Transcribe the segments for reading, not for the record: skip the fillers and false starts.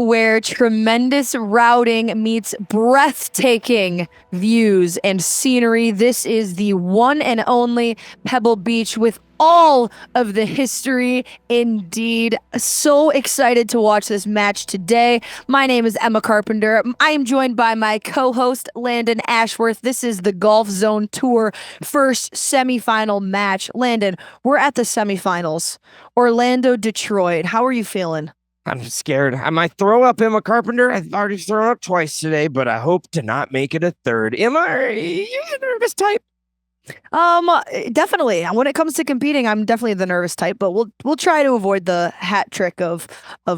where tremendous routing meets breathtaking views and scenery. This is the one and only Pebble Beach with all of the history indeed. So excited to watch this match today. My name is Emma Carpenter. I am joined by my co-host Landon Ashworth. This is the GOLFZON Tour first semifinal match. Landon, we're at the semifinals. Orlando, Detroit. How are you feeling? I'm scared. I might throw up, Emma Carpenter. I've already thrown up twice today, but I hope to not make it a third. Emma, are you the nervous type? Definitely. When it comes to competing, I'm definitely the nervous type, but we'll try to avoid the hat trick of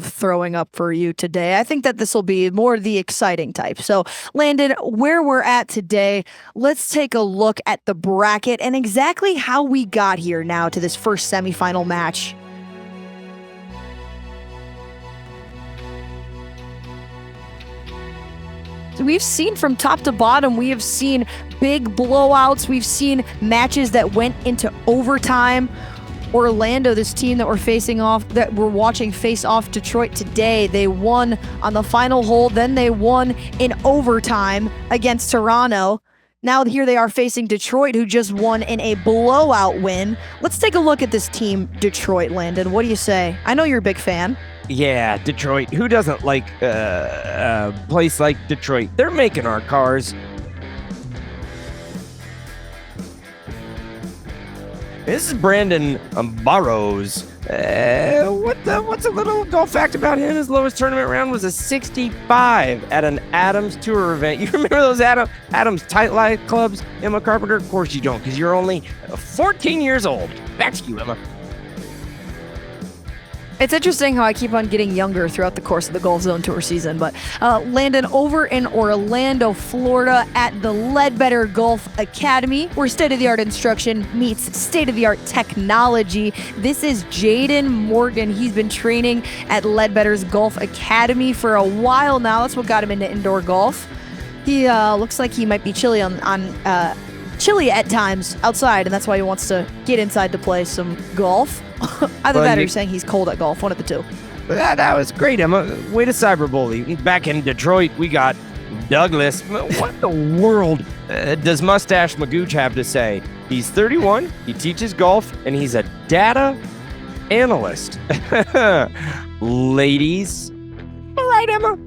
throwing up for you today. I think that this will be more the exciting type. So, Landon, where we're at today, let's take a look at the bracket and exactly how we got here now to this first semifinal match. So we've seen from top to bottom, we have seen big blowouts. We've seen matches that went into overtime. Orlando, this team that we're watching face off Detroit today, they won on the final hole. Then they won in overtime against Toronto. Now here they are facing Detroit, who just won in a blowout win. Let's take a look at this team, Detroit, Landon. What do you say? I know you're a big fan. Yeah, Detroit. Who doesn't like a place like Detroit? They're making our cars. This is Brandon Burrows. What's a little golf fact about him? His lowest tournament round was a 65 at an Adams Tour event. You remember those Adams Tight Light clubs, Emma Carpenter? Of course you don't, because you're only 14 years old. Back to you, Emma. It's interesting how I keep on getting younger throughout the course of the GOLFZON Tour season, but Landon, over in Orlando, Florida at the Leadbetter Golf Academy, where state-of-the-art instruction meets state-of-the-art technology. This is Jaden Morgan. He's been training at Leadbetter's Golf Academy for a while now. That's what got him into indoor golf. He looks like he might be chilly chilly at times outside, and that's why he wants to get inside to play some golf. Either that or you're saying he's cold at golf, one of the two. That was great, Emma. Way to cyberbully. Back in Detroit, we got Douglas. What in the world does Mustache Magooch have to say? He's 31, he teaches golf, and he's a data analyst. Ladies. All right, Emma.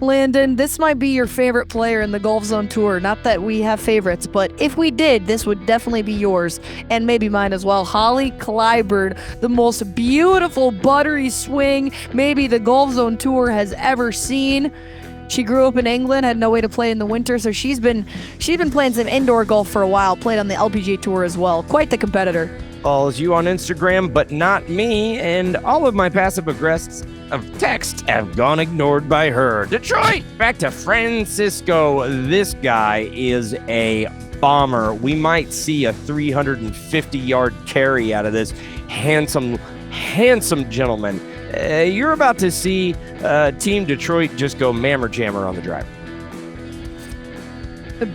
Landon, this might be your favorite player in the GOLFZON Tour. Not that we have favorites, but if we did, this would definitely be yours, and maybe mine as well. Holly Clyburn, the most beautiful buttery swing maybe the GOLFZON Tour has ever seen. She grew up in England, had no way to play in the winter, so she's been playing some indoor golf for a while, played on the LPGA Tour as well. Quite the competitor. Follows you on Instagram, but not me, and all of my passive aggressive text have gone ignored by her. Detroit, back to Francisco. This guy is a bomber. We might see a 350-yard carry out of this handsome gentleman. You're about to see Team Detroit just go mammer jammer on the drive.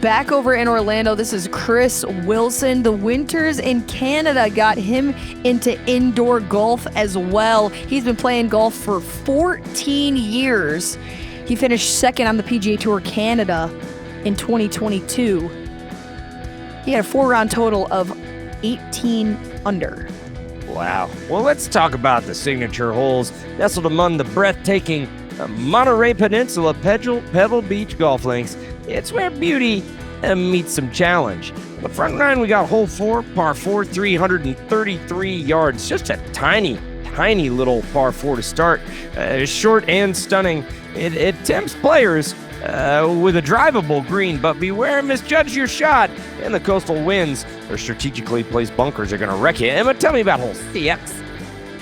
Back over in Orlando, this is Chris Wilson. The winters in Canada got him into indoor golf as well. He's been playing golf for 14 years. He finished second on the PGA Tour Canada in 2022. He had a 4-round total of 18 under. Wow. Well, let's talk about the signature holes nestled among the breathtaking Monterey Peninsula Pebble Beach golf links. It's where beauty meets some challenge. The front nine, we got hole 4, par 4, 333 yards. Just a tiny little par 4 to start. Short and stunning. It tempts players with a drivable green, but beware, misjudge your shot. And the coastal winds, their strategically placed bunkers are going to wreck you. Emma, tell me about hole 6.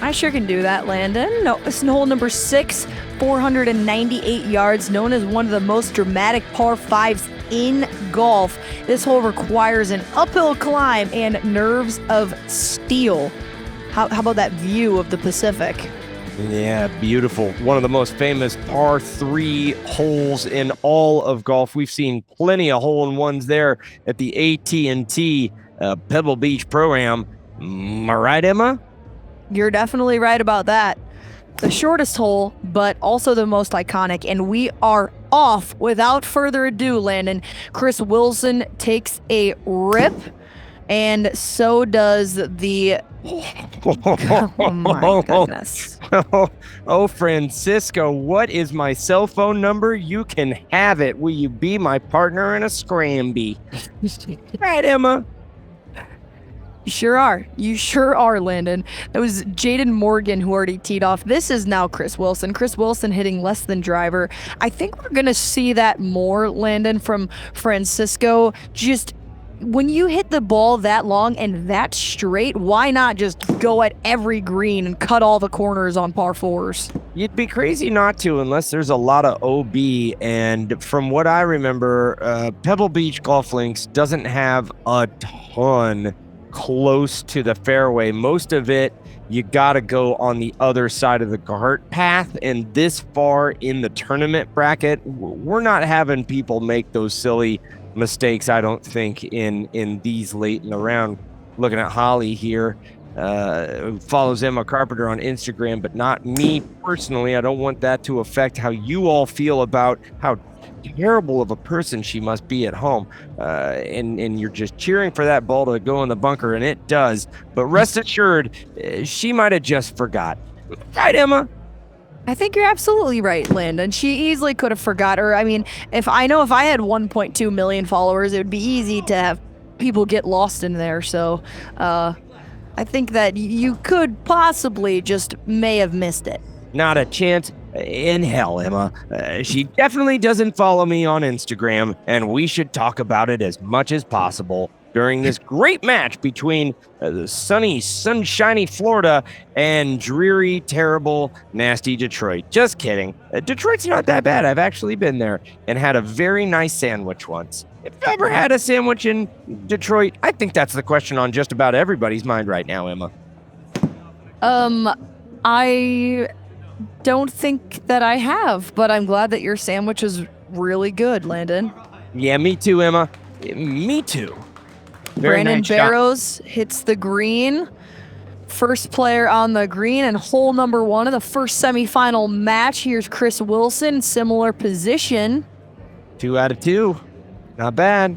I sure can do that, Landon. No, it's hole number 6, 498 yards, known as one of the most dramatic par 5s in golf. This hole requires an uphill climb and nerves of steel. How about that view of the Pacific? Yeah, beautiful. One of the most famous par 3 holes in all of golf. We've seen plenty of hole-in-ones there at the AT&T Pebble Beach Pro-Am. Am I right, Emma? You're definitely right about that. the shortest hole, but also the most iconic. And we are off. Without further ado, Landon, Chris Wilson takes a rip, and so does the... Oh my goodness. Oh, Francisco, what is my cell phone number? You can have it. Will you be my partner in a scramby? Right, Emma? You sure are. You sure are, Landon. That was Jaden Morgan who already teed off. This is now Chris Wilson. Chris Wilson hitting less than driver. I think we're going to see that more, Landon, from Francisco. Just when you hit the ball that long and that straight, why not just go at every green and cut all the corners on par fours? You'd be crazy not to unless there's a lot of OB. And from what I remember, Pebble Beach Golf Links doesn't have a ton close to the fairway. Most of it, you got to go on the other side of the cart path. And this far in the tournament bracket, we're not having people make those silly mistakes, I don't think, in these late in the round. Looking at Holly here, who follows Emma Carpenter on Instagram, but not me personally. I don't want that to affect how you all feel about how terrible of a person she must be at home, and you're just cheering for that ball to go in the bunker, and it does. But rest assured, she might have just forgot. Right, Emma? I think you're absolutely right, Landon. She easily could have forgot her. I mean, if I had 1.2 million followers, it would be easy to have people get lost in there. So I think that you could possibly just may have missed it. Not a chance in hell, Emma. She definitely doesn't follow me on Instagram, and we should talk about it as much as possible during this great match between the sunny, sunshiny Florida and dreary, terrible, nasty Detroit. Just kidding. Detroit's not that bad. I've actually been there and had a very nice sandwich once. If you've ever had a sandwich in Detroit, I think that's the question on just about everybody's mind right now, Emma. I don't think that I have, but I'm glad that your sandwich is really good, Landon. Yeah, me too, Emma. Me too. Very Brandon nice Barrows hits the green. First player on the green and hole number 1 of the first semifinal match. Here's Chris Wilson, similar position. 2 out of 2. Not bad.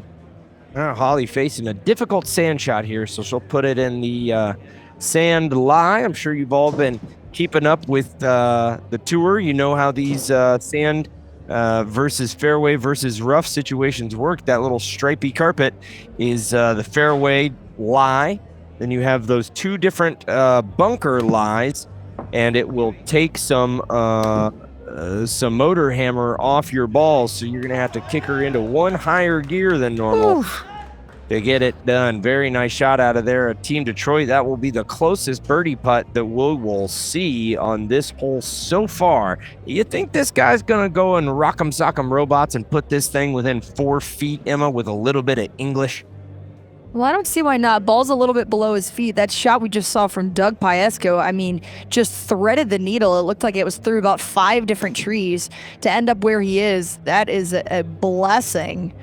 Holly facing a difficult sand shot here, so she'll put it in the sand lie. I'm sure you've all been keeping up with the tour. You know how these sand versus fairway versus rough situations work. That little stripy carpet is the fairway lie. Then you have those 2 different bunker lies, and it will take some motor hammer off your balls, so you're gonna have to kick her into one higher gear than normal. Oof. To get it done. Very nice shot out of there. Team Detroit, that will be the closest birdie putt that we will see on this hole so far. You think this guy's going to go and rock'em sock'em robots and put this thing within 4 feet, Emma, with a little bit of English? Well, I don't see why not. Ball's a little bit below his feet. That shot we just saw from Doug Piesco, I mean, just threaded the needle. It looked like it was through about 5 different trees to end up where he is. That is a blessing.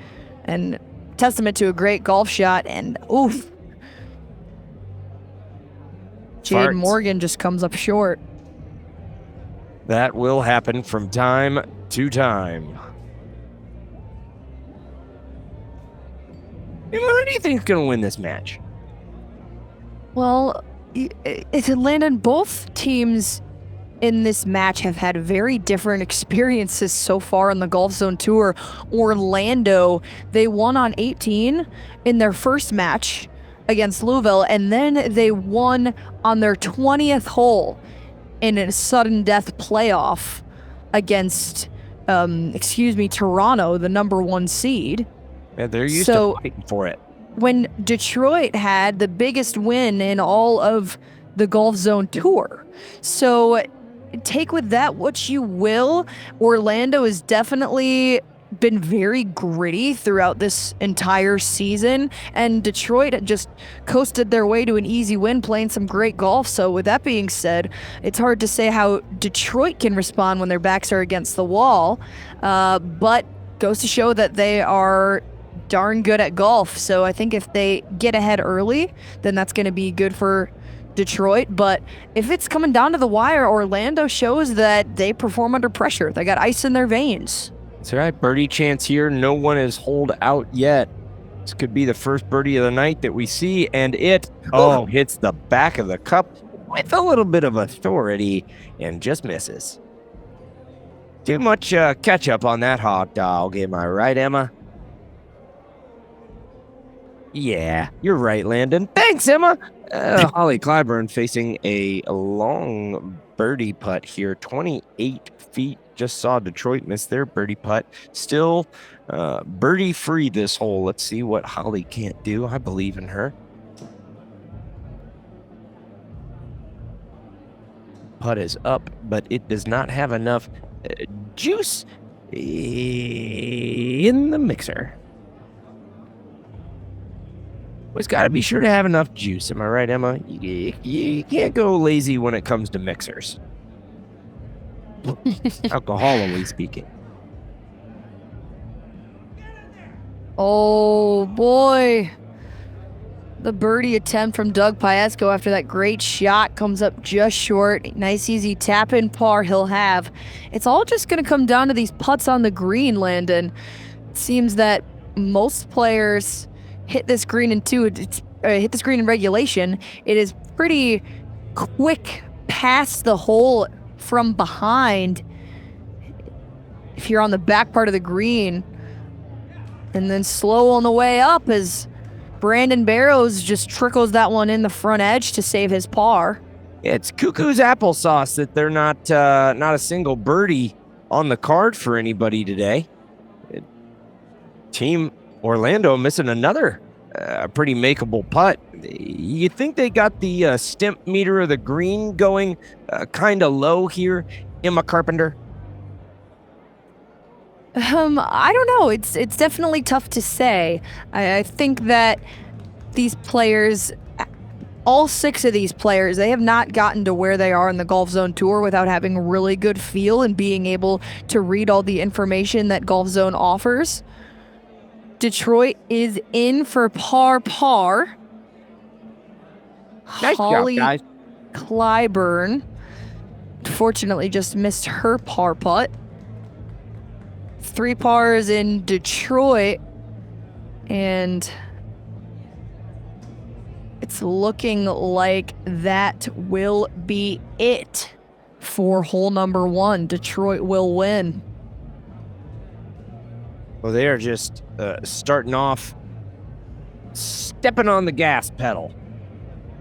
And testament to a great golf shot, and oof. Jaden Morgan just comes up short. That will happen from time to time. Who do you think is going to win this match? Well, it's Landon. Both teams in this match have had very different experiences so far on the GOLFZON Tour. Orlando, they won on 18 in their first match against Louisville, and then they won on their 20th hole in a sudden death playoff against, Toronto, the number 1 seed. Yeah, they're used to fighting for it. When Detroit had the biggest win in all of the GOLFZON Tour. So take with that what you will. Orlando has definitely been very gritty throughout this entire season, and Detroit just coasted their way to an easy win playing some great golf. So with that being said, it's hard to say how Detroit can respond when their backs are against the wall, but goes to show that they are darn good at golf. So I think if they get ahead early, then that's going to be good for Detroit, but if it's coming down to the wire, Orlando shows that they perform under pressure. They got ice in their veins. That's right, birdie chance here. No one is holed out yet. This could be the first birdie of the night that we see, and it hits the back of the cup with a little bit of authority and just misses. Too much ketchup on that hot dog, am I right, Emma? Yeah, you're right, Landon. Thanks, Emma. Holly Clyburn facing a long birdie putt here, 28 feet. Just saw Detroit miss their birdie putt. Still birdie free this hole. Let's see what Holly can't do. I believe in her. Putt is up, but it does not have enough juice in the mixer. Always got to be sure to have enough juice. Am I right, Emma? You can't go lazy when it comes to mixers. Alcoholically speaking. Oh, boy. The birdie attempt from Doug Piesco after that great shot comes up just short. Nice, easy tap-in par he'll have. It's all just going to come down to these putts on the green, Landon. It seems that most players hit this green hit this green in regulation. It is pretty quick past the hole from behind if you're on the back part of the green, and then slow on the way up as Brandon Barrows just trickles that one in the front edge to save his par. It's cuckoo's applesauce that they're not a single birdie on the card for anybody today. Team Orlando missing another pretty makeable putt. You think they got the stimp meter of the green going kind of low here, Emma Carpenter? I don't know. It's definitely tough to say. I think that these players, all 6 of these players, they have not gotten to where they are in the GOLFZON Tour without having a really good feel and being able to read all the information that GOLFZON offers. Detroit is in for par. Nice Holly job, guys. Clyburn, fortunately, just missed her par putt. 3 pars in Detroit, and it's looking like that will be it for hole number 1. Detroit will win. Well, they are just starting off, stepping on the gas pedal.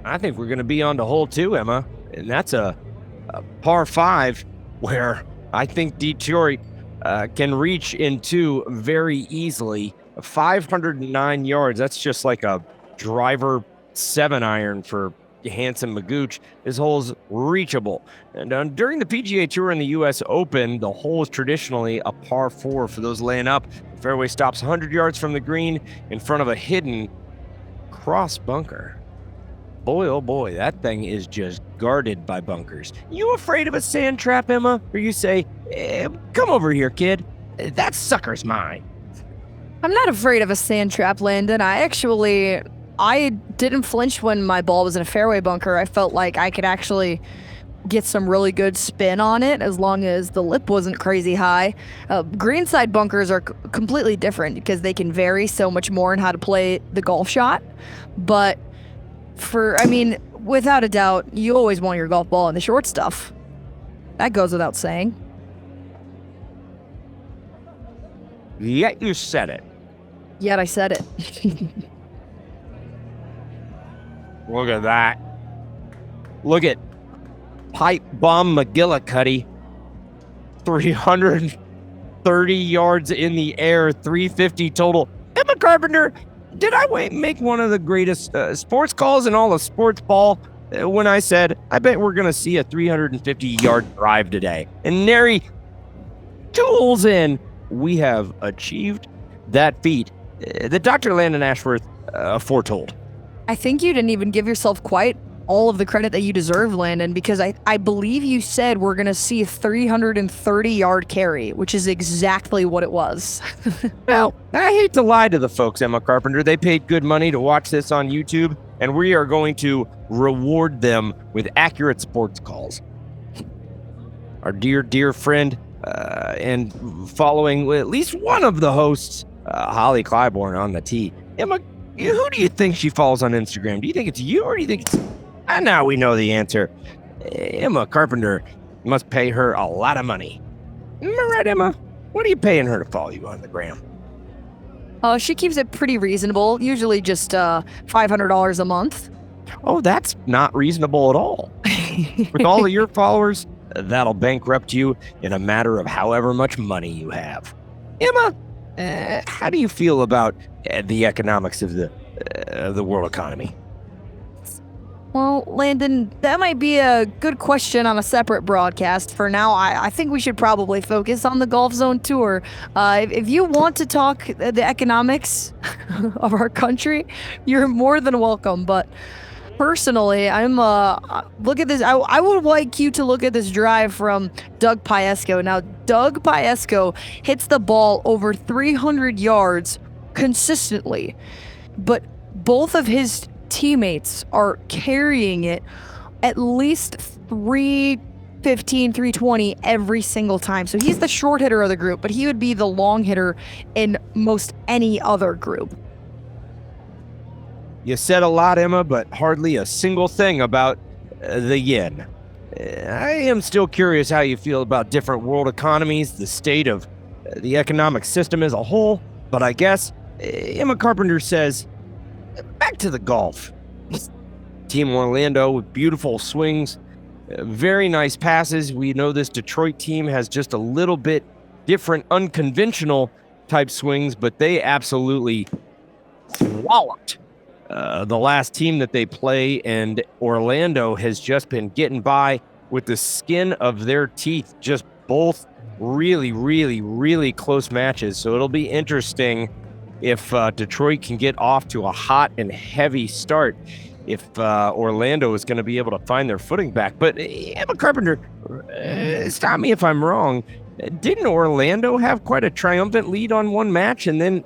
I think we're going to be on to hole 2, Emma, and that's a par 5 where I think Detroit can reach into very easily. 509 yards. That's just like a driver 7-iron for Hanson Magooch. This hole's reachable. And during the PGA Tour and the U.S. Open, the hole is traditionally a par 4 for those laying up. The fairway stops 100 yards from the green in front of a hidden cross bunker. Boy, oh boy, that thing is just guarded by bunkers. You afraid of a sand trap, Emma? Or you say, come over here, kid. That sucker's mine. I'm not afraid of a sand trap, Landon. I didn't flinch when my ball was in a fairway bunker. I felt like I could actually get some really good spin on it as long as the lip wasn't crazy high. Greenside bunkers are completely different because they can vary so much more in how to play the golf shot. But without a doubt, you always want your golf ball in the short stuff. That goes without saying. Yet you said it. Yet I said it. Look at that. Look at Pipe Bomb McGillicuddy. 330 yards in the air, 350 total. Emma Carpenter, did I make one of the greatest sports calls in all of sports ball when I said, I bet we're going to see a 350-yard drive today? And nary 2 holes in, we have achieved that feat that Dr. Landon Ashworth foretold. I think you didn't even give yourself quite all of the credit that you deserve, Landon, because I believe you said we're going to see a 330-yard carry, which is exactly what it was. Well, I hate to lie to the folks, Emma Carpenter. They paid good money to watch this on YouTube. and we are going to reward them with accurate sports calls. Our dear friend, and following at least one of the hosts, Holly Clybourne on the tee. Emma, who do you think she follows on Instagram? Do you think it's you, or do you think it's... now we know the answer. Emma Carpenter must pay her a lot of money. Am I right, Emma? What are you paying her to follow you on the gram? She keeps it pretty reasonable, usually just $500 a month. Oh, that's not reasonable at all. With all of your followers, that'll bankrupt you in a matter of however much money you have. Emma, how do you feel about the economics of the world economy? Well, Landon, that might be a good question on a separate broadcast. For now, I think we should probably focus on the GOLFZON Tour. If you want to talk the economics of our country, you're more than welcome. But personally, I'm look at this. I would like you to look at this drive from Doug Piesco. Now, Doug Piesco hits the ball over 300 yards consistently, but both of his teammates are carrying it at least 315, 320 every single time. So he's the short hitter of the group, but he would be the long hitter in most any other group. You said a lot, Emma, but hardly a single thing about the yen. I am still curious how you feel about different world economies, the state of the economic system as a whole, but I guess Emma Carpenter says, back to the golf. Team Orlando with beautiful swings, very nice passes. We know this Detroit team has just a little bit different, unconventional type swings, but they absolutely walloped the last team that they play, and Orlando has just been getting by with the skin of their teeth. Just both really close matches. So it'll be interesting if Detroit can get off to a hot and heavy start, if Orlando is going to be able to find their footing back. But Emma Carpenter, stop me if I'm wrong, didn't Orlando have quite a triumphant lead on one match and then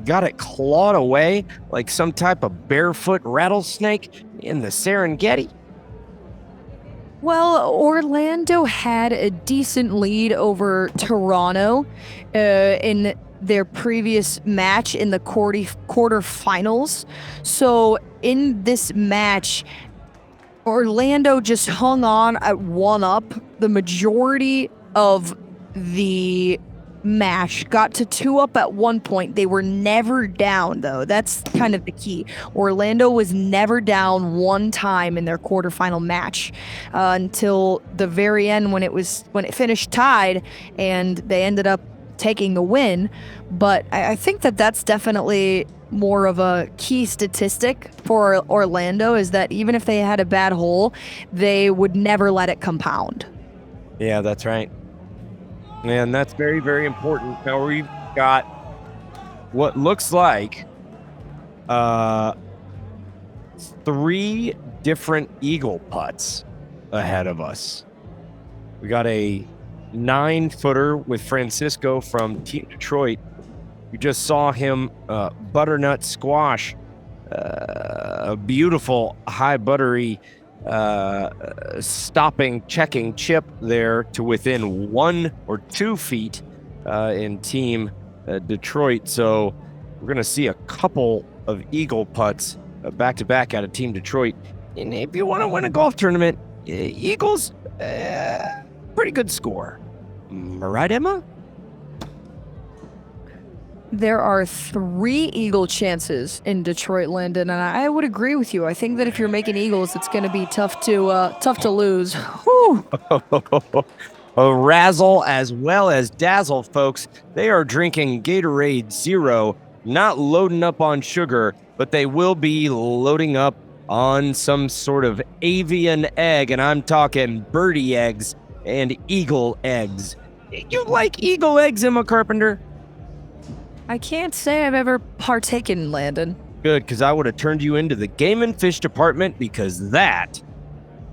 got it clawed away like some type of barefoot rattlesnake in the Serengeti? Well, Orlando had a decent lead over Toronto in their previous match in the quarterfinals. So in this match, Orlando just hung on at 1-up the majority of the match, got to 2-up at one point. They were never down, though. That's kind of the key. Orlando was never down one time in their quarterfinal match until the very end when it finished tied and they ended up taking the win. But I think that's definitely more of a key statistic for Orlando, is that even if they had a bad hole, they would never let it compound. Yeah, that's right. And that's very important. Now we've got what looks like 3 different eagle putts ahead of us. We got a 9-footer with Francisco from Team Detroit. You just saw him butternut squash a beautiful high buttery checking chip there to within 1 or 2 feet in Team Detroit. So we're going to see a couple of eagle putts back to back out of Team Detroit. And if you want to win a golf tournament, eagles, pretty good score. Right, Emma? There are 3 eagle chances in Detroit, Landon, and I would agree with you. I think that if you're making eagles, it's going to be tough to lose. Whew. A razzle as well as dazzle, folks. They are drinking Gatorade Zero, not loading up on sugar, but they will be loading up on some sort of avian egg, and I'm talking birdie eggs and eagle eggs. You like eagle eggs, Emma Carpenter? I can't say I've ever partaken, Landon. Good, because I would have turned you into the game and fish department, because that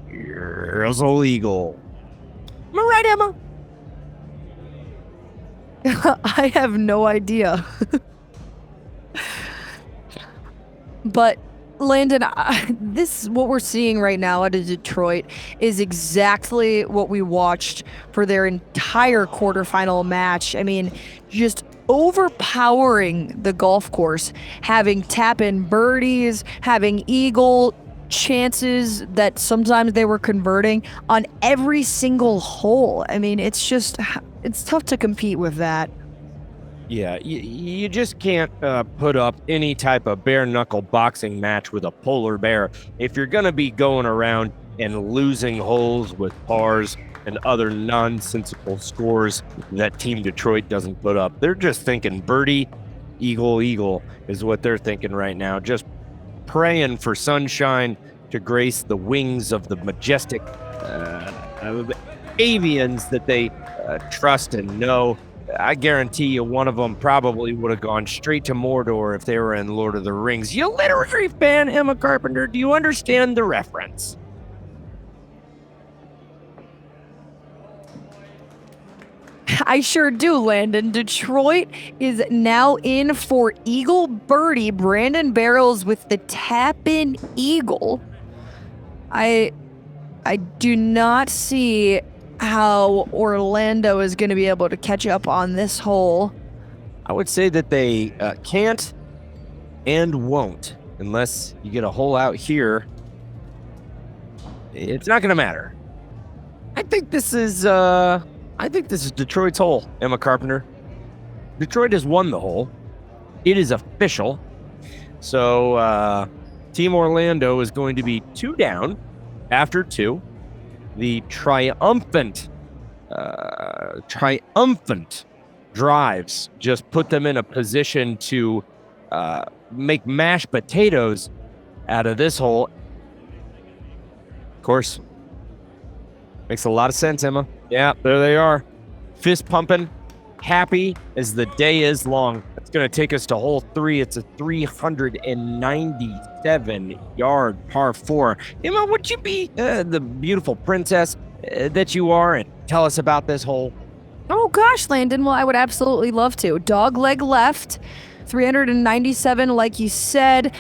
is illegal. Am I right, Emma? I have no idea. But Landon, this what we're seeing right now out of Detroit is exactly what we watched for their entire quarterfinal match. I mean, just overpowering the golf course, having tap-in birdies, having eagle chances that sometimes they were converting on every single hole. I mean, it's tough to compete with that. Yeah, you just can't put up any type of bare-knuckle boxing match with a polar bear if you're going to be going around and losing holes with pars and other nonsensical scores that Team Detroit doesn't put up. They're just thinking birdie, eagle, eagle is what they're thinking right now. Just praying for sunshine to grace the wings of the majestic avians that they trust and know. I guarantee you one of them probably would have gone straight to Mordor if they were in Lord of the Rings. You literary fan, Emma Carpenter, do you understand the reference? I sure do, Landon. Detroit is now in for eagle birdie. Brandon Barrows with the tap-in eagle. I do not see how Orlando is going to be able to catch up on this hole. I would say that they can't and won't unless you get a hole out here. It's not going to matter. I think this is Detroit's hole, Emma Carpenter. Detroit has won the hole. It is official. So Team Orlando is going to be 2 down after 2. The triumphant drives just put them in a position to make mashed potatoes out of this hole. Of course, makes a lot of sense, Emma. Yeah, there they are. Fist pumping, happy as the day is long. It's going to take us to hole 3. It's a 397-yard par 4. Emma, would you be the beautiful princess that you are and tell us about this hole? Oh gosh, Landon. Well, I would absolutely love to. Dog leg left. 397, like you said,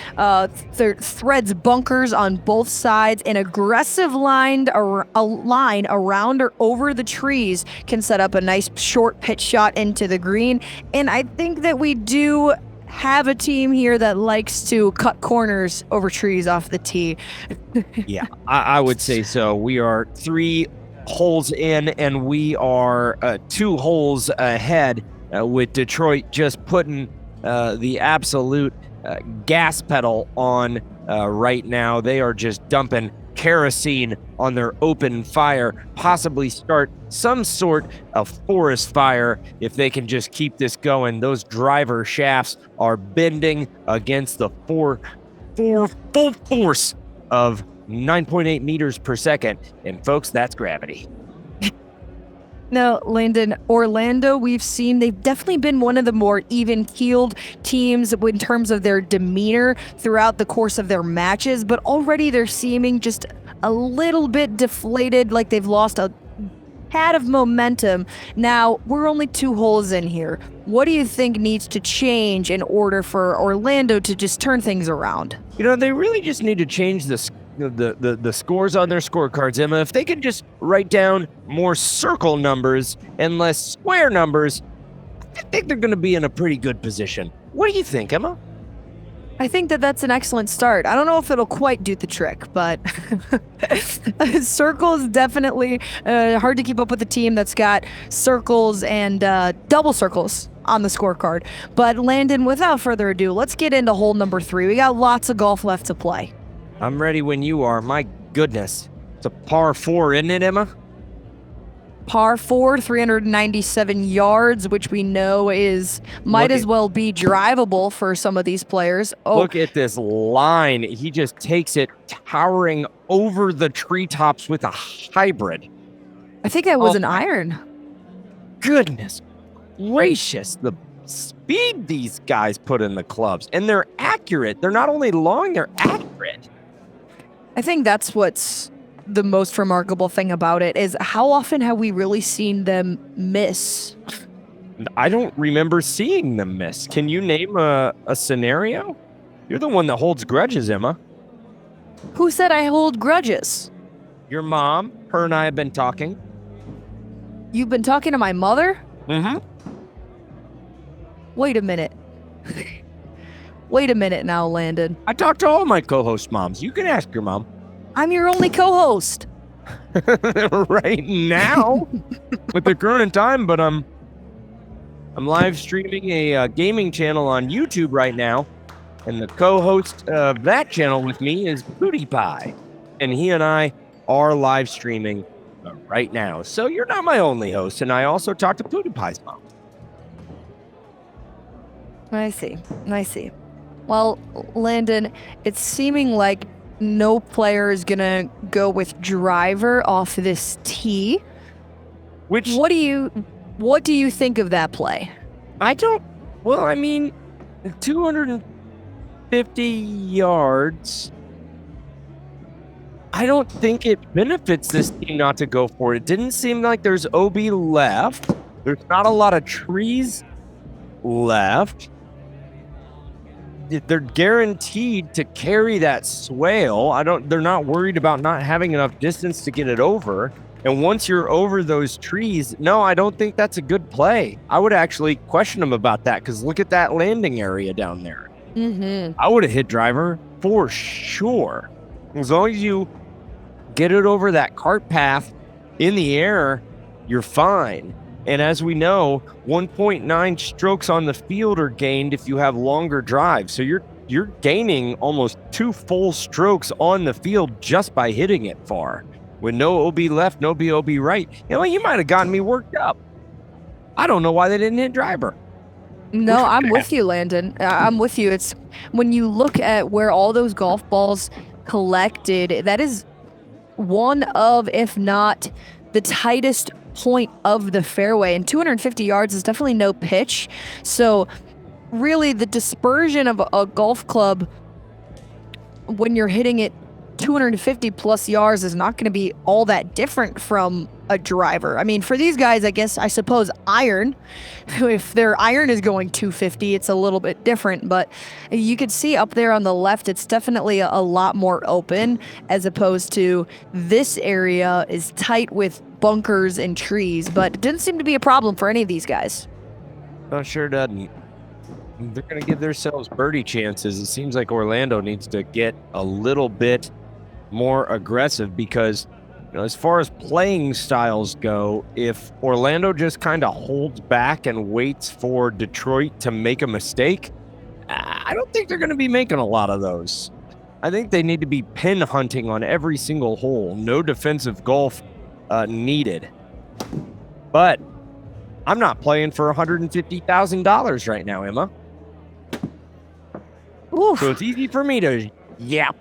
threads bunkers on both sides. An aggressive line around or over the trees can set up a nice short pitch shot into the green. And I think that we do have a team here that likes to cut corners over trees off the tee. Yeah, I would say so. We are 3 holes in, and we are 2 holes ahead with Detroit just putting the absolute gas pedal on right now. They are just dumping kerosene on their open fire, possibly start some sort of forest fire if they can just keep this going. Those driver shafts are bending against the full force of 9.8 meters per second. And folks, that's gravity. Now, Landon, Orlando, we've seen they've definitely been one of the more even-keeled teams in terms of their demeanor throughout the course of their matches, but already they're seeming just a little bit deflated, like they've lost a tad of momentum. Now, we're only 2 holes in here. What do you think needs to change in order for Orlando to just turn things around? You know, they really just need to change the scores on their scorecards, Emma. If they can just write down more circle numbers and less square numbers, I think they're going to be in a pretty good position. What do you think, Emma? I think that that's an excellent start. I don't know if it'll quite do the trick, but circles definitely hard to keep up with a team that's got circles and double circles on the scorecard. But Landon, without further ado, let's get into hole number 3. We got lots of golf left to play. I'm ready when you are. My goodness. It's a par 4, isn't it, Emma? Par 4, 397 yards, which we know might as well be drivable for some of these players. Oh, look at this line. He just takes it towering over the treetops with a hybrid. I think that was an iron. Goodness gracious. The speed these guys put in the clubs. And they're accurate. They're not only long, they're accurate. I think that's what's the most remarkable thing about it is how often have we really seen them miss? I don't remember seeing them miss. Can you name a scenario? You're the one that holds grudges, Emma. Who said I hold grudges? Your mom, her and I have been talking. You've been talking to my mother? Mm-hmm. Wait a minute. Wait a minute now, Landon. I talked to all my co-host moms. You can ask your mom. I'm your only co-host. Right now, with the current time, but I'm live streaming a gaming channel on YouTube right now, and the co-host of that channel with me is PewDiePie, and he and I are live streaming right now. So you're not my only host, and I also talked to PewDiePie's mom. I see. Well, Landon, it's seeming like no player is gonna go with driver off this tee. What do you think of that play? Well, I mean, 250 yards. I don't think it benefits this team not to go for it. It didn't seem like there's OB left. There's not a lot of trees left. They're guaranteed to carry that swale. They're not worried about not having enough distance to get it over. And once you're over those trees, no, I don't think that's a good play. I would actually question them about that, because look at that landing area down there. Mm-hmm. I would have hit driver for sure. As long as you get it over that cart path in the air, you're fine. And as we know, 1.9 strokes on the field are gained if you have longer drives. So you're gaining almost 2 full strokes on the field just by hitting it far. With no OB left, no OB right. You might have gotten me worked up. I don't know why they didn't hit driver. No, I'm with you, Landon. I'm with you. It's when you look at where all those golf balls collected, that is one of, if not the tightest point of the fairway, and 250 yards is definitely no pitch. So really the dispersion of a golf club when you're hitting it 250 plus yards is not going to be all that different from a driver. I mean, for these guys, I suppose iron, if their iron is going 250, it's a little bit different, but you could see up there on the left, it's definitely a lot more open, as opposed to this area is tight with bunkers and trees, but it didn't seem to be a problem for any of these guys. No, sure doesn't. They're going to give themselves birdie chances. It seems like Orlando needs to get a little bit more aggressive, because as far as playing styles go, if Orlando just kind of holds back and waits for Detroit to make a mistake, I don't think they're going to be making a lot of those. I think they need to be pin hunting on every single hole. No defensive golf needed. But I'm not playing for $150,000 right now, Emma. Oof. So it's easy for me to yap.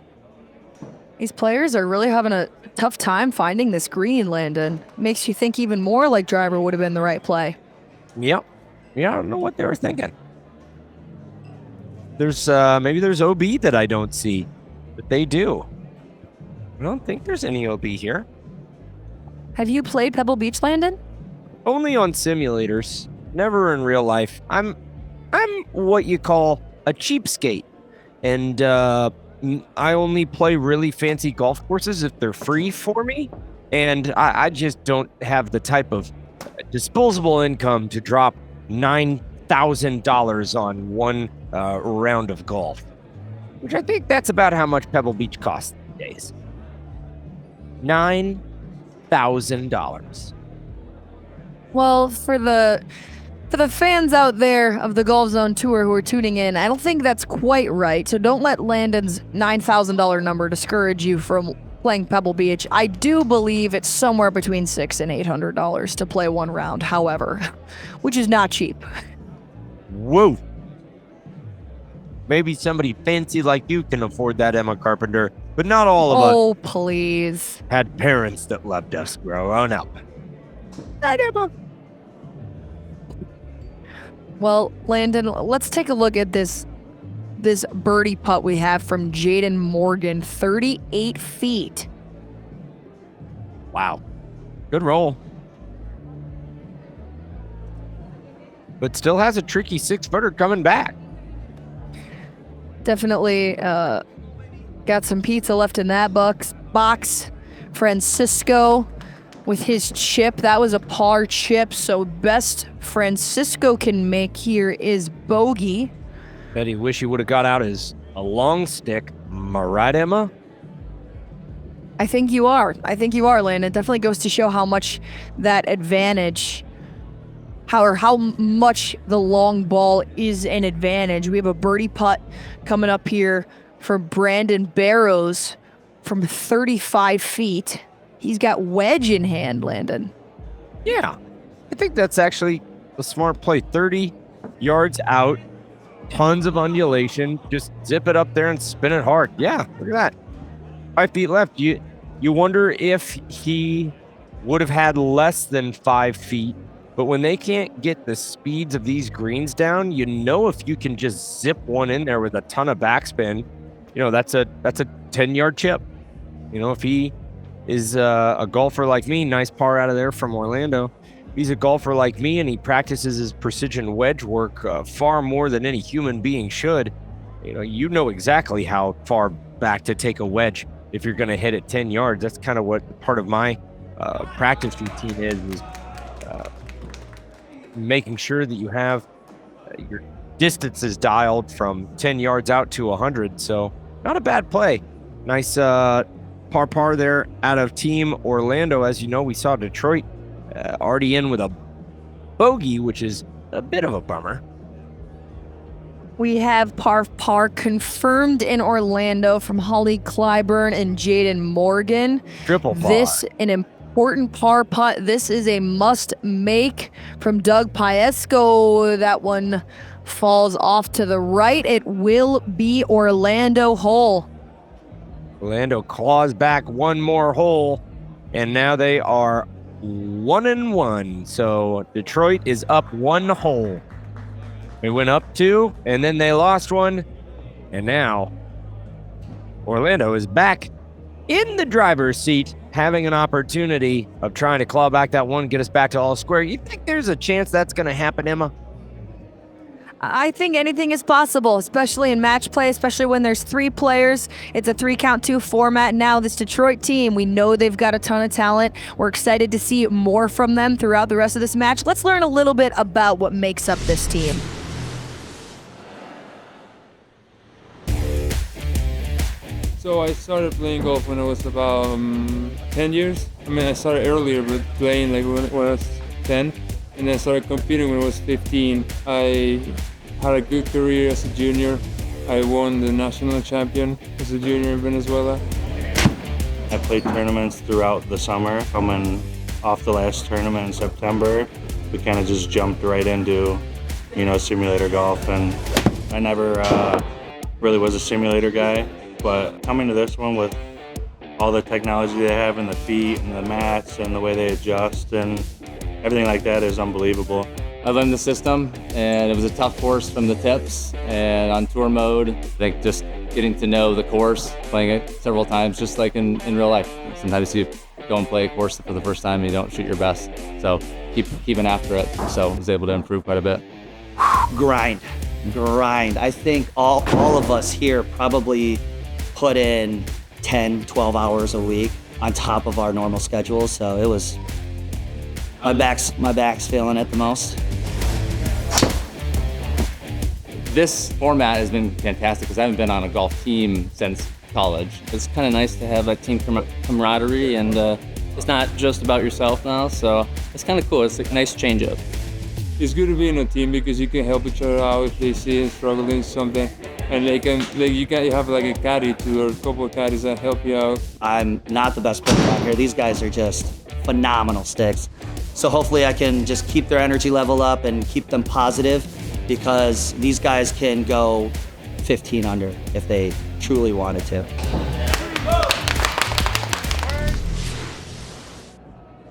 These players are really having a tough time finding this green, Landon. Makes you think even more like driver would have been the right play. Yep. Yeah, I don't know what they were thinking. There's maybe there's OB that I don't see, but they do. I don't think there's any OB here. Have you played Pebble Beach, Landon? Only on simulators, never in real life. I'm what you call a cheapskate, and I only play really fancy golf courses if they're free for me, and I just don't have the type of disposable income to drop $9,000 on one round of golf, which I think that's about how much Pebble Beach costs these days. $9,000. Well, for the fans out there of the GOLFZON Tour who are tuning in, I don't think that's quite right. So don't let Landon's $9,000 number discourage you from playing Pebble Beach. I do believe it's somewhere between $600 and $800 to play one round, however, which is not cheap. Whoa. Maybe somebody fancy like you can afford that, Emma Carpenter, but not all of us. Oh, please. Had parents that loved us growing up. Right, Emma. Well, Landon, let's take a look at this birdie putt we have from Jaden Morgan, 38 feet. Wow. Good roll. But still has a tricky 6-footer coming back. Definitely got some pizza left in that box. Francisco with his chip. That was a par chip, so best Francisco can make here is bogey. Bet he wish he would have got out his a long stick. Am I right, Emma? I think you are, Landon. It definitely goes to show how much that advantage, how much the long ball is an advantage. We have a birdie putt coming up here for Brandon Barrows from 35 feet. He's got wedge in hand, Landon. Yeah, I think that's actually a smart play. 30 yards out, tons of undulation. Just zip it up there and spin it hard. Yeah, look at that. 5 feet left. You wonder if he would have had less than 5 feet. But when they can't get the speeds of these greens down, you know if you can just zip one in there with a ton of backspin, that's a 10-yard chip. If he is a golfer like me, nice par out of there from Orlando. If he's a golfer like me and he practices his precision wedge work far more than any human being should, you know exactly how far back to take a wedge if you're going to hit it 10 yards. That's kind of what part of my practice routine is making sure that you have your distances dialed from 10 yards out to 100. So not a bad play. Nice par there out of Team Orlando. As you know, we saw Detroit already in with a bogey, which is a bit of a bummer. We have par confirmed in Orlando from Holly Clyburn and Jaden Morgan. Triple par. This an important par putt. This is a must make from Doug Piesco. That one falls off to the right. It will be Orlando hole. Orlando claws back one more hole, and now they are 1-1. So Detroit is up one hole. They went up two, and then they lost one, and now Orlando is back in the driver's seat, having an opportunity of trying to claw back that one, get us back to all square. You think there's a chance that's going to happen, Emma? I think anything is possible, especially in match play, especially when there's 3 players. It's a 3-count-2 format now. This Detroit team, we know they've got a ton of talent. We're excited to see more from them throughout the rest of this match. Let's learn a little bit about what makes up this team. So I started playing golf when I was about 10 years. I started earlier, but playing when I was 10. And then I started competing when I was 15. I had a good career as a junior. I won the national champion as a junior in Venezuela. I played tournaments throughout the summer. Coming off the last tournament in September, we kind of just jumped right into, simulator golf. And I never really was a simulator guy. But coming to this one with all the technology they have in the feet and the mats and the way they adjust and everything like that is unbelievable. I learned the system, and it was a tough course from the tips. And on tour mode, just getting to know the course, playing it several times, just like in real life. Sometimes you go and play a course for the first time and you don't shoot your best. So keeping after it. So I was able to improve quite a bit. Grind. I think all of us here probably put in 10, 12 hours a week on top of our normal schedule. So it was, my back's feeling it the most. This format has been fantastic because I haven't been on a golf team since college. It's kind of nice to have that team camaraderie, and it's not just about yourself now, so it's kind of cool. It's a nice change up. It's good to be in a team because you can help each other out if they see struggling something, and you have a caddy too, or a couple of caddies that help you out. I'm not the best player out here. These guys are just phenomenal sticks. So hopefully I can just keep their energy level up and keep them positive, because these guys can go 15 under if they truly wanted to.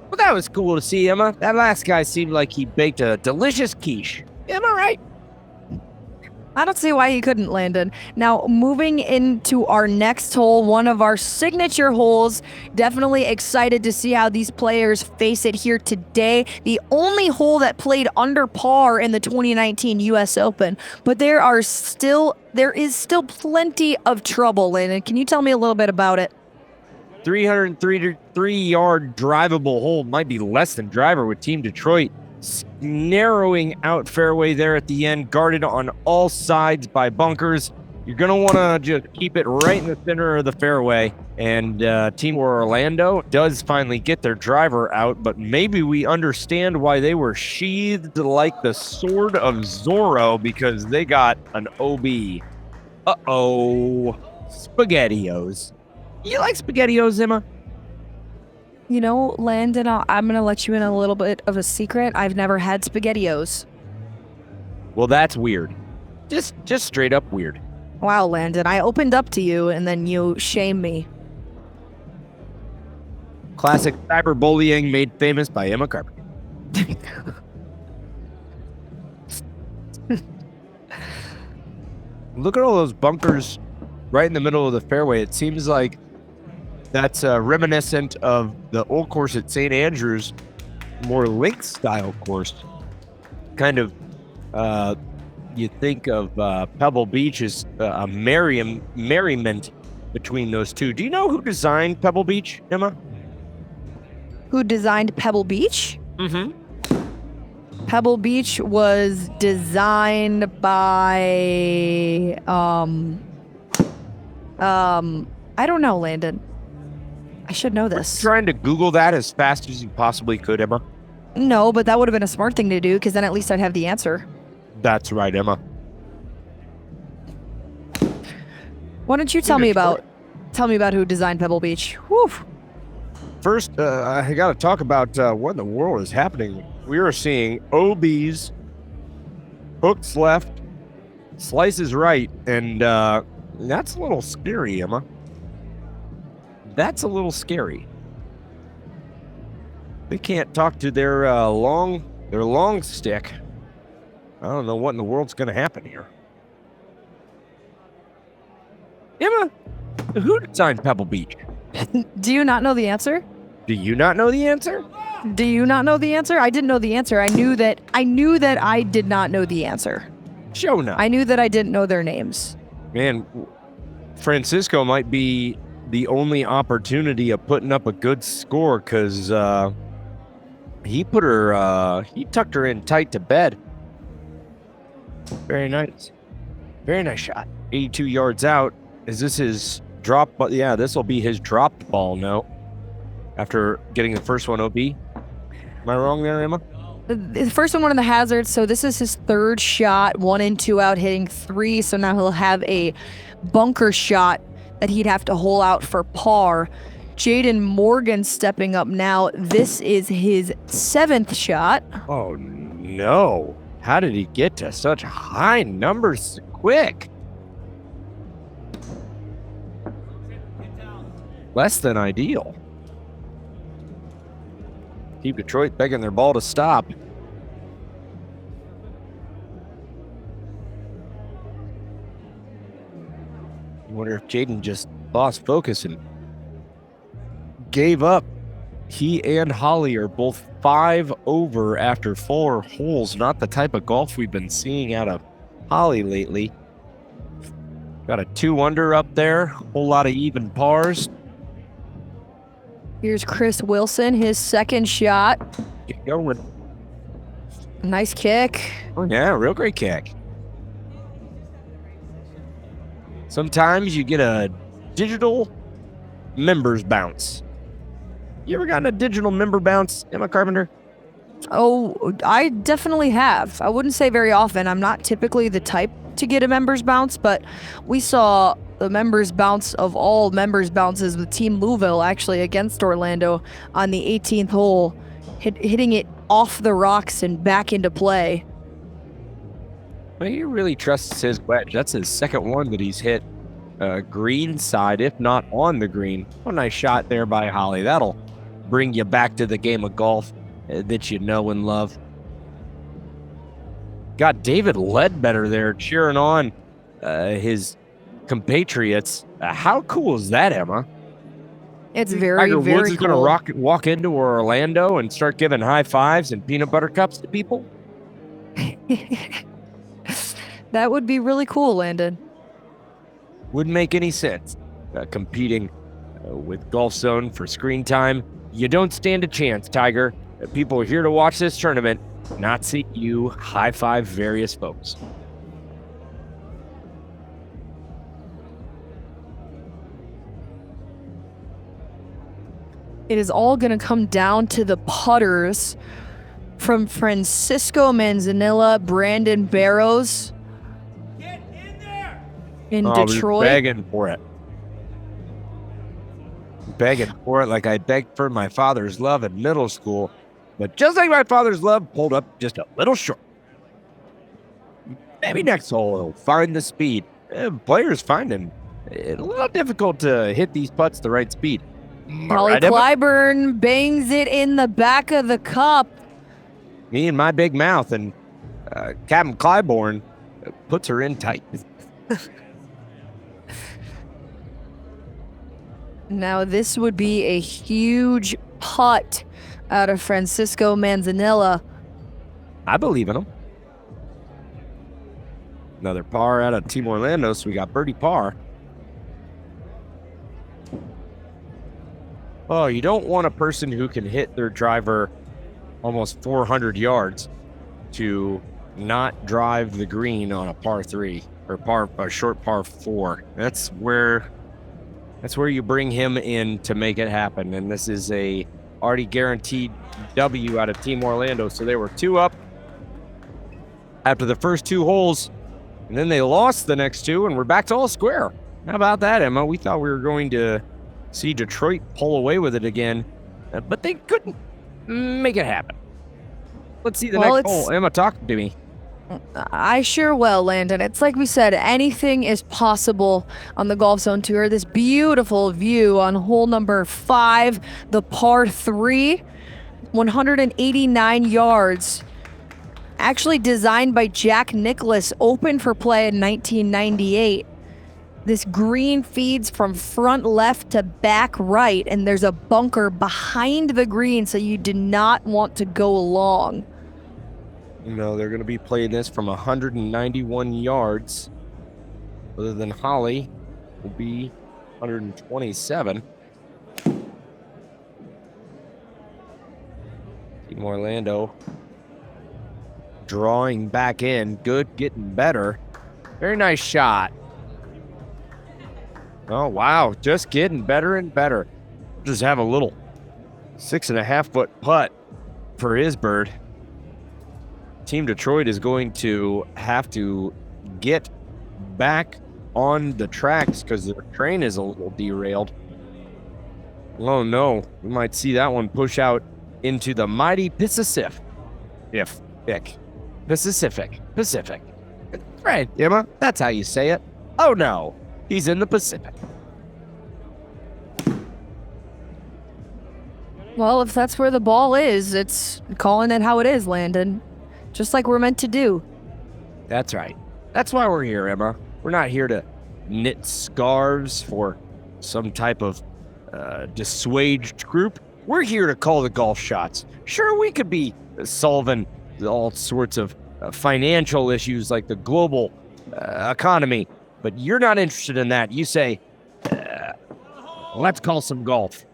Well, that was cool to see, Emma. That last guy seemed like he baked a delicious quiche. Am I right? I don't see why he couldn't, Landon. Now, moving into our next hole, one of our signature holes. Definitely excited to see how these players face it here today. The only hole that played under par in the 2019 U.S. Open. But there is still plenty of trouble, Landon. Can you tell me a little bit about it? 303-yard drivable hole, might be less than driver with Team Detroit. Narrowing out fairway there at the end, guarded on all sides by bunkers. You're going to want to just keep it right in the center of the fairway. And Team Orlando does finally get their driver out, but maybe we understand why they were sheathed like the sword of Zorro, because they got an OB. Uh-oh. SpaghettiOs. You like SpaghettiOs, Emma? You know, Landon, I'm going to let you in a little bit of a secret. I've never had SpaghettiOs. Well, that's weird. Just straight up weird. Wow, Landon, I opened up to you and then you shamed me. Classic cyberbullying made famous by Emma Carpenter. Look at all those bunkers right in the middle of the fairway. It seems like that's reminiscent of the old course at St. Andrews, more links style course. Kind of, you think of Pebble Beach as a merriment between those two. Do you know who designed Pebble Beach, Emma? Who designed Pebble Beach? Mm-hmm. Pebble Beach was designed by, I don't know, Landon. I should know this. Trying to Google that as fast as you possibly could, Emma. No, but that would have been a smart thing to do, because then at least I'd have the answer. That's right, Emma. Why don't you tell me about who designed Pebble Beach? Whew. First, I got to talk about what in the world is happening. We are seeing OBs, hooks left, slices right, and that's a little scary, Emma. That's a little scary. They can't talk to their long stick. I don't know what in the world's going to happen here. Emma, who designed Pebble Beach? Do you not know the answer? Do you not know the answer? Do you not know the answer? I didn't know the answer. I knew that I did not know the answer. Shona. I knew that I didn't know their names. Man, Francisco might be the only opportunity of putting up a good score, because he tucked her in tight to bed. Very nice. Very nice shot. 82 yards out. Is this his drop? But yeah, this will be his dropped ball now. After getting the first one OB. Am I wrong there, Emma? The first one in the hazards, so this is his third shot, 1 and 2 out, hitting 3, so now he'll have a bunker shot that he'd have to hole out for par. Jaden Morgan stepping up now. This is his 7th shot. Oh, no. How did he get to such high numbers quick? Less than ideal. Team Detroit begging their ball to stop. I wonder if Jaden just lost focus and gave up. He and Holly are both 5 over after 4 holes. Not the type of golf we've been seeing out of Holly lately. Got a 2 under up there. Whole lot of even pars. Here's Chris Wilson, his 2nd shot. Get going. Nice kick. Oh, yeah, real great kick. Sometimes you get a digital members bounce. You ever gotten a digital member bounce, Emma Carpenter? Oh, I definitely have. I wouldn't say very often. I'm not typically the type to get a members bounce, but we saw the members bounce of all members bounces with Team Louisville actually against Orlando on the 18th hole, hitting it off the rocks and back into play. Well, he really trusts his wedge. That's his 2nd one that he's hit green side, if not on the green. Oh, nice shot there by Holly. That'll bring you back to the game of golf that you know and love. got David Leadbetter there cheering on his compatriots. How cool is that, Emma? It's very, Tiger very Woods is cool. going to walk into Orlando and start giving high fives and peanut butter cups to people? That would be really cool, Landon. Wouldn't make any sense. Competing with GOLFZON for screen time, you don't stand a chance, Tiger. People are here to watch this tournament, not see you high five various folks. It is all going to come down to the putters from Francisco Manzanilla, Brandon Barrows in Detroit. Begging for it. Begging for it like I begged for my father's love in middle school. But just like my father's love, pulled up just a little short. Maybe next hole he'll find the speed. Players find him. It's a little difficult to hit these putts the right speed. Holly Right, Emma? Clyburn bangs it in the back of the cup. Me and my big mouth, and Captain Clybourne puts her in tight. Now, this would be a huge putt out of Francisco Manzanilla. I believe in him. Another par out of Team Orlando, so we got birdie par. Oh, you don't want a person who can hit their driver almost 400 yards to not drive the green on a par 3 or a short par 4. That's where you bring him in to make it happen. And this is a already guaranteed W out of Team Orlando. So they were 2 up after the first 2 holes, and then they lost the next 2, and we're back to all square. How about that, Emma? We thought we were going to see Detroit pull away with it again, but they couldn't make it happen. Let's see the next hole. Emma, talk to me. I sure will, Landon. It's like we said, anything is possible on the GOLFZON Tour. This beautiful view on hole number 5, the par 3, 189 yards. Actually designed by Jack Nicklaus, open for play in 1998. This green feeds from front left to back right, and there's a bunker behind the green, so you do not want to go along. No, they're going to be playing this from 191 yards. Other than Holly, will be 127. Team Orlando drawing back in. Good, getting better. Very nice shot. Oh, wow. Just getting better and better. Just have a little 6.5-foot putt for his bird. Team Detroit is going to have to get back on the tracks because their train is a little derailed. Oh, no. We might see that one push out into the mighty Pacific. Pacific. Right, Emma? That's how you say it. Oh, no. He's in the Pacific. Well, if that's where the ball is, it's calling it how it is, Landon. Just like we're meant to do. That's right. That's why we're here, Emma. We're not here to knit scarves for some type of dissuaged group. We're here to call the golf shots. Sure, we could be solving all sorts of financial issues like the global economy, but you're not interested in that. You say, let's call some golf.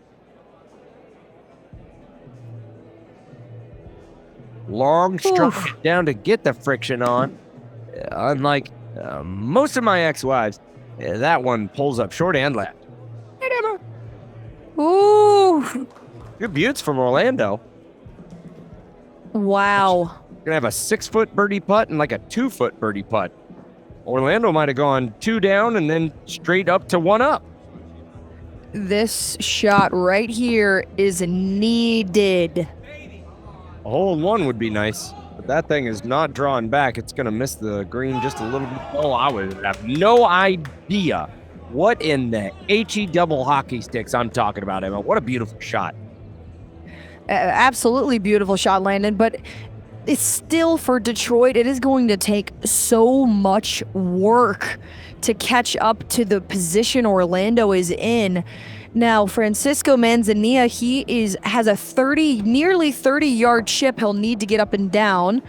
Long stride down to get the friction on. Unlike most of my ex-wives, that one pulls up short and left. Hey, Emma. Ooh. Good buttes from Orlando. Wow. Gonna have a 6-foot birdie putt and like a 2-foot birdie putt. Orlando might have gone 2 down and then straight up to 1 up. This shot right here is needed. A hole in 1 would be nice, but that thing is not drawn back. It's gonna miss the green just a little bit. Oh, I would have no idea what in the HE double hockey sticks I'm talking about, Emma. What a beautiful shot. Absolutely beautiful shot, Landon, but it's still for Detroit, it is going to take so much work to catch up to the position Orlando is in. Now, Francisco Manzanilla, has a nearly 30-yard chip he'll need to get up and down.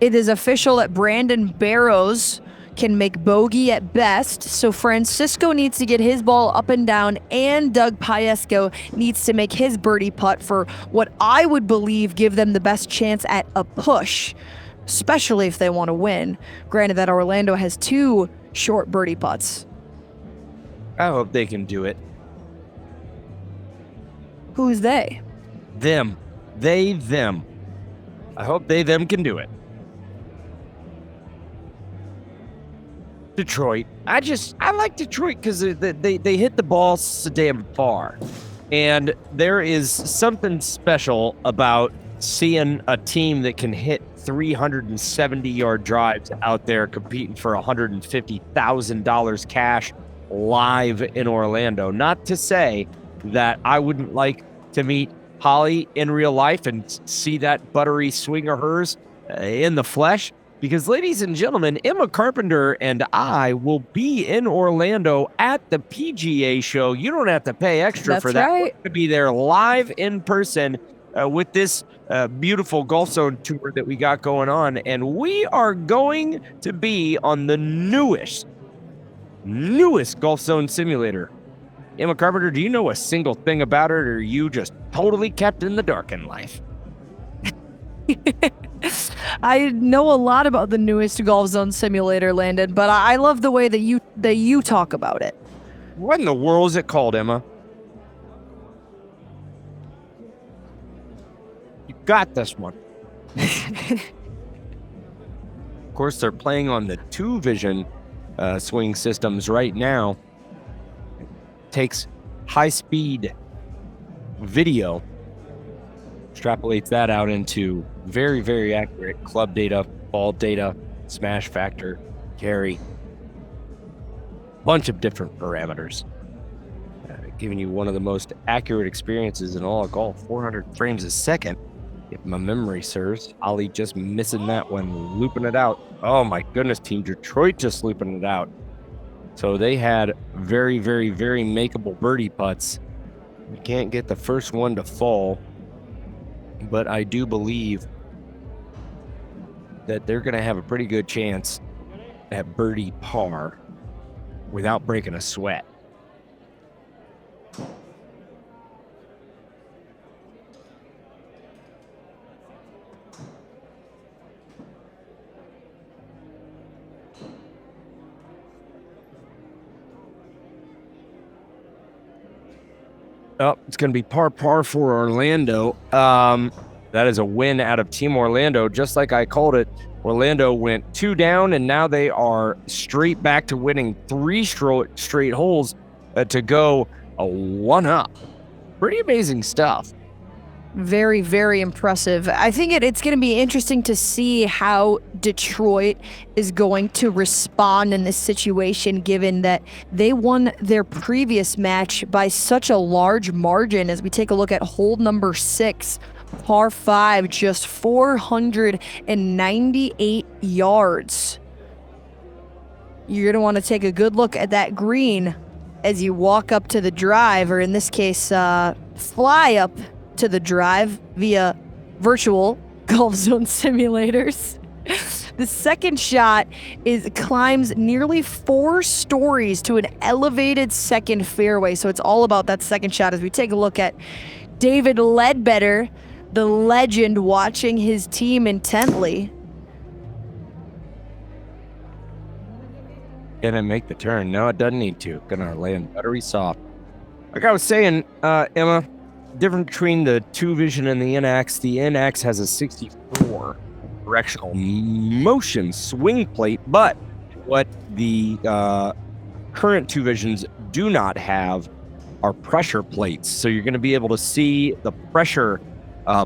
It is official that Brandon Barrows can make bogey at best, so Francisco needs to get his ball up and down, and Doug Piesco needs to make his birdie putt for what I would believe give them the best chance at a push, especially if they want to win. Granted that Orlando has 2 short birdie putts. I hope they can do it. Who's they? Them. They, them. I hope they, them can do it. Detroit. I like Detroit because they hit the ball so damn far. And there is something special about seeing a team that can hit 370-yard drives out there competing for $150,000 cash live in Orlando. Not to say that I wouldn't like to meet Holly in real life and see that buttery swing of hers in the flesh. Because, ladies and gentlemen, Emma Carpenter and I will be in Orlando at the PGA Show. You don't have to pay extra for that. Right. We're going to be there live in person with this beautiful GOLFZON Tour that we got going on. And we are going to be on the newest GOLFZON simulator. Emma Carpenter, do you know a single thing about it, or are you just totally kept in the dark in life? I know a lot about the newest GOLFZON simulator, Landon, but I love the way that you talk about it. What in the world is it called, Emma? You got this one. Of course, they're playing on the 2Vision swing systems right now. Takes high-speed video, extrapolates that out into very, very accurate club data, ball data, smash factor, carry, bunch of different parameters, giving you one of the most accurate experiences in all of golf. 400 frames a second, if my memory serves. Ollie just missing that one, looping it out. Oh my goodness, Team Detroit just looping it out. So they had very, very, very makeable birdie putts. You can't get the first one to fall, but I do believe that they're going to have a pretty good chance at birdie par without breaking a sweat. Oh, it's going to be par for Orlando. That is a win out of Team Orlando. Just like I called it, Orlando went 2 down, and now they are straight back to winning 3 straight holes to go a 1 up. Pretty amazing stuff. Very, very impressive. I think it's going to be interesting to see how Detroit is going to respond in this situation, given that they won their previous match by such a large margin. As we take a look at hole number 6, par 5, just 498 yards. You're going to want to take a good look at that green as you walk up to the drive, or in this case, fly up to the drive via virtual GOLFZON simulators. The second shot climbs nearly 4 stories to an elevated second fairway. So it's all about that second shot as we take a look at David Leadbetter, the legend, watching his team intently. Can it make the turn? No, it doesn't need to. Gonna land buttery soft. Like I was saying, Emma, difference between the 2Vision and the NX. The NX has a 64 directional motion swing plate, but what the current 2Visions do not have are pressure plates. So you're going to be able to see the pressure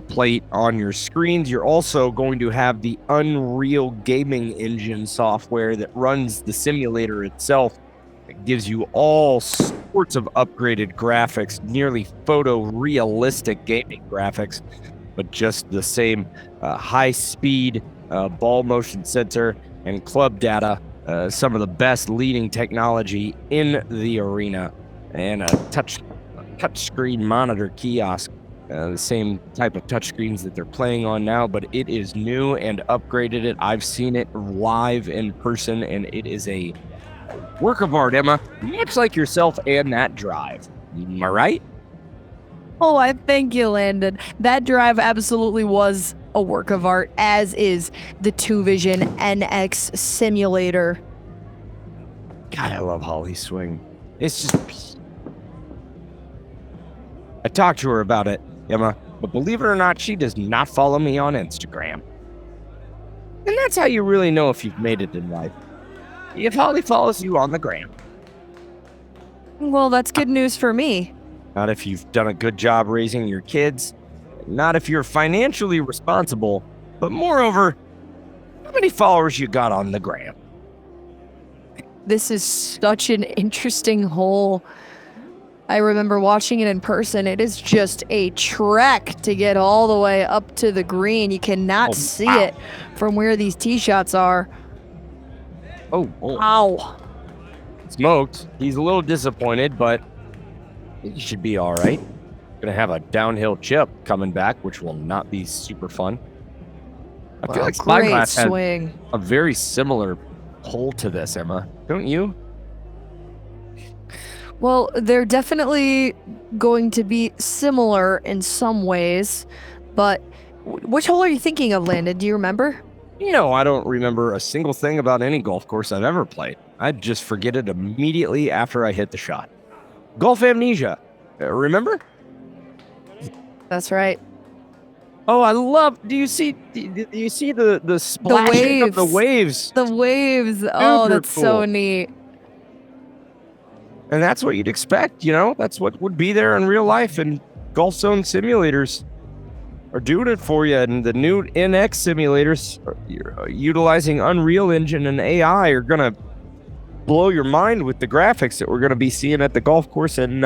plate on your screens. You're also going to have the Unreal Gaming Engine software that runs the simulator itself. It gives you all sorts of upgraded graphics, nearly photorealistic gaming graphics. but just the same high-speed ball motion sensor and club data, some of the best leading technology in the arena, and a touch screen monitor kiosk, the same type of touch screens that they're playing on now, but it is new and upgraded. I've seen it live in person, and it is a work of art, Emma, much like yourself and that drive. Am I right? Oh, I thank you, Landon. That drive absolutely was a work of art, as is the 2Vision NX simulator. God, I love Holly's swing. It's just... I talked to her about it, Emma, but believe it or not, she does not follow me on Instagram. And that's how you really know if you've made it in life. If Holly follows you on the gram. Well, that's good news for me. Not if you've done a good job raising your kids. Not if you're financially responsible. But moreover, how many followers you got on the gram? This is such an interesting hole. I remember watching it in person. It is just a trek to get all the way up to the green. You cannot see it from where these tee shots are. Oh. Ow. Smoked. He's a little disappointed, but he should be all right. Gonna have a downhill chip coming back, which will not be super fun. I feel like Spyglass had swing. a very similar hole to this, Emma. Don't you? Well, they're definitely going to be similar in some ways, but which hole are you thinking of, Landon? Do you remember? No, I don't remember a single thing about any golf course I've ever played. I'd just forget it immediately after I hit the shot. Golf amnesia. Remember? That's right. Oh, I love. Do you see the splashing of the waves? The waves. Oh, Super that's so cool. neat. And that's what you'd expect, you know? That's what would be there in real life, and GOLFZON simulators are doing it for you. And the new NX simulators, utilizing Unreal Engine and AI, are going to blow your mind with the graphics that we're going to be seeing at the golf course in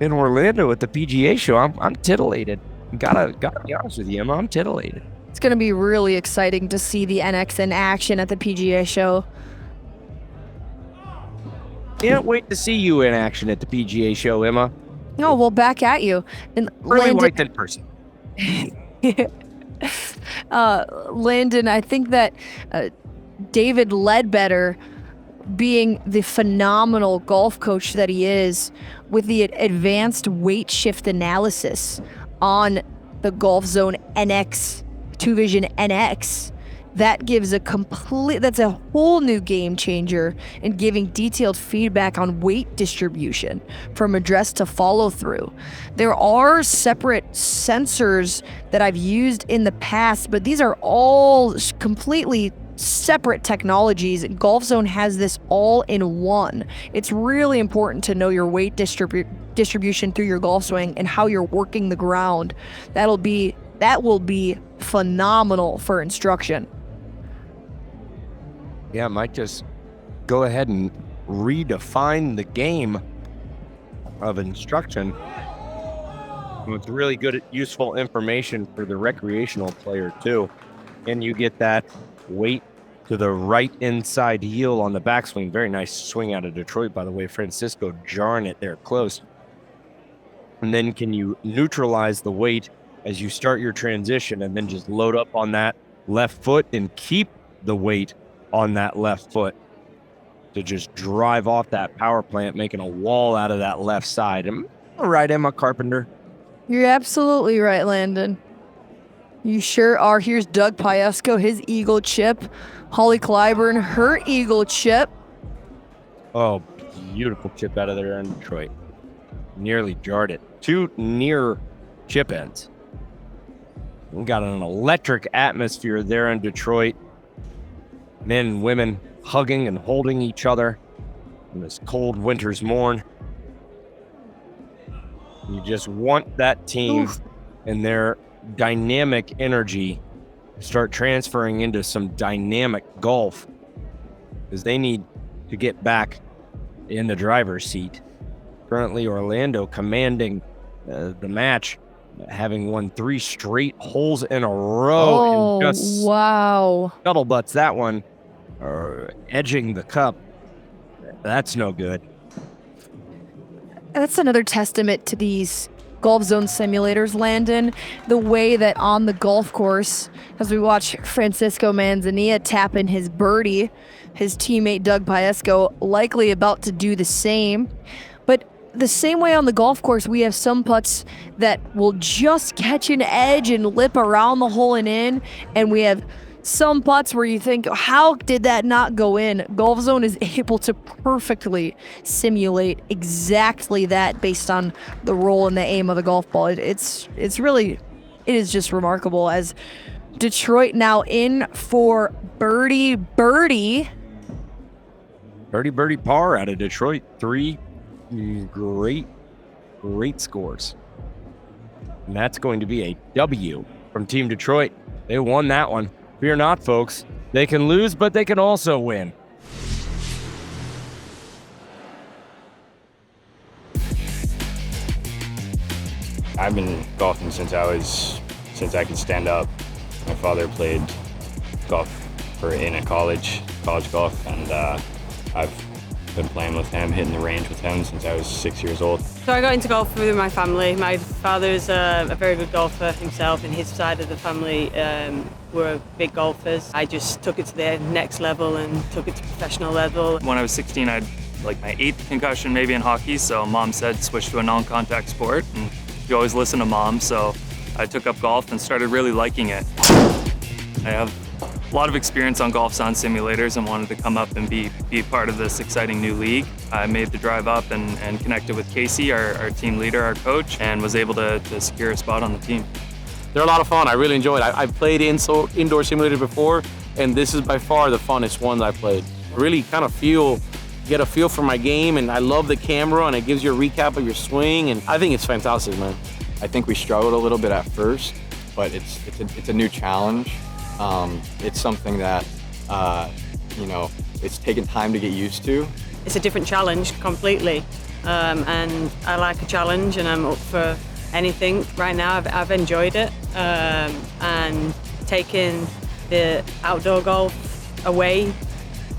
Orlando at the PGA Show. I'm titillated. Gotta be honest with you, Emma. I'm titillated. It's going to be really exciting to see the NX in action at the PGA Show. Can't wait to see you in action at the PGA Show, Emma. Oh, well, back at you. And Really white than person. Landon, I think that David Leadbetter, being the phenomenal golf coach that he is, with the advanced weight shift analysis on the GOLFZON NX, 2Vision NX, that's a whole new game changer in giving detailed feedback on weight distribution from address to follow through. There are separate sensors that I've used in the past, but these are all completely separate technologies. GOLFZON has this all in one. It's really important to know your weight distribution through your golf swing and how you're working the ground. That will be phenomenal for instruction. Yeah, I might just go ahead and redefine the game of instruction. It's really good, useful information for the recreational player too. And you get that weight to the right inside heel on the backswing. Very nice swing out of Detroit, by the way. Francisco jarring it there close. And then can you neutralize the weight as you start your transition and then just load up on that left foot and keep the weight on that left foot to just drive off that power plant, making a wall out of that left side. Am I right, Emma Carpenter? You're absolutely right, Landon. You sure are. Here's Doug Piesco, his eagle chip. Holly Clyburn, her eagle chip. Oh, beautiful chip out of there in Detroit. Nearly jarred it. Two near chip ends. We got an electric atmosphere there in Detroit. Men and women hugging and holding each other in this cold winter's morn. You just want that team and their dynamic energy to start transferring into some dynamic golf, because they need to get back in the driver's seat. Currently, Orlando commanding the match having won 3 straight holes in a row. And just wow. scuttlebutts that one, edging the cup. That's no good. That's another testament to these Golf Zone simulators, Landon. The way that on the golf course, as we watch Francisco Manzanilla tap in his birdie, his teammate Doug Piesco likely about to do the same. But the same way on the golf course, we have some putts that will just catch an edge and lip around the hole and in, and we have some putts where you think, how did that not go in? Golf Zone is able to perfectly simulate exactly that based on the roll and the aim of the golf ball. It is just remarkable. As Detroit now in for birdie par out of Detroit. 3 great scores. And that's going to be a W from Team Detroit. They won that one. Fear not, folks. They can lose, but they can also win. I've been golfing since I could stand up. My father played golf in a college golf, and I've been playing with him, hitting the range with him since I was 6 years old. So I got into golf through my family. My father's a very good golfer himself, and his side of the family were big golfers. I just took it to the next level and took it to professional level. When I was 16, I had like my 8th concussion maybe in hockey, so mom said switch to a non-contact sport, and you always listen to mom, so I took up golf and started really liking it. I have a lot of experience on GOLFZON simulators and wanted to come up and be part of this exciting new league. I made the drive up and connected with Casey, our team leader, our coach, and was able to secure a spot on the team. They're a lot of fun. I really enjoy it. I've played indoor simulators before, and this is by far the funnest one I've played. I really kind of get a feel for my game, and I love the camera, and it gives you a recap of your swing, and I think it's fantastic, man. I think we struggled a little bit at first, but it's a new challenge. It's something that, it's taken time to get used to. It's a different challenge completely, and I like a challenge, and I'm up for anything. Right now, I've enjoyed it, and taking the outdoor golf away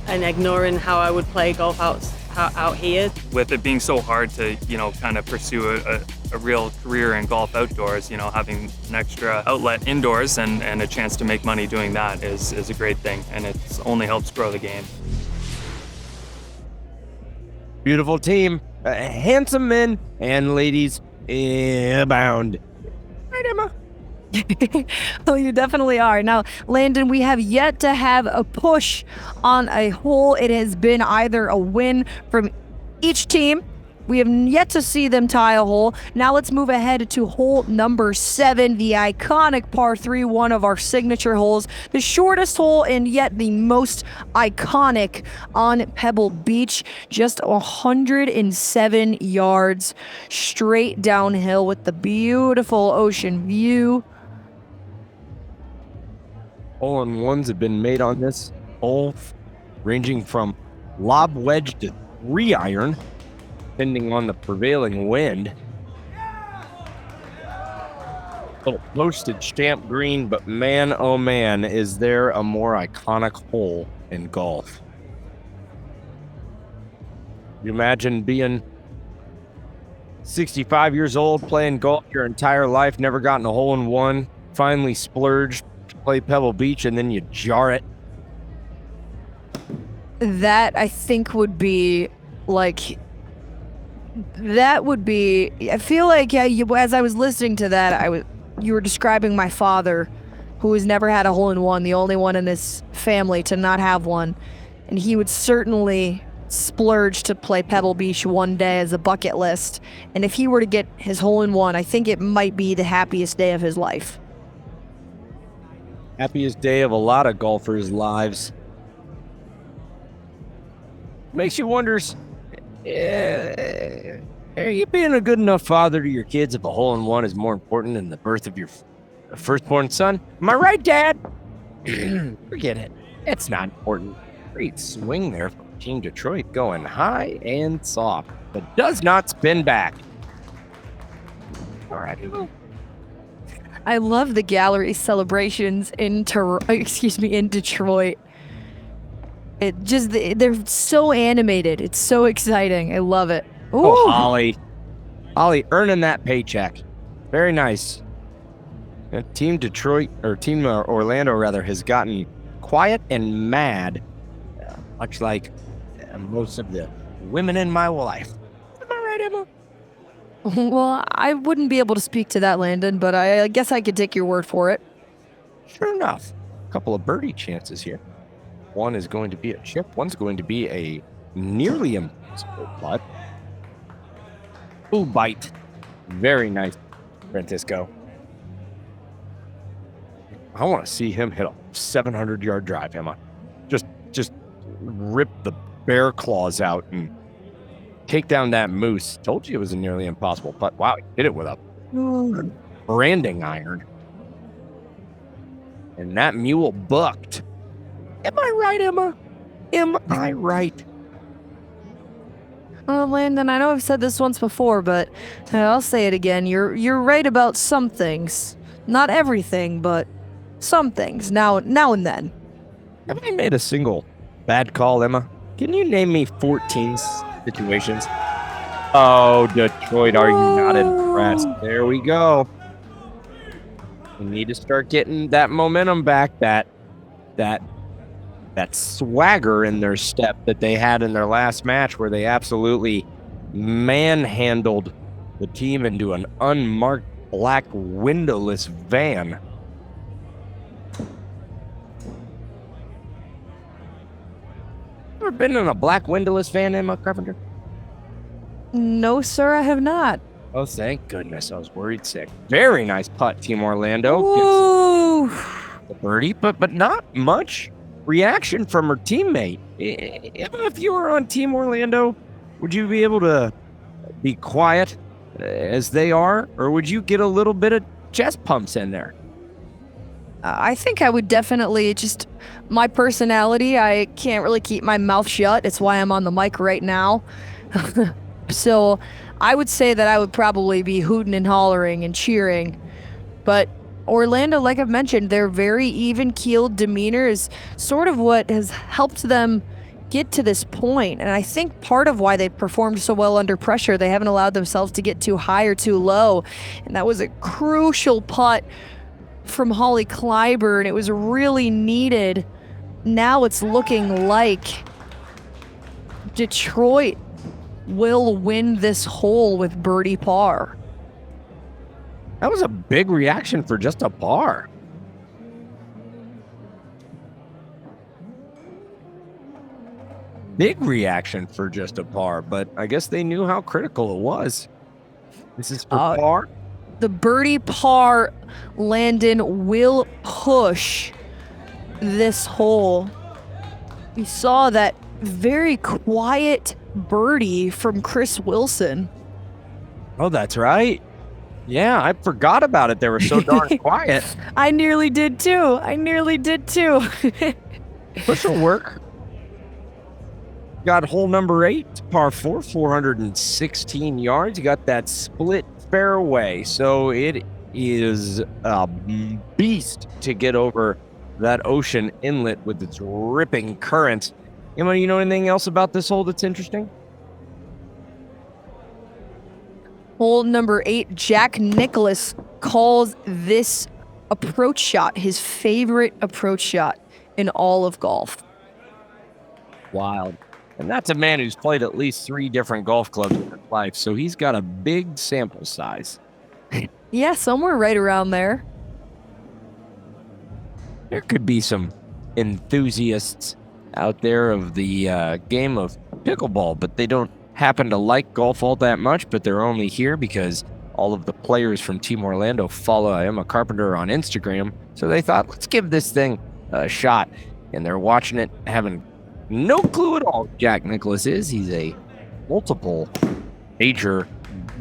and ignoring how I would play golf out here. With it being so hard to, kind of pursue a real career in golf outdoors, having an extra outlet indoors and a chance to make money doing that is a great thing, and it only helps grow the game. Beautiful team. Handsome men and ladies abound. Right, Emma? Oh, you definitely are. Now, Landon, we have yet to have a push on a hole. It has been either a win from each team. We have yet to see them tie a hole. Now let's move ahead to hole number 7, the iconic par 3, one of our signature holes, the shortest hole and yet the most iconic on Pebble Beach. Just 107 yards straight downhill with the beautiful ocean view. Hole-in-ones have been made on this hole, ranging from lob wedge to 3-iron, depending on the prevailing wind. Little postage stamp green, but man, oh man, is there a more iconic hole in golf. You imagine being 65 years old, playing golf your entire life, never gotten a hole-in-one, finally splurged to play Pebble Beach, and then you jar it. That, I think, would be like... I feel like, as I was listening to that, you were describing my father, who has never had a hole-in-one, the only one in his family to not have one. And he would certainly splurge to play Pebble Beach one day as a bucket list. And if he were to get his hole-in-one, I think it might be the happiest day of his life. Happiest day of a lot of golfers' lives. Makes you wonder, are you being a good enough father to your kids if a hole-in-one is more important than the birth of your firstborn son? Am I right, Dad? Forget it. It's not important. Great swing there from Team Detroit, going high and soft, but does not spin back. All right. I love the gallery celebrations in Detroit. They're so animated. It's so exciting. I love it. Ooh. Oh, Holly earning that paycheck. Very nice. Team Orlando rather has gotten quiet and mad, much like most of the women in my life. Am I right, Emma? Well, I wouldn't be able to speak to that, Landon, but I guess I could take your word for it. Sure enough. A couple of birdie chances here. One is going to be a chip. One's going to be a nearly impossible putt. Ooh, bite. Very nice, Francisco. I want to see him hit a 700-yard drive, Emma. Just rip the bear claws out and take down that moose. Told you it was a nearly impossible putt. Wow, he hit it with a branding iron. And that mule bucked. Am I right, Emma? Am I right? Landon, I know I've said this once before, but I'll say it again. You're right about some things. Not everything, but some things. Now and then. Have I made a single bad call, Emma? Can you name me 14 situations? Oh, Detroit, are you not impressed? There we go. We need to start getting that momentum back, that swagger in their step that they had in their last match where they absolutely manhandled the team into an unmarked black windowless van. Ever been in a black windowless van, Emma Carpenter? No, sir, I have not. Oh, thank goodness. I was worried sick. Very nice putt, Team Orlando. Ooh. The birdie, but not much reaction from her teammate. If you were on Team Orlando, would you be able to be quiet as they are, or would you get a little bit of chest pumps in there? I think I would definitely, just my personality, I can't really keep my mouth shut. It's why I'm on the mic right now. So I would say that I would probably be hooting and hollering and cheering. But Orlando, like I've mentioned, their very even-keeled demeanor is sort of what has helped them get to this point. And I think part of why they performed so well under pressure, they haven't allowed themselves to get too high or too low. And that was a crucial putt from Holly Clyburn. It was really needed. Now it's looking like Detroit will win this hole with birdie par. That was a big reaction for just a par. Big reaction for just a par, but I guess they knew how critical it was. This is for par. The birdie par, Landon, will push this hole. We saw that very quiet birdie from Chris Wilson. Oh, that's right. Yeah, I forgot about it. They were so darn quiet. I nearly did too. Push will work. Got hole number 8, par 4, 416 yards. You got that split fairway, so it is a beast to get over that ocean inlet with its ripping currents. Emma, you know anything else about this hole that's interesting? Hole number 8, Jack Nicklaus calls this approach shot his favorite approach shot in all of golf. Wild. And that's a man who's played at least 3 different golf clubs in his life, so he's got a big sample size. Yeah, somewhere right around there. There could be some enthusiasts out there of the game of pickleball, but they don't happen to like golf all that much, but they're only here because all of the players from Team Orlando follow Emma Carpenter on Instagram, so they thought, let's give this thing a shot. And they're watching it, having no clue at all who Jack Nicklaus is. He's a multiple major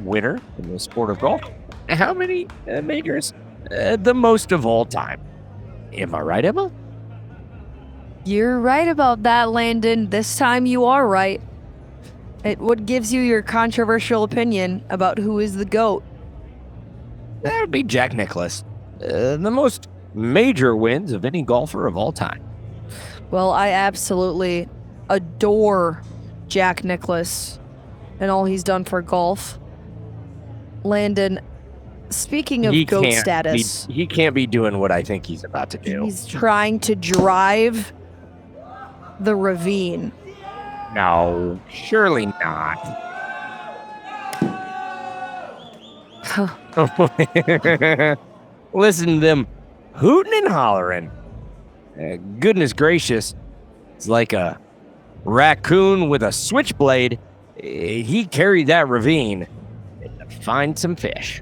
winner in the sport of golf. How many majors? The most of all time. Am I right, Emma? You're right about that, Landon. This time you are right. What gives you your controversial opinion about who is the GOAT? That would be Jack Nicklaus. the most major wins of any golfer of all time. Well, I absolutely adore Jack Nicklaus and all he's done for golf. Landon, speaking of GOAT status, he can't be doing what I think he's about to do. he's trying to drive the ravine. No, surely not. Listen to them hooting and hollering. Goodness gracious, it's like a raccoon with a switchblade. He carried that ravine to find some fish.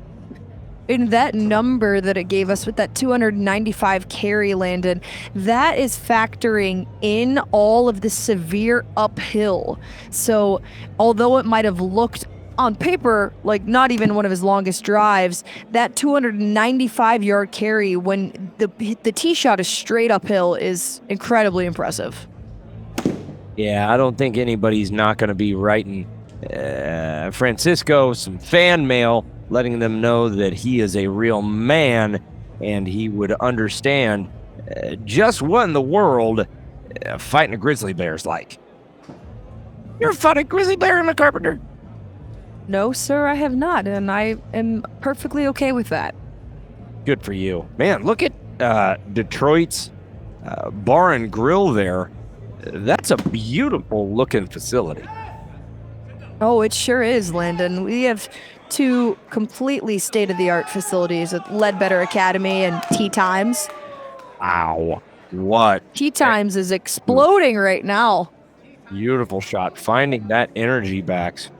And that number that it gave us with that 295 carry, Landon, that is factoring in all of the severe uphill. So although it might have looked on paper like not even one of his longest drives, that 295-yard carry when the tee shot is straight uphill is incredibly impressive. Yeah, I don't think anybody's not going to be writing Francisco some fan mail letting them know that he is a real man and he would understand just what in the world fighting a grizzly bear is like. You ever fought a grizzly bear in a carpenter? No, sir, I have not, and I am perfectly okay with that. Good for you. Man, look at Detroit's bar and grill there. That's a beautiful looking facility. Oh, it sure is, Landon. We have two completely state-of-the-art facilities with Leadbetter Academy and Tee Times. Wow. What? Tee Times is exploding right now. Beautiful shot. Finding that energy backs.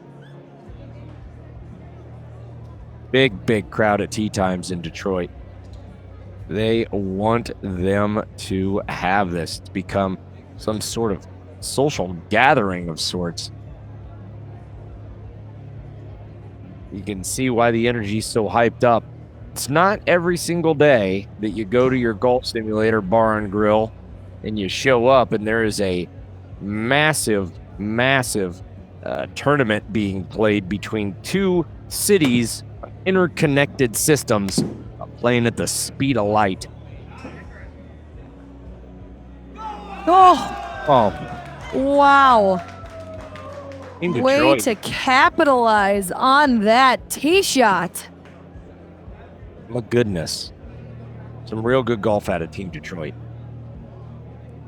Big crowd at Tee Times in Detroit. They want them to have this to become some sort of social gathering of sorts. You can see why the energy's so hyped up. It's not every single day that you go to your golf simulator bar and grill and you show up and there is a massive tournament being played between two cities, interconnected systems, playing at the speed of light. Oh, wow. In Way Detroit. to capitalize on that tee shot. My goodness. Some real good golf out of Team Detroit.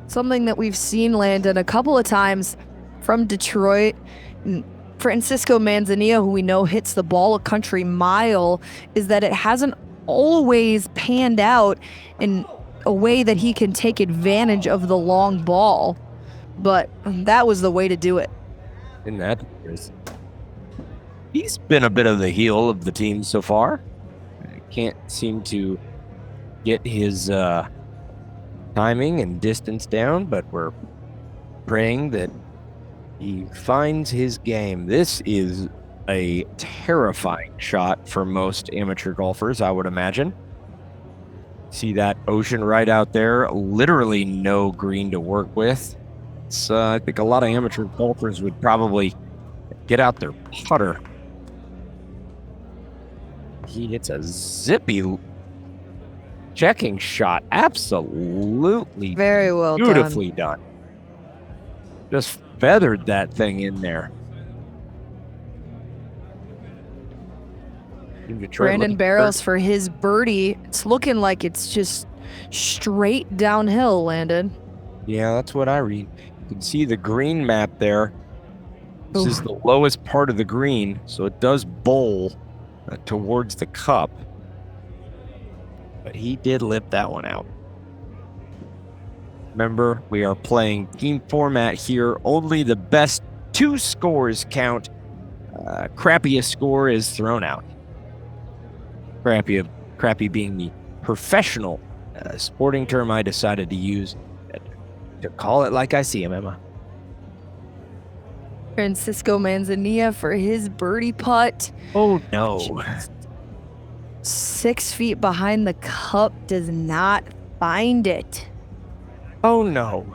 Something that we've seen Landon a couple of times from Detroit. Francisco Manzanilla, who we know hits the ball a country mile, is that it hasn't always panned out in a way that he can take advantage of the long ball. But that was the way to do it. In that years. He's been a bit of the heel of the team so far. Can't seem to get his timing and distance down, but we're praying that he finds his game. This is a terrifying shot for most amateur golfers, I would imagine. See that ocean right out there? Literally no green to work with. I think a lot of amateur golfers would probably get out their putter. He hits a zippy checking shot. Absolutely very well beautifully done. Just feathered that thing in there. Brandon Barrows for his birdie. It's looking like it's just straight downhill, Landon. Yeah, that's what I read. You can see the green map there. This is the lowest part of the green, so it does bowl towards the cup. But he did lip that one out. Remember, we are playing team format here. Only the best two scores count. Crappiest score is thrown out. Crappy being the professional sporting term I decided to use to call it like I see him, Emma. Francisco Manzanilla for his birdie putt. Oh, no. 6 feet behind the cup, does not find it. Oh, no.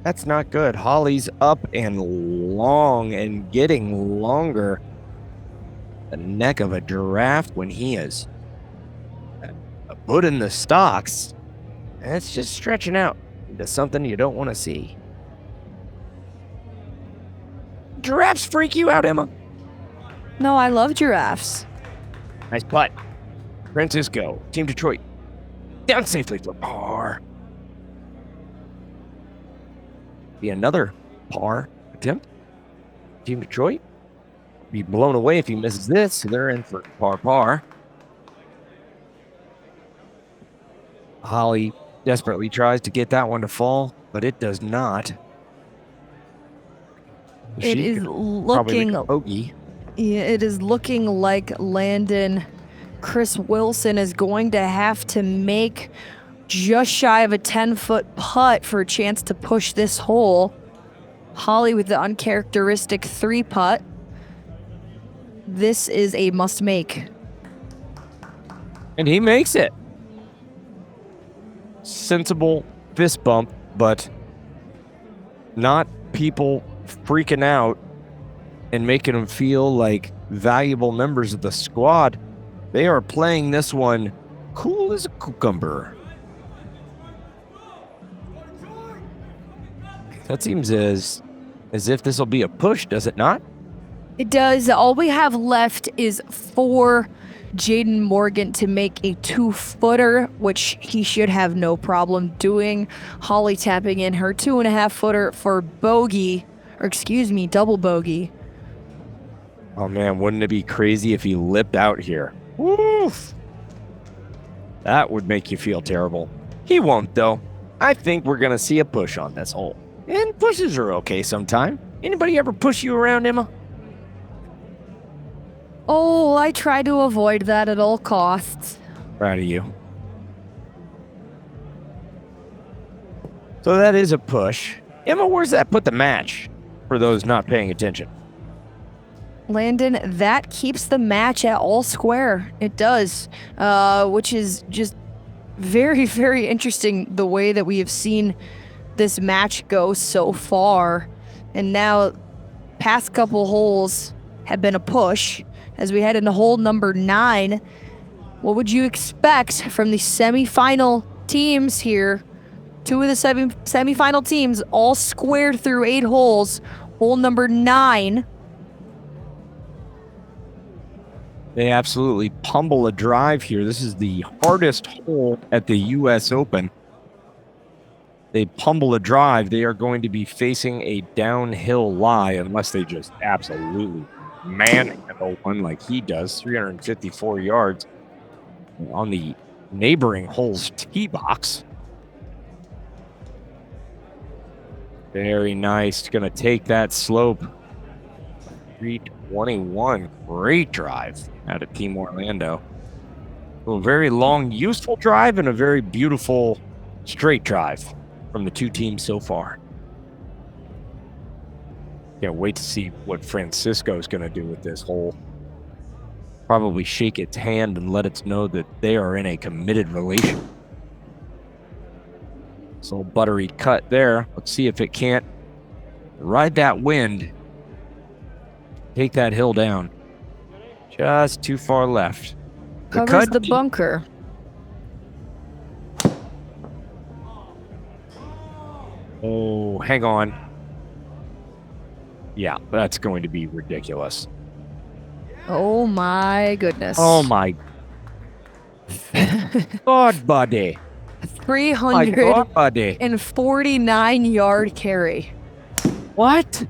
That's not good. Holly's up and long and getting longer. The neck of a giraffe when he is foot in the stocks. That's just stretching out into something you don't want to see. Giraffes freak you out, Emma? No, I love giraffes. Nice putt. Francisco, Team Detroit. Down safely for par. Be another par attempt. Team Detroit. Be blown away if he misses this, so they're in for par. Holly desperately tries to get that one to fall, but it does not. It She is could probably looking. make a bogey. Yeah, it is looking like Landon Chris Wilson is going to have to make just shy of a 10-foot putt for a chance to push this hole. Holly with the uncharacteristic 3-putt. This is a must-make. And he makes it. Sensible fist bump, but not people freaking out and making them feel like valuable members of the squad. They are playing this one cool as a cucumber. That seems as if this will be a push, does it not? It does. All we have left is for Jaden Morgan to make a 2-footer, which he should have no problem doing. Holly tapping in her 2.5-footer for bogey, or excuse me, double bogey. Oh man, wouldn't it be crazy if he lipped out here? Woof! That would make you feel terrible. He won't though. I think we're gonna see a push on this hole. And pushes are okay sometime. Anybody ever push you around, Emma? Oh, I try to avoid that at all costs. Proud of you. So that is a push. Emma, where's that put the match? For those not paying attention. Landon, that keeps the match at all square. It does, which is just very, very interesting the way that we have seen this match go so far. And now, past couple holes have been a push. As we head into hole number 9, what would you expect from the semifinal teams here? 2 of the semifinal teams all squared through 8 holes. Hole number 9. They absolutely pummel a drive here. This is the hardest hole at the U.S. Open. They pummel a drive. They are going to be facing a downhill lie unless they just absolutely manhandle one like he does. 354 yards on the neighboring hole's tee box. Very nice. Going to take that slope. 321. Great drive out of Team Orlando. A very long, useful drive and a very beautiful straight drive from the two teams so far. Can't wait to see what Francisco's going to do with this hole. Probably shake its hand and let it know that they are in a committed relation. This little buttery cut there. Let's see if it can't ride that wind. Take that hill down. Just too far left. Covers the bunker. Oh, hang on. Yeah, that's going to be ridiculous. Oh my goodness. Oh my God, buddy. 349-yard carry. What?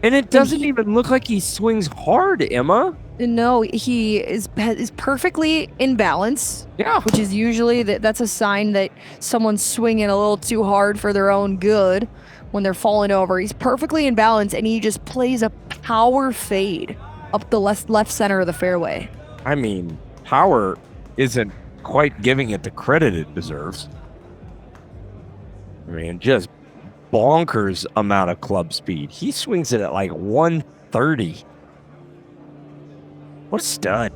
And it doesn't even look like he swings hard, Emma. No, he is perfectly in balance. Yeah. Which is usually that's a sign that someone's swinging a little too hard for their own good when they're falling over. He's perfectly in balance, and he just plays a power fade up the left center of the fairway. I mean, power isn't quite giving it the credit it deserves. I mean, just bonkers amount of club speed. He swings it at like 130. What a stud.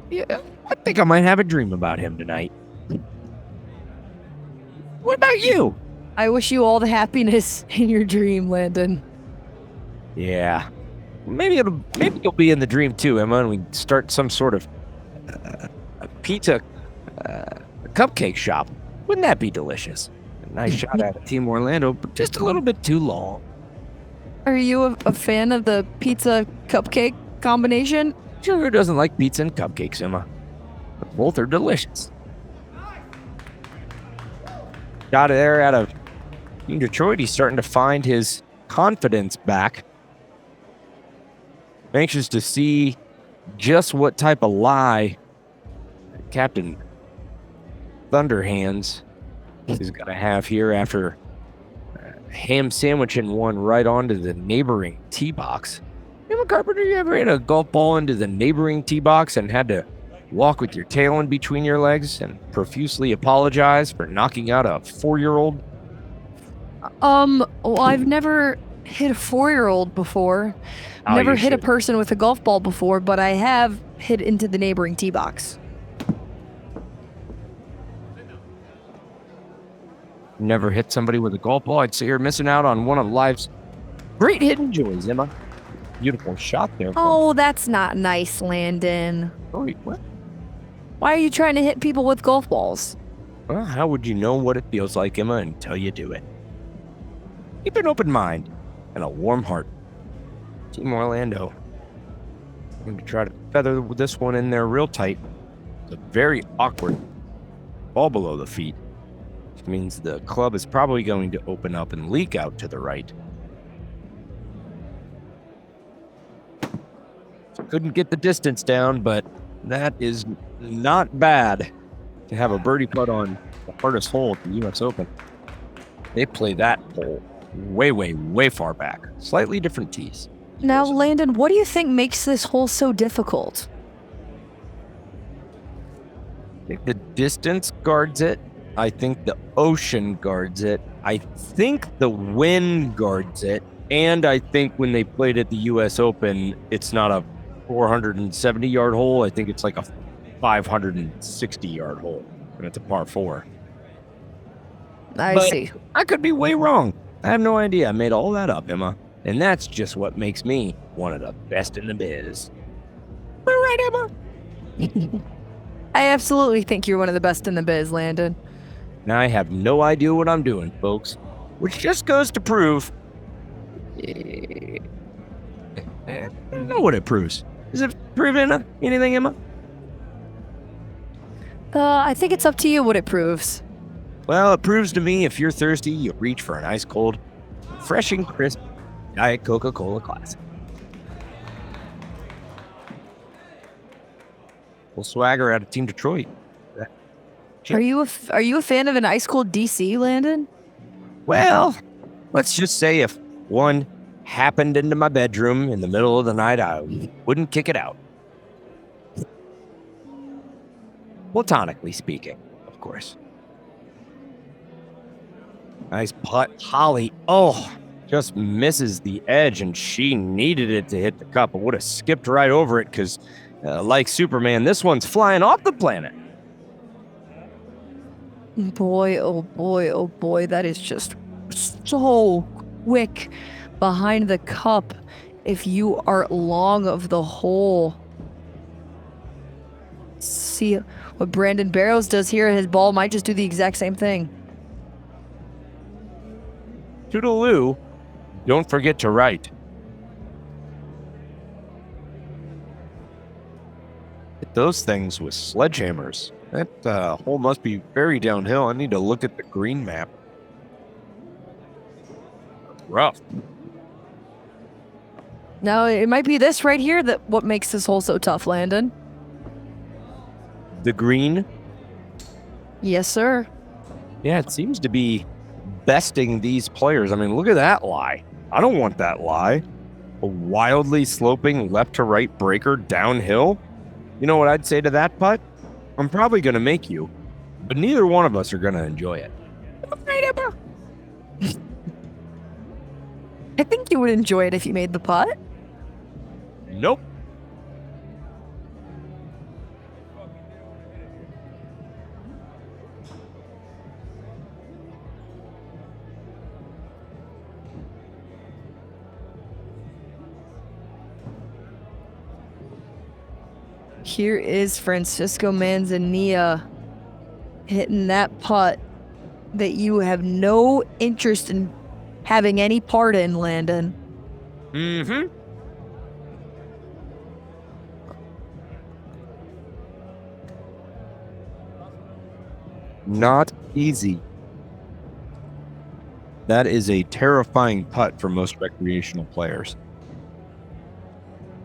Yeah, I think I might have a dream about him tonight. What about you? I wish you all the happiness in your dream, Landon. Yeah. Maybe you'll be in the dream too, Emma, and we start some sort of pizza cupcake shop. Wouldn't that be delicious? A nice shot at Team Orlando, but just a little bit too long. Are you a fan of the pizza cupcake combination? Sure, who doesn't like pizza and cupcakes, Emma? But both are delicious. Got it there out of Detroit. He's starting to find his confidence back. I'm anxious to see just what type of lie Captain Thunderhands is going to have here after ham sandwiching one right onto the neighboring tee box. Emma Carpenter, you ever hit a golf ball into the neighboring tee box and had to walk with your tail in between your legs and profusely apologize for knocking out a 4-year-old? Well, I've never hit a 4-year-old before. Oh, Never you hit a should. person with a golf ball before, but I have hit into the neighboring tee box. Never hit somebody with a golf ball. I'd say you're missing out on one of life's great hidden joys, Emma. Beautiful shot there. Oh, that's not nice, Landon. Oh, what? Why are you trying to hit people with golf balls? Well, how would you know what it feels like, Emma, until you do it? Keep an open mind and a warm heart. Team Orlando. I'm going to try to feather this one in there real tight. It's a very awkward ball below the feet, which means the club is probably going to open up and leak out to the right. Couldn't get the distance down, but that is not bad to have a birdie putt on the hardest hole at the U.S. Open. They play that hole way, way, way far back. Slightly different tees. Now, Landon, what do you think makes this hole so difficult? I think the distance guards it. I think the ocean guards it. I think the wind guards it. And I think when they played at the U.S. Open, it's not a 470-yard hole. I think it's like a 560-yard hole, and it's a par 4. I see. I could be way wrong. I have no idea. I made all that up, Emma. And that's just what makes me one of the best in the biz. Am I right, Emma? I absolutely think you're one of the best in the biz, Landon. Now I have no idea what I'm doing, folks. Which just goes to prove... I don't know what it proves. Does it prove anything, Emma? I think it's up to you what it proves. Well, it proves to me if you're thirsty, you reach for an ice cold, refreshing, crisp Diet Coca-Cola Classic. Full swagger out of Team Detroit. Are you a fan of an ice cold DC, Landon? Well, let's just say if one happened into my bedroom in the middle of the night, I wouldn't kick it out. Platonically speaking, of course. Nice putt. Holly, just misses the edge, and she needed it to hit the cup. I would have skipped right over it because, like Superman, this one's flying off the planet. Boy, oh boy, oh boy, that is just so quick behind the cup if you are long of the hole. See what Brandon Barrows does here. His ball might just do the exact same thing. Toodaloo, don't forget to write. Hit those things with sledgehammers. That hole must be very downhill. I need to look at the green map. Rough. Now, it might be this right here that what makes this hole so tough, Landon. The green? Yes, sir. Yeah, it seems to be besting these players. I mean, look at that lie. I don't want that lie. A wildly sloping left to right breaker downhill. You know what I'd say to that putt? I'm probably going to make you, but neither one of us are going to enjoy it. I think you would enjoy it if you made the putt. Nope. Here is Francisco Manzanilla hitting that putt that you have no interest in having any part in, Landon. Mm-hmm. Not easy. That is a terrifying putt for most recreational players.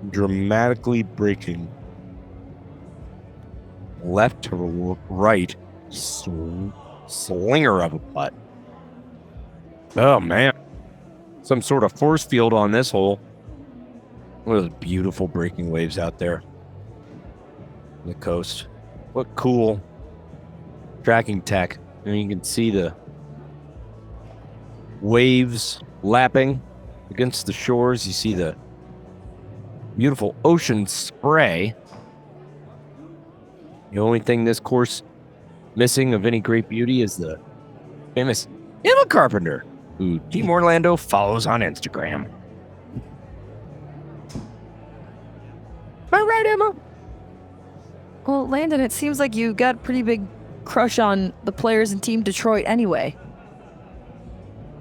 Dramatically breaking left to right, slinger of a putt. Oh man, some sort of force field on this hole. Look at those beautiful breaking waves out there on the coast. What cool tracking tech. And you can see the waves lapping against the shores. You see the beautiful ocean spray. The only thing this course missing of any great beauty is the famous Emma Carpenter, who Team Orlando follows on Instagram. Am I right, Emma? Well, Landon, it seems like you got a pretty big crush on the players in Team Detroit anyway.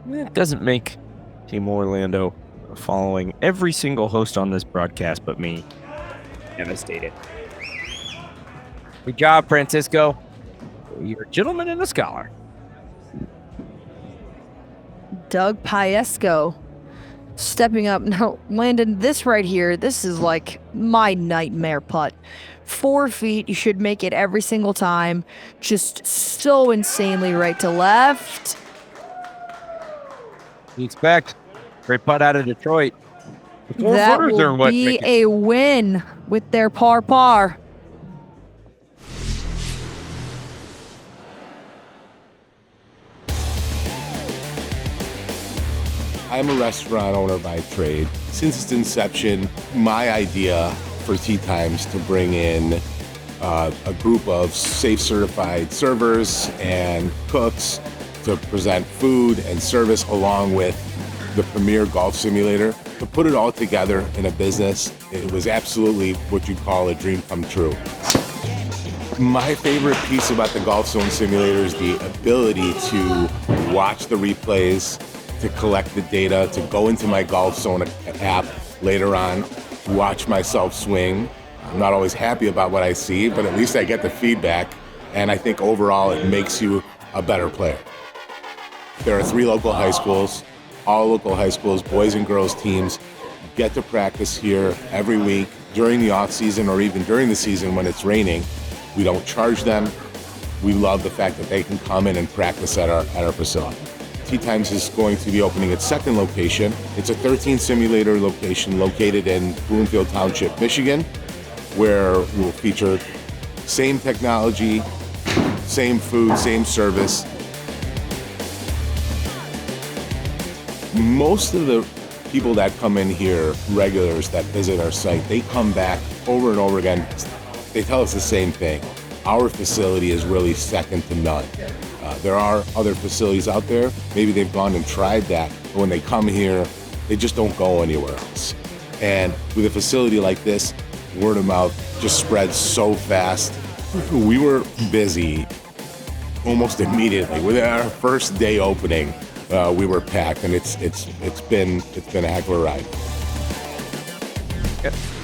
It doesn't make Team Orlando following every single host on this broadcast but me. Devastated. Good job, Francisco. You're a gentleman and a scholar. Doug Piesco stepping up. Now, Landon, this right here, this is like my nightmare putt. 4 feet, you should make it every single time. Just so insanely right to left. You expect. Great putt out of Detroit. That will be a win with their par. I'm a restaurant owner by trade. Since its inception, my idea for Tea Times to bring in a group of safe certified servers and cooks to present food and service along with the premier golf simulator, to put it all together in a business, it was absolutely what you'd call a dream come true. My favorite piece about the GOLFZON simulator is the ability to watch the replays, to collect the data, to go into my GOLFZON app later on, watch myself swing. I'm not always happy about what I see, but at least I get the feedback, and I think overall it makes you a better player. There are 3 local high schools. All local high schools, boys and girls teams, get to practice here every week during the off season or even during the season when it's raining. We don't charge them. We love the fact that they can come in and practice at our facility. Tea Times is going to be opening its 2nd location. It's a 13 simulator location located in Bloomfield Township, Michigan, where we'll feature same technology, same food, same service. Most of the people that come in here, regulars that visit our site, they come back over and over again. They tell us the same thing. Our facility is really second to none. There are other facilities out there. Maybe they've gone and tried that, but when they come here, they just don't go anywhere else. And with a facility like this, word of mouth just spreads so fast. We were busy almost immediately. Within our first day opening, we were packed, and it's been a heck of a ride.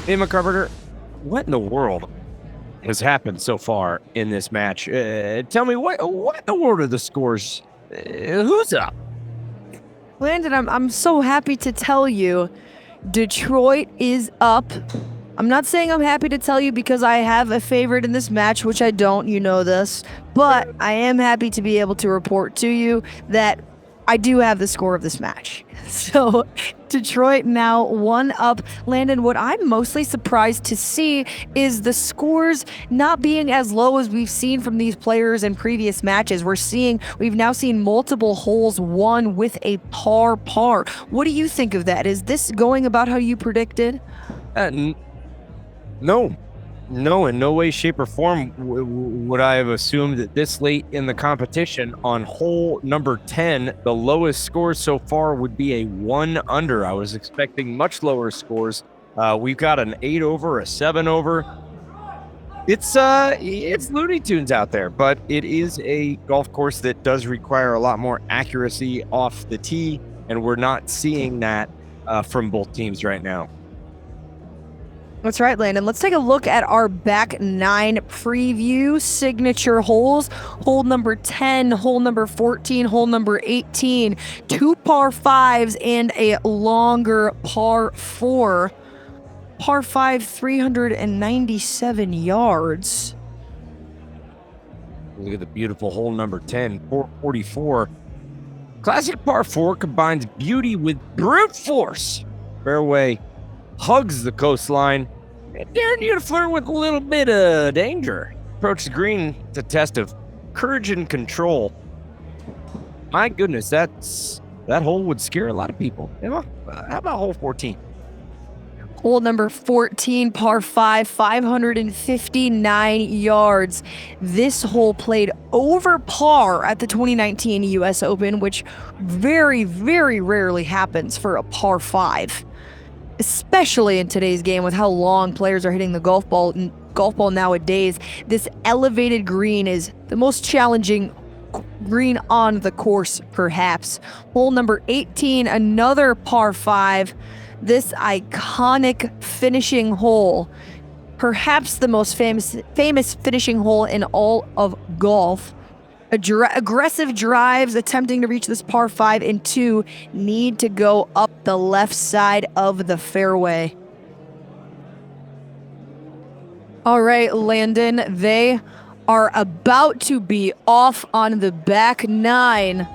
Emma Carpenter, what in the world has happened so far in this match? Tell me what in the world are the scores? Who's up? Landon, I'm so happy to tell you, Detroit is up. I'm not saying I'm happy to tell you because I have a favorite in this match, which I don't, you know this, but I am happy to be able to report to you that I do have the score of this match. So Detroit now 1 up. Landon, what I'm mostly surprised to see is the scores not being as low as we've seen from these players in previous matches. We've now seen multiple holes won with a par. What do you think of that? Is this going about how you predicted? No, in no way, shape, or form would I have assumed that this late in the competition on hole number 10, the lowest score so far would be a 1 under. I was expecting much lower scores. We've got an 8 over, a 7 over. It's Looney Tunes out there, but it is a golf course that does require a lot more accuracy off the tee, and we're not seeing that from both teams right now. That's right, Landon. Let's take a look at our back 9 preview signature holes. Hole number 10, hole number 14, hole number 18, 2 par 5s and a longer par 4. Par 5, 397 yards. Look at the beautiful hole number 10, 444. Classic par 4 combines beauty with brute force. Fairway hugs the coastline and daring you to flirt with a little bit of danger. Approach the green. It's a test of courage and control. My goodness, that hole would scare a lot of people. How about hole 14? Hole number 14, par 5, 559 yards. This hole played over par at the 2019 U.S. Open, which very, very rarely happens for a par 5. Especially in today's game with how long players are hitting the golf ball nowadays. This elevated green is the most challenging green on the course, perhaps. Hole number 18, another par 5. This iconic finishing hole, perhaps the most famous finishing hole in all of golf. Aggressive drives attempting to reach this par 5 and 2 need to go up the left side of the fairway. All right, Landon, they are about to be off on the back 9.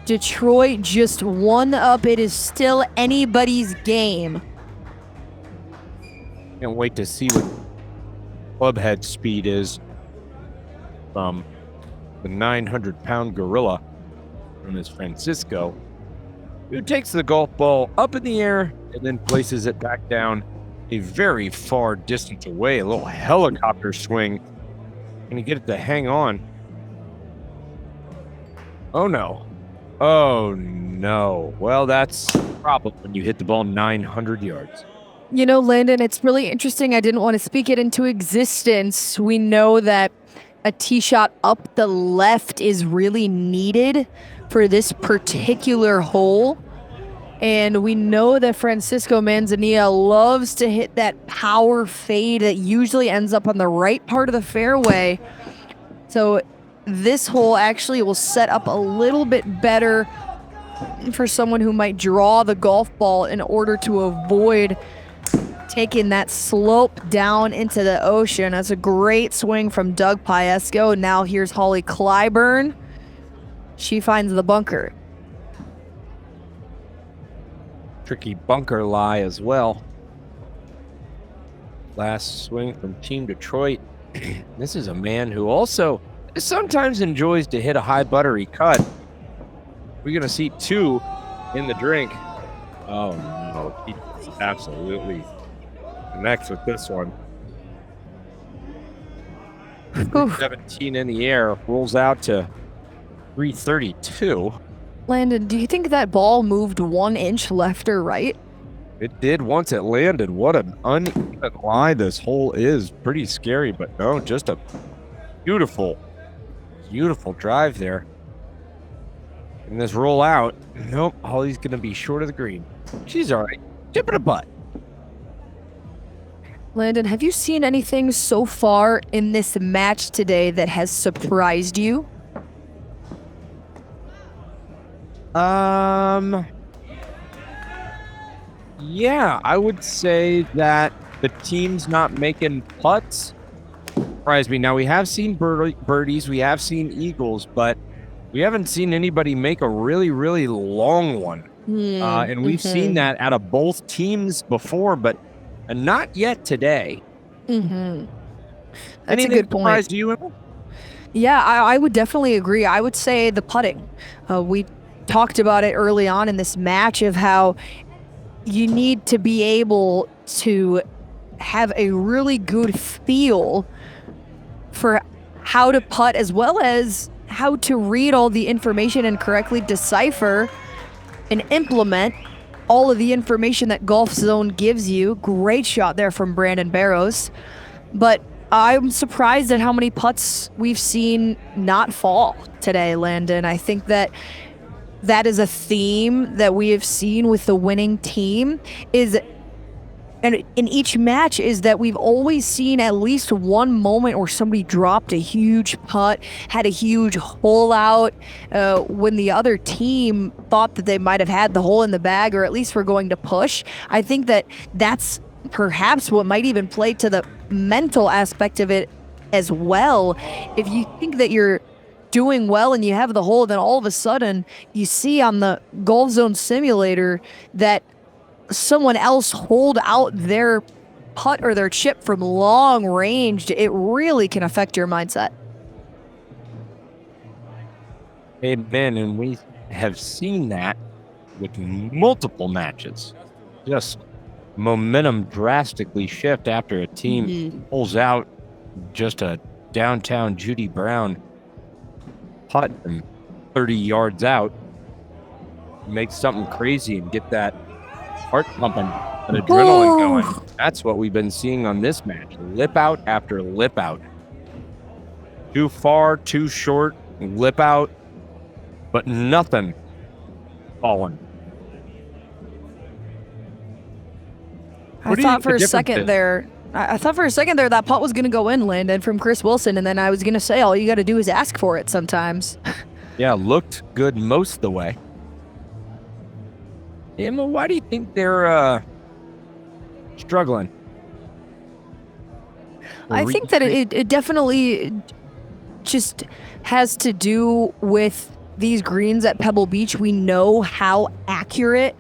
Detroit just one up. It is still anybody's game. Can't wait to see what clubhead speed is from the 900-pound gorilla known as Francisco, who takes the golf ball up in the air and then places it back down a very far distance away. A little helicopter swing. Can you get it to hang on? Oh no. Oh no. Well, that's a problem when you hit the ball 900 yards. You know, Landon, it's really interesting. I didn't want to speak it into existence. We know that a tee shot up the left is really needed for this particular hole. And we know that Francisco Manzanilla loves to hit that power fade that usually ends up on the right part of the fairway. So this hole actually will set up a little bit better for someone who might draw the golf ball in order to avoid taking that slope down into the ocean. That's a great swing from Doug Piesco. Now here's Holly Clyburn. She finds the bunker. Tricky bunker lie as well. Last swing from Team Detroit. This is a man who also sometimes enjoys to hit a high buttery cut. We're going to see 2 in the drink. Oh no, he absolutely connects with this one. 17 in the air, rolls out to 332. Landon, do you think that ball moved 1 inch left or right? It did once it landed. What an uneven lie this hole is. Pretty scary, but no, just a beautiful, beautiful drive there. And this roll out, nope, Holly's going to be short of the green. She's all right. Tip it a butt. Landon, have you seen anything so far in this match today that has surprised you? Yeah, I would say that the team's not making putts surprised me. Now, we have seen birdies, we have seen eagles, but we haven't seen anybody make a really, really long one. And we've seen that out of both teams before, but not yet today. That's Anything a good point. surprised you, Emma? Yeah, I would definitely agree. I would say the putting. We talked about it early on in this match of how you need to be able to have a really good feel for how to putt as well as how to read all the information and correctly decipher and implement all of the information that GolfZone gives you. Great shot there from Brandon Barrows. But I'm surprised at how many putts we've seen not fall today, Landon. I think that is a theme that we have seen with the winning team and in each match is that we've always seen at least one moment where somebody dropped a huge putt, had a huge hole out when the other team thought that they might have had the hole in the bag or at least were going to push. I think that that's perhaps what might even play to the mental aspect of it as well. If you think that you're doing well and you have the hole, then all of a sudden you see on the GOLFZON simulator that someone else hold out their putt or their chip from long range. It really can affect your mindset. Amen. And we have seen that with multiple matches. Just momentum drastically shift after a team pulls out just a downtown Judy Brown putt and 30 yards out, make something crazy and get that heart pumping and adrenaline going. That's what we've been seeing on this match. Lip out after lip out. Too far, too short, lip out, but nothing falling. I thought for a second there that putt was going to go in, Landon, from Chris Wilson, and then I was going to say all you got to do is ask for it sometimes. Yeah, looked good most of the way. Emma, why do you think they're struggling? I think that it definitely just has to do with these greens at Pebble Beach. We know how accurate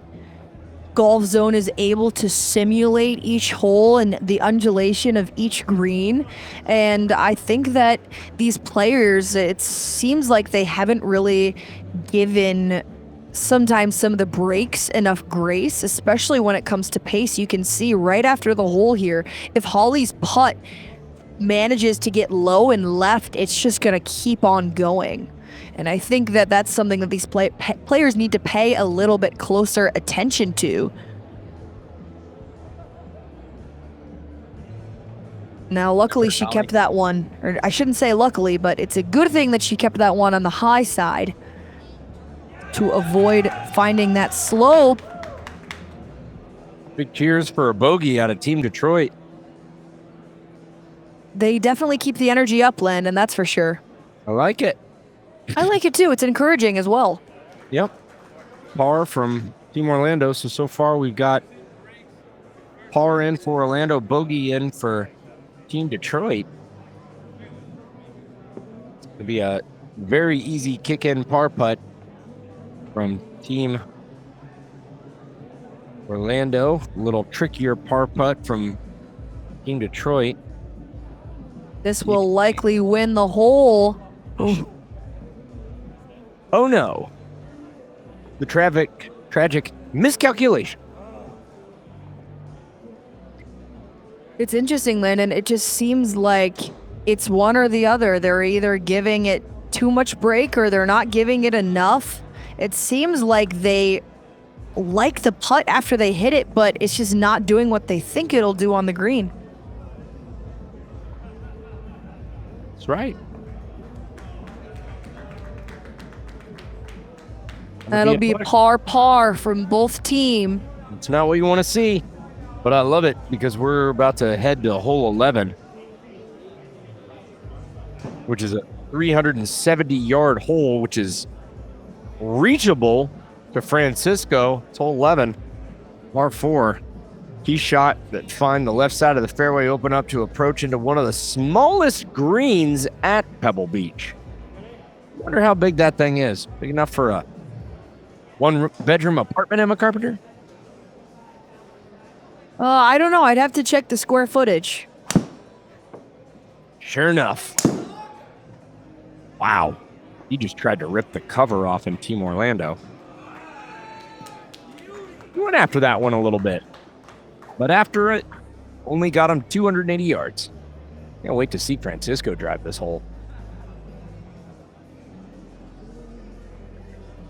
GOLFZON is able to simulate each hole and the undulation of each green. And I think that these players, it seems like they haven't really given sometimes some of the breaks enough grace, especially when it comes to pace. You can see right after the hole here, if Holly's putt manages to get low and left, it's just going to keep on going. And I think that that's something that these players need to pay a little bit closer attention to. Now, luckily, she kept that one. Or I shouldn't say luckily, but it's a good thing that she kept that one on the high side to avoid finding that slope. Big cheers for a bogey out of Team Detroit. They definitely keep the energy up, Landon, that's for sure. I like it. I like it too. It's encouraging as well. Yep. Par from Team Orlando. So far we've got par in for Orlando, bogey in for Team Detroit. It's going to be a very easy kick-in par putt from Team Orlando. A little trickier par putt from Team Detroit. This will likely win the hole. Oh no. The tragic miscalculation. It's interesting, Landon. It just seems like it's one or the other. They're either giving it too much break or they're not giving it enough. It seems like they like the putt after they hit it, but it's just not doing what they think it'll do on the green. That's right. That'll be par from both team. It's not what you want to see, but I love it because we're about to head to hole 11, which is a 370-yard hole, which is reachable to Francisco. It's hole 11, par 4. Key shot that find the left side of the fairway, open up to approach into one of the smallest greens at Pebble Beach. Wonder how big that thing is. Big enough for a one-bedroom apartment, Emma Carpenter? I don't know. I'd have to check the square footage. Sure enough. Wow. He just tried to rip the cover off in Team Orlando. He went after that one a little bit. But after it, only got him 280 yards. Can't wait to see Francisco drive this hole.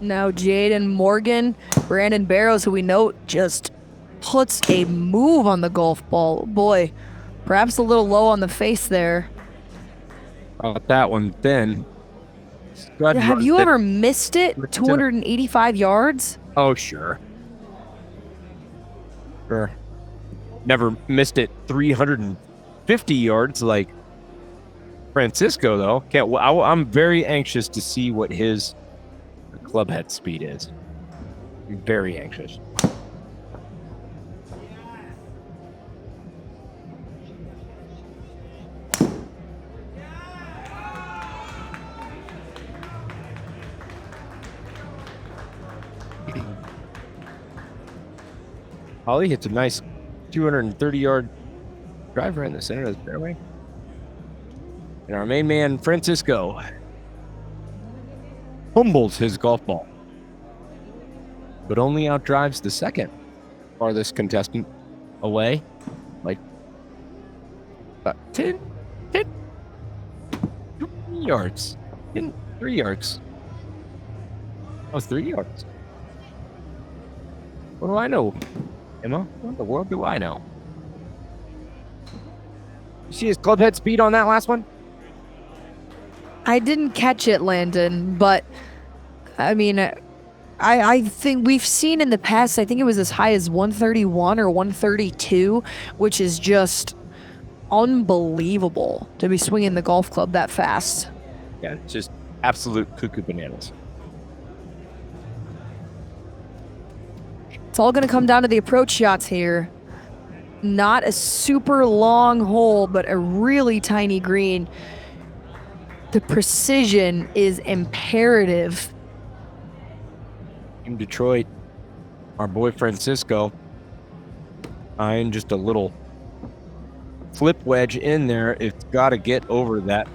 Now Jaden Morgan, Brandon Barrows, who we know just puts a move on the golf ball. Boy, Perhaps a little low on the face there. That one thin. Have you ever missed it? 285 yards? Oh, sure. Sure. Never missed it 350 yards like Francisco, though. I'm very anxious to see what his club head speed is. I'm very anxious. Holly hits a nice 230-yard drive right in the center of the fairway. And our main man, Francisco, fumbles his golf ball, but only outdrives the second farthest contestant away, like 10 yards. 3 yards. Oh, 3 yards. What do I know? Emma, what in the world do I know? You see his club head speed on that last one? I didn't catch it, Landon, but I mean, I think we've seen in the past, I think it was as high as 131 or 132, which is just unbelievable to be swinging the golf club that fast. Yeah, it's just absolute cuckoo bananas. It's all going to come down to the approach shots here. Not a super long hole, but a really tiny green. The precision is imperative. In Detroit, our boy Francisco, eyeing just a little flip wedge in there. It's got to get over that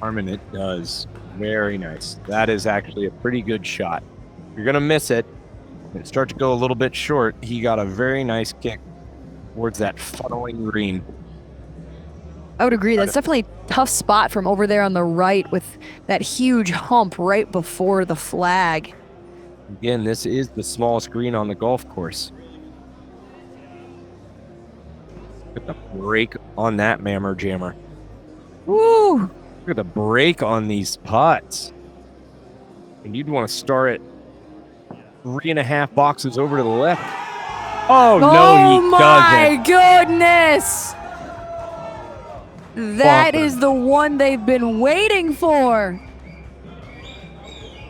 arm, and it does. Very nice. That is actually a pretty good shot. You're going to miss it. It starts to go a little bit short. He got a very nice kick towards that funneling green. I would agree. That's definitely a tough spot from over there on the right with that huge hump right before the flag. Again, this is the smallest green on the golf course. Look at the break on that mammer jammer. Woo! Look at the break on these putts. And you'd want to start it 3.5 boxes over to the left. Oh, no, he doesn't. Oh, my goodness. That is the one they've been waiting for.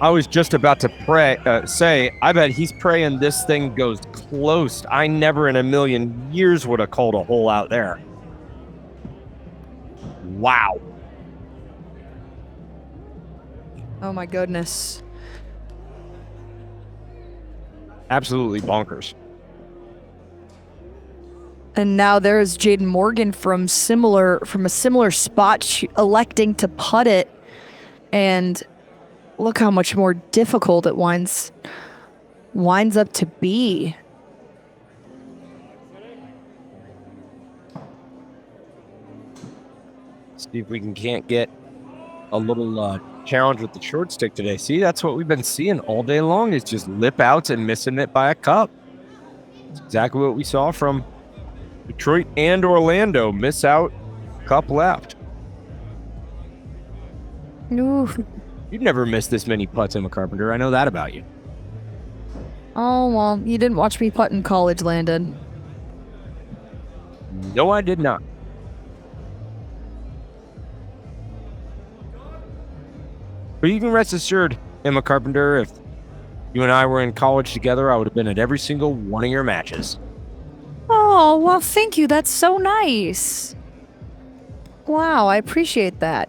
I was just about to say, I bet he's praying this thing goes close. I never in a million years would have called a hole out there. Wow. Oh, my goodness. Absolutely bonkers. And now there's Jaden Morgan from a similar spot electing to putt it. And look how much more difficult it winds up to be. See if we can't get a little challenge with the short stick today. See, that's what we've been seeing all day long, is just lip outs and missing it by a cup. That's exactly what we saw from Detroit and Orlando. Miss out, cup left. Oof. You'd never miss this many putts, Emma Carpenter. I know that about you. Oh, well, you didn't watch me putt in college, Landon. No, I did not. But you can rest assured, Emma Carpenter, if you and I were in college together, I would have been at every single one of your matches. Oh, well, thank you. That's so nice. Wow, I appreciate that.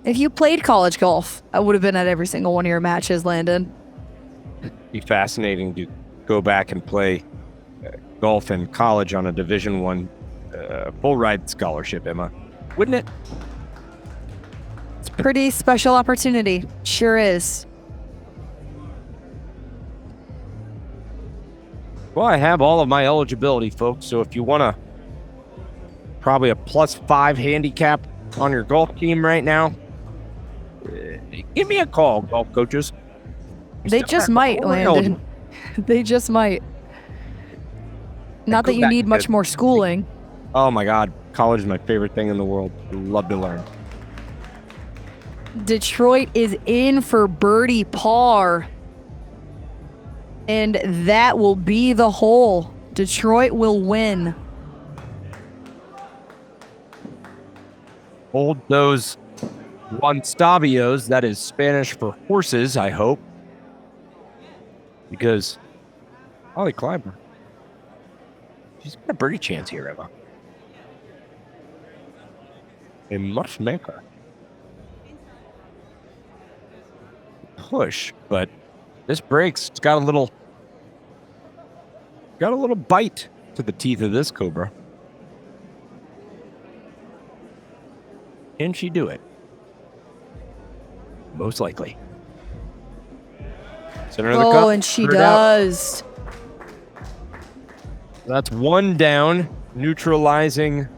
If you played college golf, I would have been at every single one of your matches, Landon. It'd be fascinating to go back and play golf in college on a Division I full ride scholarship, Emma. Wouldn't it? It's a pretty special opportunity. Sure is. Well, I have all of my eligibility, folks, so if you want to probably a +5 handicap on your golf team right now, give me a call, golf coaches. They just might, Landon. They just might. Not that you need much more schooling. Oh my God. College is my favorite thing in the world. Love to learn. Detroit is in for birdie par. And that will be the hole. Detroit will win. Hold those Guanstabios, that is Spanish for horses, I hope. Because Holly Clyburn, she's got a birdie chance here, Emma. They must make her push, but this breaks. It's got a little bite to the teeth of this Cobra. Can she do it? Most likely. Center of the cup. Oh, and she does. That's one down, neutralizing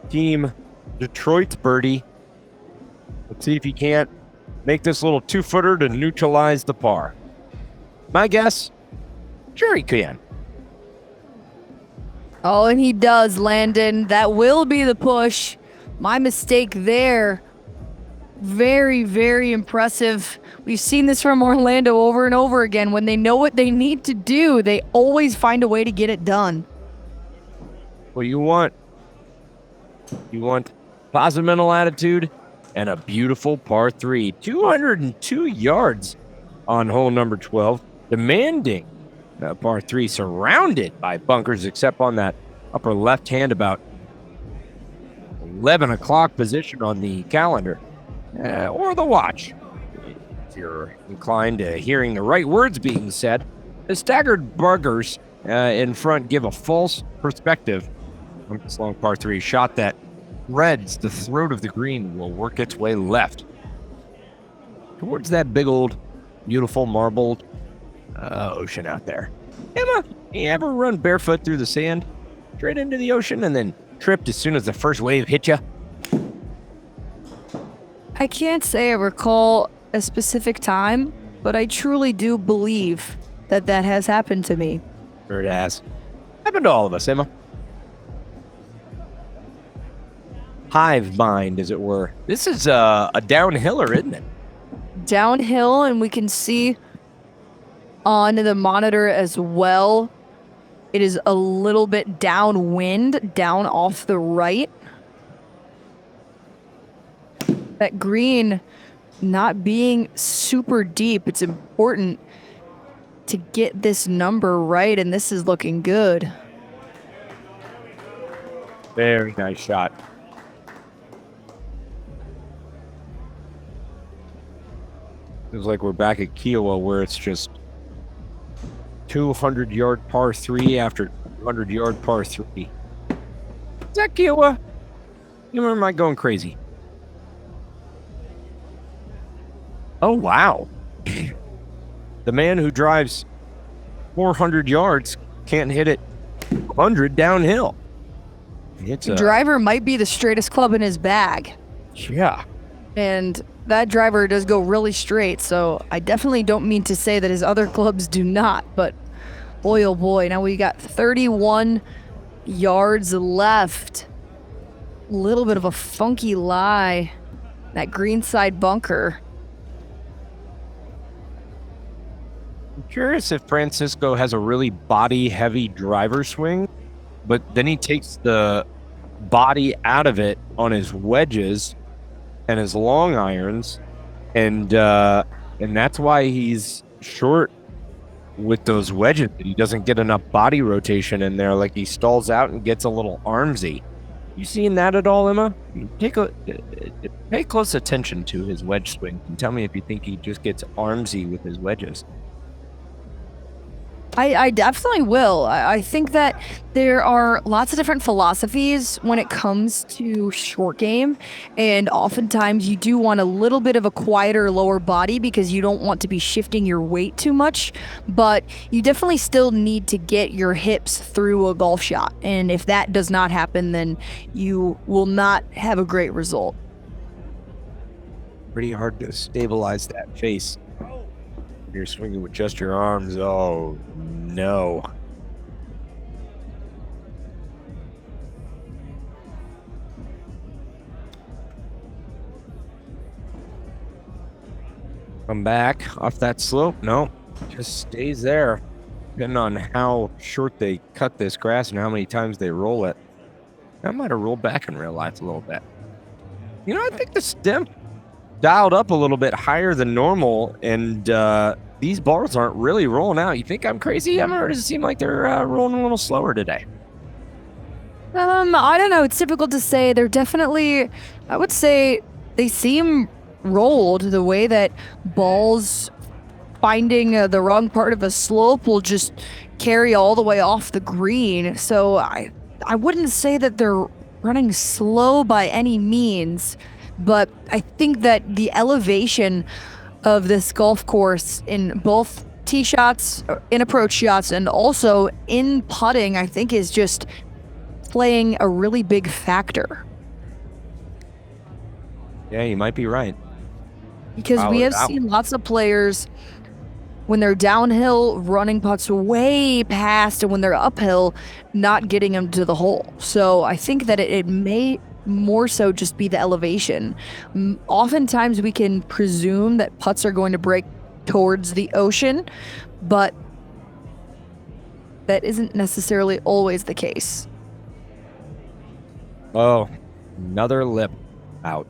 Team Detroit's birdie. Let's see if he can't make this little 2-footer to neutralize the par. My guess, sure he can. Oh, and he does, Landon. That will be the push. My mistake there. Very, very impressive. We've seen this from Orlando over and over again. When they know what they need to do, they always find a way to get it done. Well, you want positive mental attitude and a beautiful par 3. 202 yards on hole number 12. Demanding par 3, surrounded by bunkers, except on that upper left hand, about 11 o'clock position on the calendar. Or the watch, if you're inclined to hearing the right words being said. The staggered bunkers in front give a false perspective on this long par 3 shot that threads the throat of the green, will work its way left towards that big old beautiful marbled ocean out there. Emma, you ever run barefoot through the sand straight into the ocean and then tripped as soon as the first wave hit you? I can't say I recall a specific time, but I truly do believe that that has happened to me. Sure it has. Happened to all of us, Emma. Hive mind, as it were. This is a downhiller, isn't it? Downhill, and we can see on the monitor as well, it is a little bit downwind, down off the right. That green not being super deep, it's important to get this number right, and this is looking good. Very nice shot. Feels like we're back at Kiowa, where it's just 200-yard par 3 after 200-yard par 3. Is that Kiowa? You am I going crazy? Oh, wow. The man who drives 400 yards can't hit it 100 downhill. It's The driver might be the straightest club in his bag. Yeah. And that driver does go really straight, so I definitely don't mean to say that his other clubs do not, but boy, oh boy, now we got 31 yards left. A little bit of a funky lie. That greenside bunker. I'm curious if Francisco has a really body-heavy driver swing, but then he takes the body out of it on his wedges and his long irons, and that's why he's short with those wedges. He doesn't get enough body rotation in there, like he stalls out and gets a little armsy. You seen that at all, Emma? Pay close attention to his wedge swing and tell me if you think he just gets armsy with his wedges. I definitely will. I think that there are lots of different philosophies when it comes to short game, and oftentimes you do want a little bit of a quieter lower body because you don't want to be shifting your weight too much, but you definitely still need to get your hips through a golf shot, and if that does not happen, then you will not have a great result. Pretty hard to stabilize that face. You're swinging with just your arms. Oh, no. Come back off that slope. No, just stays there. Depending on how short they cut this grass and how many times they roll it. I might have rolled back in real life a little bit. You know, I think the stem dialed up a little bit higher than normal, and these balls aren't really rolling out. You think I'm crazy? Or does it seem like they're rolling a little slower today? I don't know. It's difficult to say. They're definitely, I would say, they seem rolled the way that balls finding the wrong part of a slope will just carry all the way off the green. So I wouldn't say that they're running slow by any means, but I think that the elevation of this golf course in both tee shots, in approach shots, and also in putting, I think is just playing a really big factor. Yeah, you might be right. Because we have seen lots of players when they're downhill running putts way past, and when they're uphill not getting them to the hole. So I think that it may more so just be the elevation. Oftentimes we can presume that putts are going to break towards the ocean, but that isn't necessarily always the case. Oh, another lip out.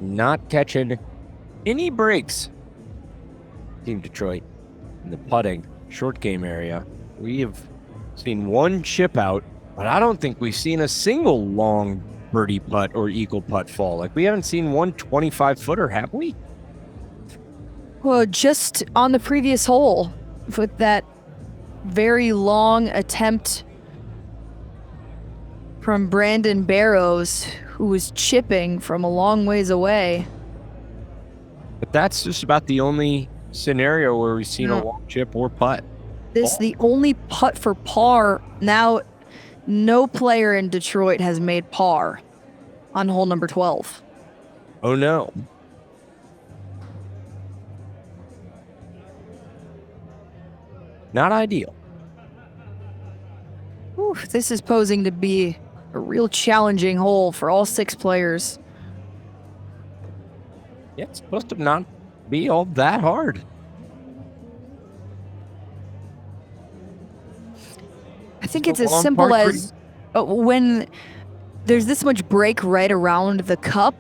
Not catching any breaks. Team Detroit in the putting short game area. We have seen one chip out, but I don't think we've seen a single long birdie putt or eagle putt fall. Like, we haven't seen one 25-footer, have we? Well, just on the previous hole with that very long attempt from Brandon Barrows, who was chipping from a long ways away. But that's just about the only scenario where we've seen a long chip or putt. This the only putt for par. Now, no player in Detroit has made par on hole number 12. Oh no. Not ideal. Whew, this is posing to be a real challenging hole for all 6 players. Yeah, it's supposed to not be all that hard. I think it's as simple as when there's this much break right around the cup,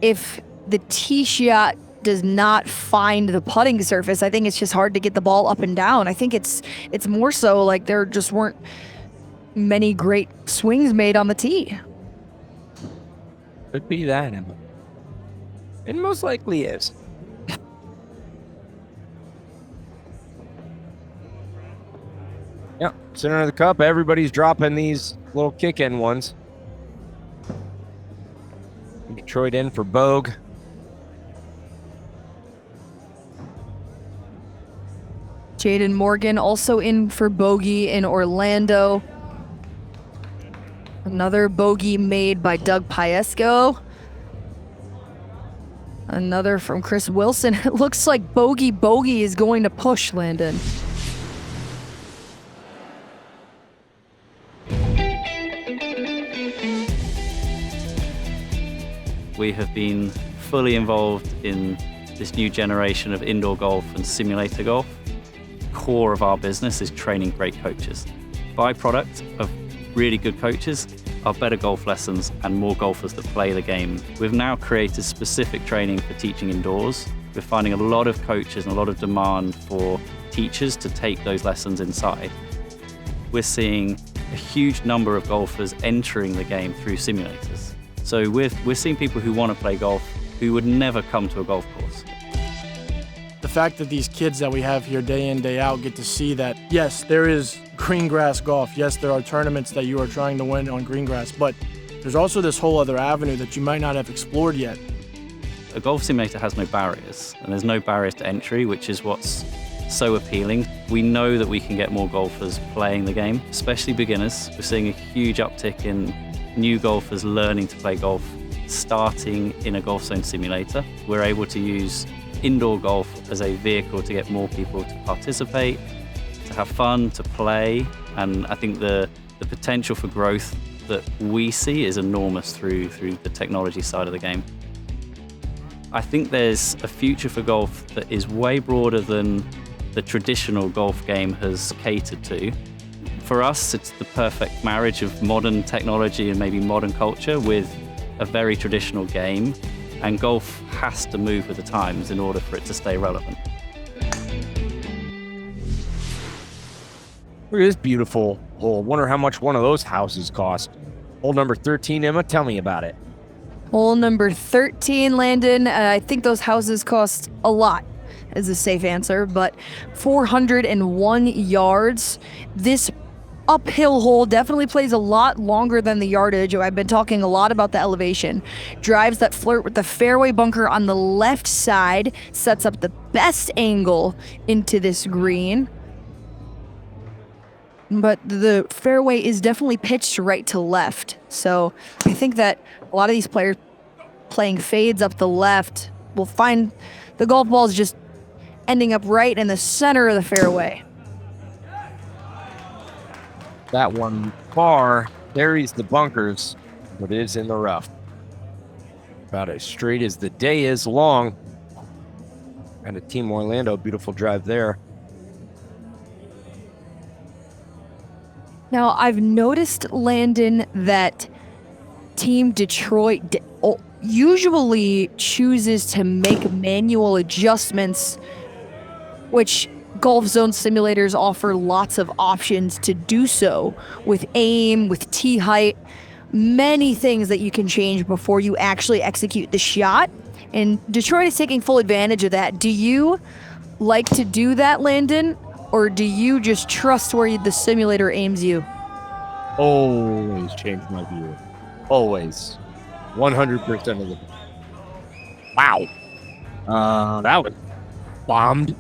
if the tee shot does not find the putting surface, I think it's just hard to get the ball up and down. I think it's more so like there just weren't many great swings made on the tee. Could be that, Emma. It most likely is. Yep, center of the cup. Everybody's dropping these little kick-in ones. Detroit in for Bogue. Jaden Morgan also in for bogey in Orlando. Another bogey made by Doug Piesco. Another from Chris Wilson. It looks like bogey is going to push, Landon. We have been fully involved in this new generation of indoor golf and simulator golf. Core of our business is training great coaches. Byproduct of really good coaches are better golf lessons and more golfers that play the game. We've now created specific training for teaching indoors. We're finding a lot of coaches and a lot of demand for teachers to take those lessons inside. We're seeing a huge number of golfers entering the game through simulators. So we're seeing people who want to play golf who would never come to a golf course. The fact that these kids that we have here day in, day out get to see that, yes, there is green grass golf. Yes, there are tournaments that you are trying to win on green grass, but there's also this whole other avenue that you might not have explored yet. A golf simulator has no barriers, and there's no barriers to entry, which is what's so appealing. We know that we can get more golfers playing the game, especially beginners. We're seeing a huge uptick in new golfers learning to play golf, starting in a GOLFZON simulator. We're able to use indoor golf as a vehicle to get more people to participate, to have fun, to play, and I think the potential for growth that we see is enormous through the technology side of the game. I think there's a future for golf that is way broader than the traditional golf game has catered to. For us, it's the perfect marriage of modern technology and maybe modern culture with a very traditional game, and golf has to move with the times in order for it to stay relevant. Look at this beautiful hole. Wonder how much one of those houses cost. Hole number 13, Emma, tell me about it. Hole number 13, Landon. I think those houses cost a lot, is a safe answer, but 401 yards. This uphill hole definitely plays a lot longer than the yardage. I've been talking a lot about the elevation. Drives that flirt with the fairway bunker on the left side, sets up the best angle into this green. But the fairway is definitely pitched right to left. So I think that a lot of these players playing fades up the left will find the golf balls just ending up right in the center of the fairway. That one far buries the bunkers, but it is in the rough. About as straight as the day is long. And a Team Orlando, beautiful drive there. Now, I've noticed, Landon, that Team Detroit usually chooses to make manual adjustments, which GOLFZON simulators offer lots of options to do so, with aim, with tee height, many things that you can change before you actually execute the shot. And Detroit is taking full advantage of that. Do you like to do that, Landon? Or do you just trust where the simulator aims you? Always change my view. Always. 100% of the time. Wow. That was bombed.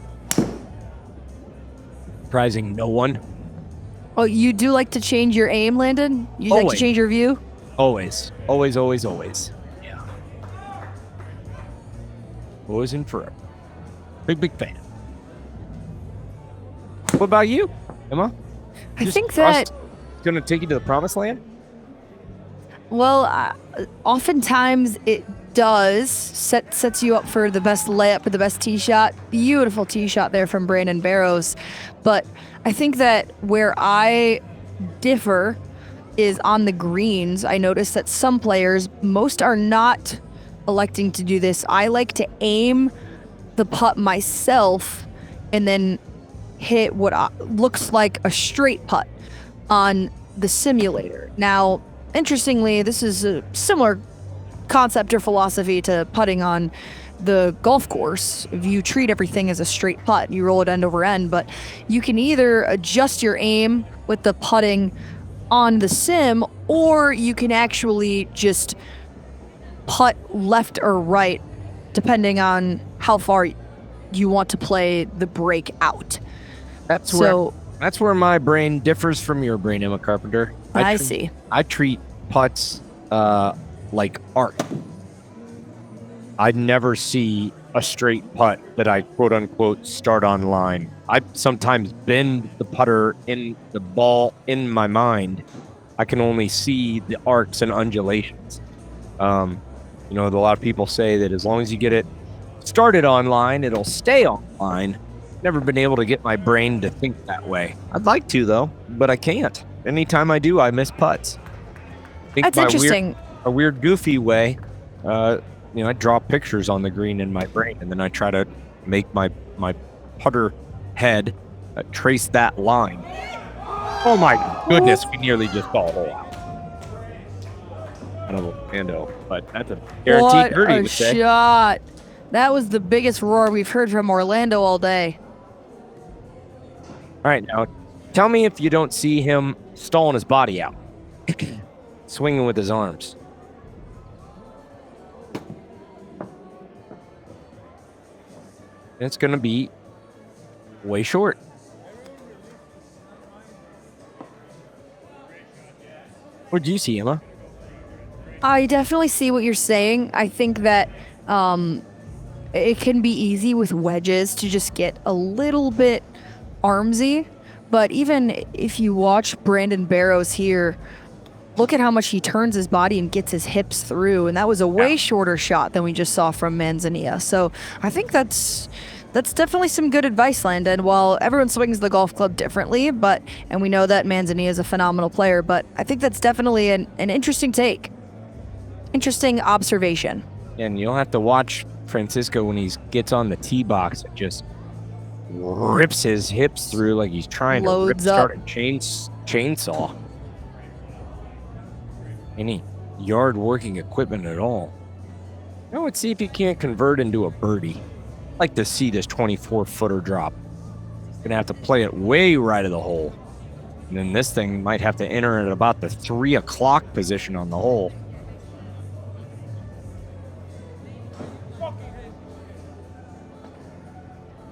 Surprising no one. Oh, you do like to change your aim, Landon? You like to change your view? Always. Always, always, always. Yeah. Always and forever. Big fan. What about you, Emma? I think that it's going to take you to the promised land? Well, oftentimes it does. Sets you up for the best layup or the best tee shot. Beautiful tee shot there from Brandon Barrows. But I think that where I differ is on the greens. I noticed that some players, most are not electing to do this. I like to aim the putt myself and then hit what looks like a straight putt on the simulator. Now, interestingly, this is a similar concept or philosophy to putting on the golf course. If you treat everything as a straight putt, you roll it end over end, but you can either adjust your aim with the putting on the sim, or you can actually just putt left or right, depending on how far you want to play the break out. That's where my brain differs from your brain, Emma Carpenter. I see. I treat putts like art. I'd never see a straight putt that I quote unquote start on line. I sometimes bend the putter in the ball in my mind. I can only see the arcs and undulations. A lot of people say that as long as you get it started on line, it'll stay on line. Never been able to get my brain to think that way. I'd like to, though, but I can't. Anytime I do, I miss putts. That's interesting. A weird, goofy way. I draw pictures on the green in my brain, and then I try to make my putter head trace that line. Oh my goodness, we nearly just saw a hole out. I don't know, Orlando, but that's a guaranteed birdie. What a shot. That was the biggest roar we've heard from Orlando all day. All right, now tell me if you don't see him stalling his body out, swinging with his arms. It's going to be way short. What do you see, Emma? I definitely see what you're saying. I think that it can be easy with wedges to just get a little bit armsy. But even if you watch Brandon Barrows here, look at how much he turns his body and gets his hips through. And that was a way shorter shot than we just saw from Manzanilla. So I think that's definitely some good advice, Landon. While everyone swings the golf club differently, and we know that Manzanilla is a phenomenal player, but I think that's definitely an interesting take. Interesting observation. And you'll have to watch Francisco when he gets on the tee box and just rips his hips through like he's trying to start a chainsaw. Any yard working equipment at all. Now let's see if he can't convert into a birdie. I'd like to see this 24-footer drop. Gonna have to play it way right of the hole. And then this thing might have to enter at about the 3 o'clock position on the hole.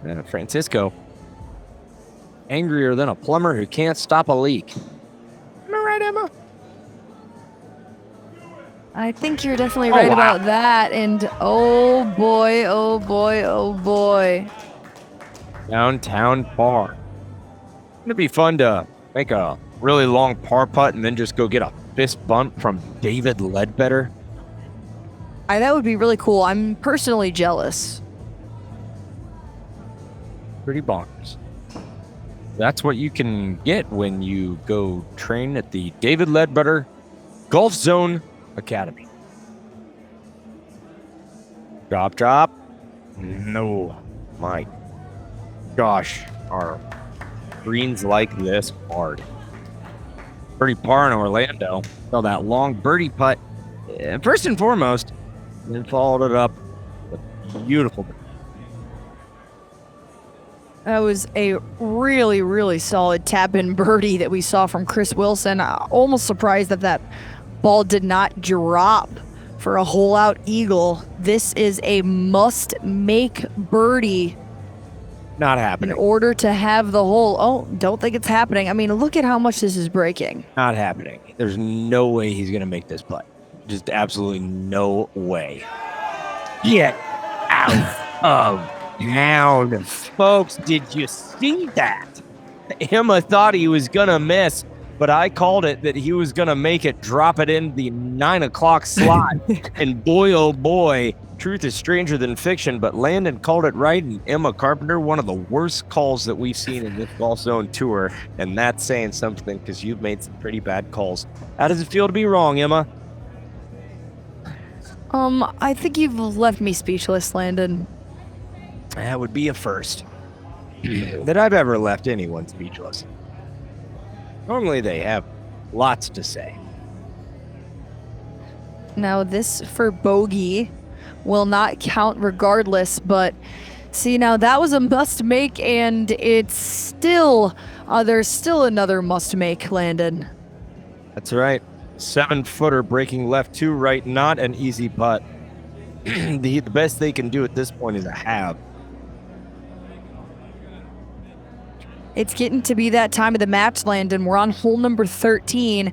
And Francisco, angrier than a plumber who can't stop a leak. Am I right, Emma? I think you're definitely right about that. And oh boy, oh boy, oh boy. Downtown par. It'd be fun to make a really long par putt and then just go get a fist bump from David Leadbetter. That would be really cool. I'm personally jealous. Pretty bonkers. That's what you can get when you go train at the David Leadbetter GOLFZON Academy. Drop. No. My gosh, our greens like this hard. Birdie par in Orlando. Saw that long birdie putt first and foremost, and then followed it up with beautiful. That was a really, really solid tap-in birdie that we saw from Chris Wilson. Almost surprised that ball did not drop for a hole-out eagle. This is a must-make birdie. Not happening. In order to have the hole. Oh, don't think it's happening. I mean, look at how much this is breaking. Not happening. There's no way he's going to make this putt. Just absolutely no way. Get out of town. Folks, did you see that? Emma thought he was going to miss, but I called it that he was going to make it, drop it in the 9 o'clock slot. And boy, oh boy, truth is stranger than fiction, but Landon called it right, and Emma Carpenter, one of the worst calls that we've seen in this GOLFZON Tour, and that's saying something because you've made some pretty bad calls. How does it feel to be wrong, Emma? I think you've left me speechless, Landon. That would be a first that I've ever left anyone speechless. Normally they have lots to say. Now this for bogey will not count regardless, but see, now that was a must make, and it's still, there's still another must make, Landon. That's right. 7-footer breaking left to right, not an easy putt. The best they can do at this point is a halve. It's getting to be that time of the match, Landon. We're on hole number 13,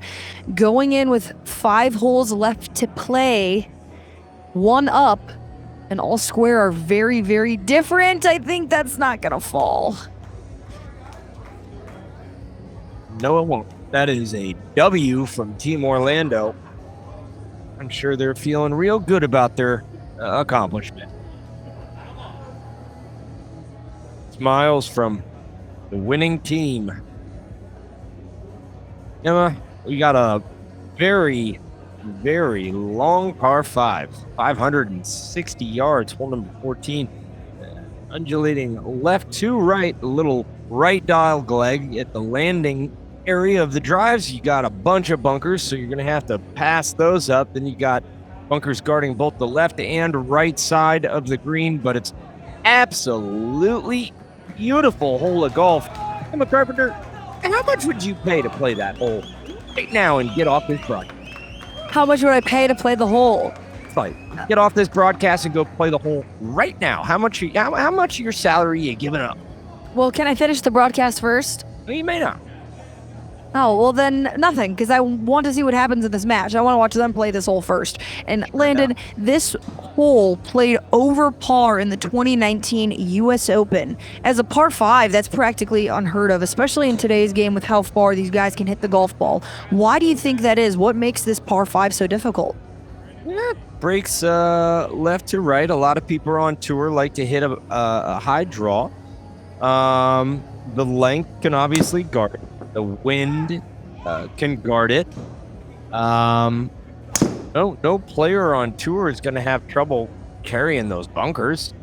going in with 5 holes left to play, 1 up, and all square are very, very different. I think that's not gonna fall. No, it won't. That is a W from Team Orlando. I'm sure they're feeling real good about their accomplishment. Smiles from the winning team. Emma, we got a very, very long par 5. 560 yards, hole number 14. Undulating left to right, a little right dial leg at the landing area of the drives. You got a bunch of bunkers, so you're going to have to pass those up. Then you got bunkers guarding both the left and right side of the green, but it's absolutely beautiful hole of golf. Emma Carpenter, how much would you pay to play that hole right now and get off this broadcast? How much would I pay to play the hole? Like, get off this broadcast and go play the hole right now. How much of your salary are you giving up? Well, can I finish the broadcast first? Well, you may not. Oh, well then nothing, because I want to see what happens in this match. I want to watch them play this hole first. And Landon, this hole played over par in the 2019 U.S. Open. As a par 5, that's practically unheard of, especially in today's game with how far these guys can hit the golf ball. Why do you think that is? What makes this par 5 so difficult? Breaks left to right. A lot of people on tour like to hit a high draw. The length can obviously guard it. The wind can guard it. No player on tour is going to have trouble carrying those bunkers.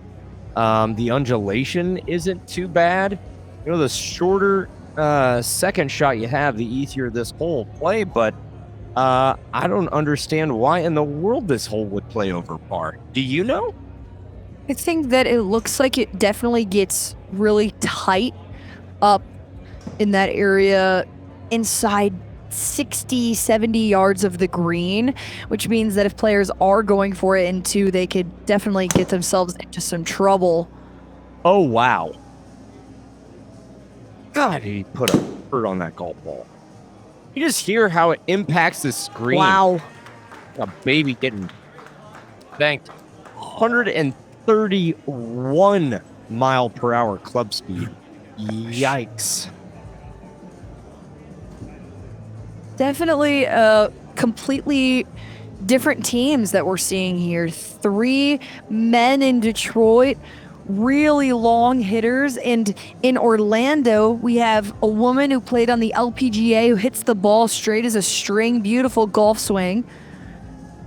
The undulation isn't too bad. You know, the shorter second shot you have, the easier this hole will play. But I don't understand why in the world this hole would play over par. Do you know? I think that it looks like it definitely gets really tight up in that area inside 60, 70 yards of the green, which means that if players are going for it in 2, they could definitely get themselves into some trouble. Oh, wow. God, he put a hurt on that golf ball. You just hear how it impacts the screen. Wow. A baby getting banked. 131 mile per hour club speed. Yikes. Definitely completely different teams that we're seeing here. 3 men in Detroit, really long hitters. And in Orlando, we have a woman who played on the LPGA who hits the ball straight as a string, beautiful golf swing.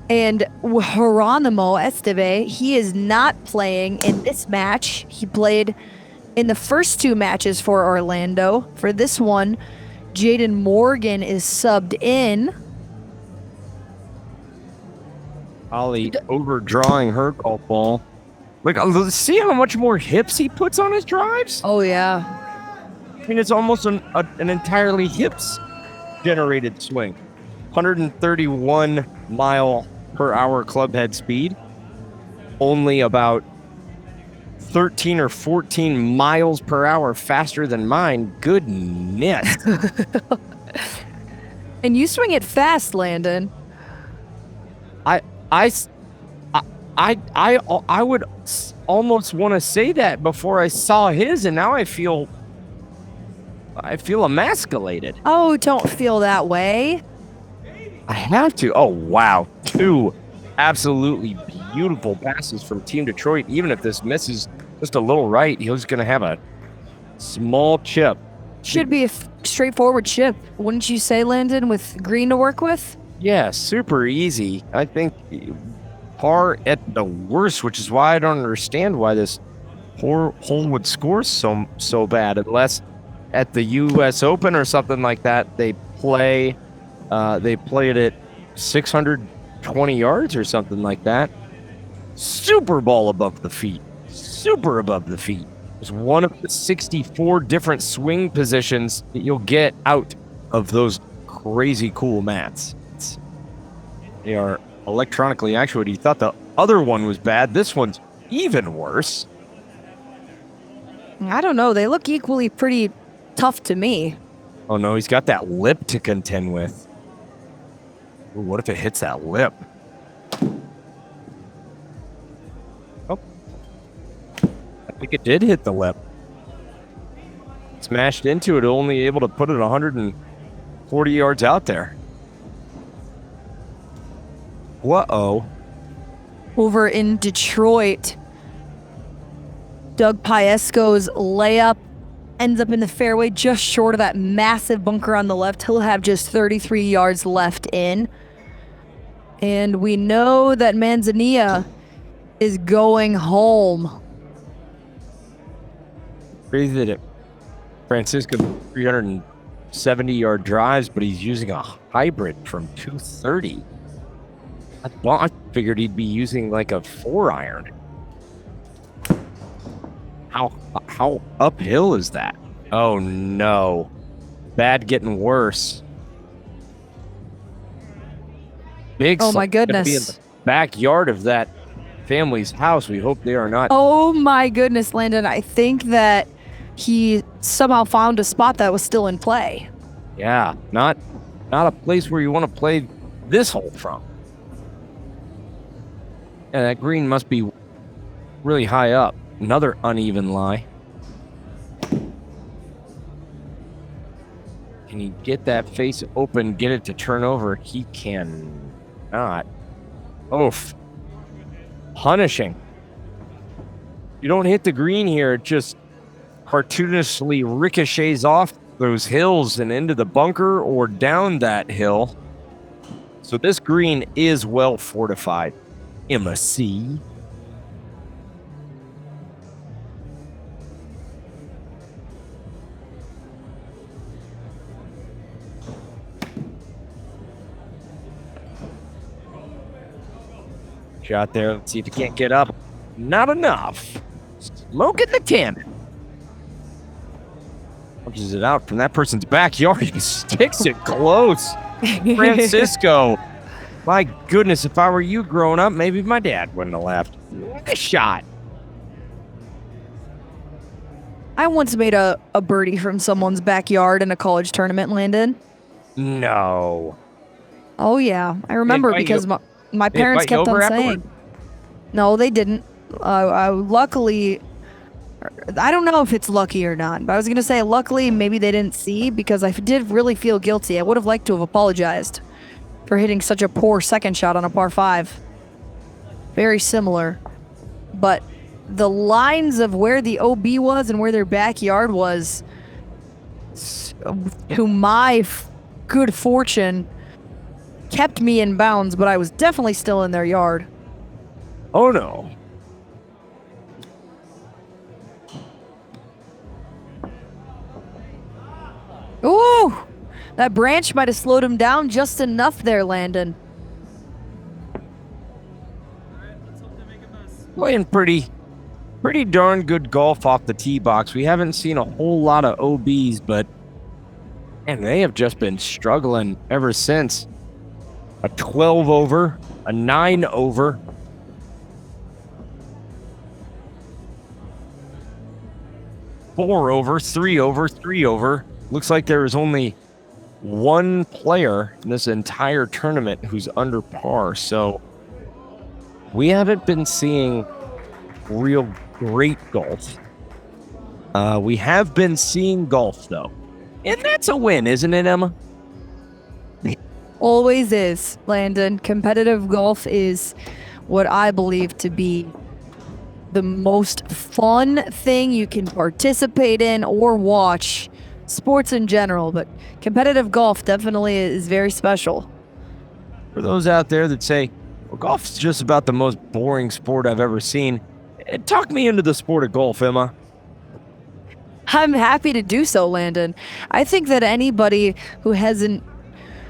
And Geronimo Esteve, he is not playing in this match. He played in the first 2 matches for Orlando. For this one, Jaden Morgan is subbed in. Ollie overdrawing her golf ball. Look, see how much more hips he puts on his drives? Oh, yeah. I mean, it's almost an entirely hips-generated swing. 131 mile per hour club head speed. Only about 13 or 14 miles per hour faster than mine. Goodness. And you swing it fast, Landon. I would almost want to say that before I saw his, and now I feel emasculated. Oh, don't feel that way. I have to. Oh, wow. 2 absolutely beautiful passes from Team Detroit. Even if this misses just a little right, he's going to have a small chip. Should be a straightforward chip, wouldn't you say, Landon, with green to work with? Yeah, super easy. I think par at the worst, which is why I don't understand why this hole would score so bad, unless at the U.S. Open or something like that they play it at 620 yards or something like that. Super ball above the feet. Super above the feet. It's one of the 64 different swing positions that you'll get out of those crazy cool mats. They are electronically actuated. You thought the other one was bad. This one's even worse. I don't know. They look equally pretty tough to me. Oh, no. He's got that lip to contend with. Ooh, what if it hits that lip? Oh. I think it did hit the lip. Smashed into it, only able to put it 140 yards out there. Whoa. Over in Detroit, Doug Piesco's layup ends up in the fairway just short of that massive bunker on the left. He'll have just 33 yards left in. And we know that Manzanilla is going home. Crazy that Francisco 370-yard drives, but he's using a hybrid from 230. I figured he'd be using like a 4-iron. How uphill is that? Oh no. Bad getting worse. Big Oh my goodness. Be in the backyard of that family's house. We hope they are not. Oh my goodness, Landon. I think that he somehow found a spot that was still in play. Yeah, not a place where you want to play this hole from. Yeah, that green must be really high up. Another uneven lie. Can he get that face open, get it to turn over? He cannot. Oof. Punishing. You don't hit the green here, it just cartoonishly ricochets off those hills and into the bunker or down that hill. So this green is well fortified. Emma C. Shot there. Let's see if he can't get up. Not enough. Smoking the cannon. Punches it out from that person's backyard. He sticks it close. Francisco. My goodness, if I were you growing up, maybe my dad wouldn't have left. What a shot. I once made a birdie from someone's backyard in a college tournament, Landon. No. Oh, yeah. I remember because my parents kept on saying. No, they didn't. Luckily, I don't know if it's lucky or not, but I was going to say luckily maybe they didn't see because I did really feel guilty. I would have liked to have apologized for hitting such a poor second shot on a par 5. Very similar. But the lines of where the OB was and where their backyard was, to my good fortune, kept me in bounds, but I was definitely still in their yard. Oh, no. Ooh! That branch might have slowed him down just enough there, Landon. Playing pretty darn good golf off the tee box. We haven't seen a whole lot of OBs, but man, they have just been struggling ever since. A 12 over, a 9 over. Four over, 3 over, 3 over. Looks like there is only one player in this entire tournament who's under par. So we haven't been seeing real great golf. We have been seeing golf, though. And that's a win, isn't it, Emma? Always is, Landon. Competitive golf is what I believe to be the most fun thing you can participate in or watch. Sports in general, but competitive golf definitely is very special. For those out there that say, well, golf's just about the most boring sport I've ever seen, talk me into the sport of golf, Emma. I'm happy to do so, Landon. I think that anybody who hasn't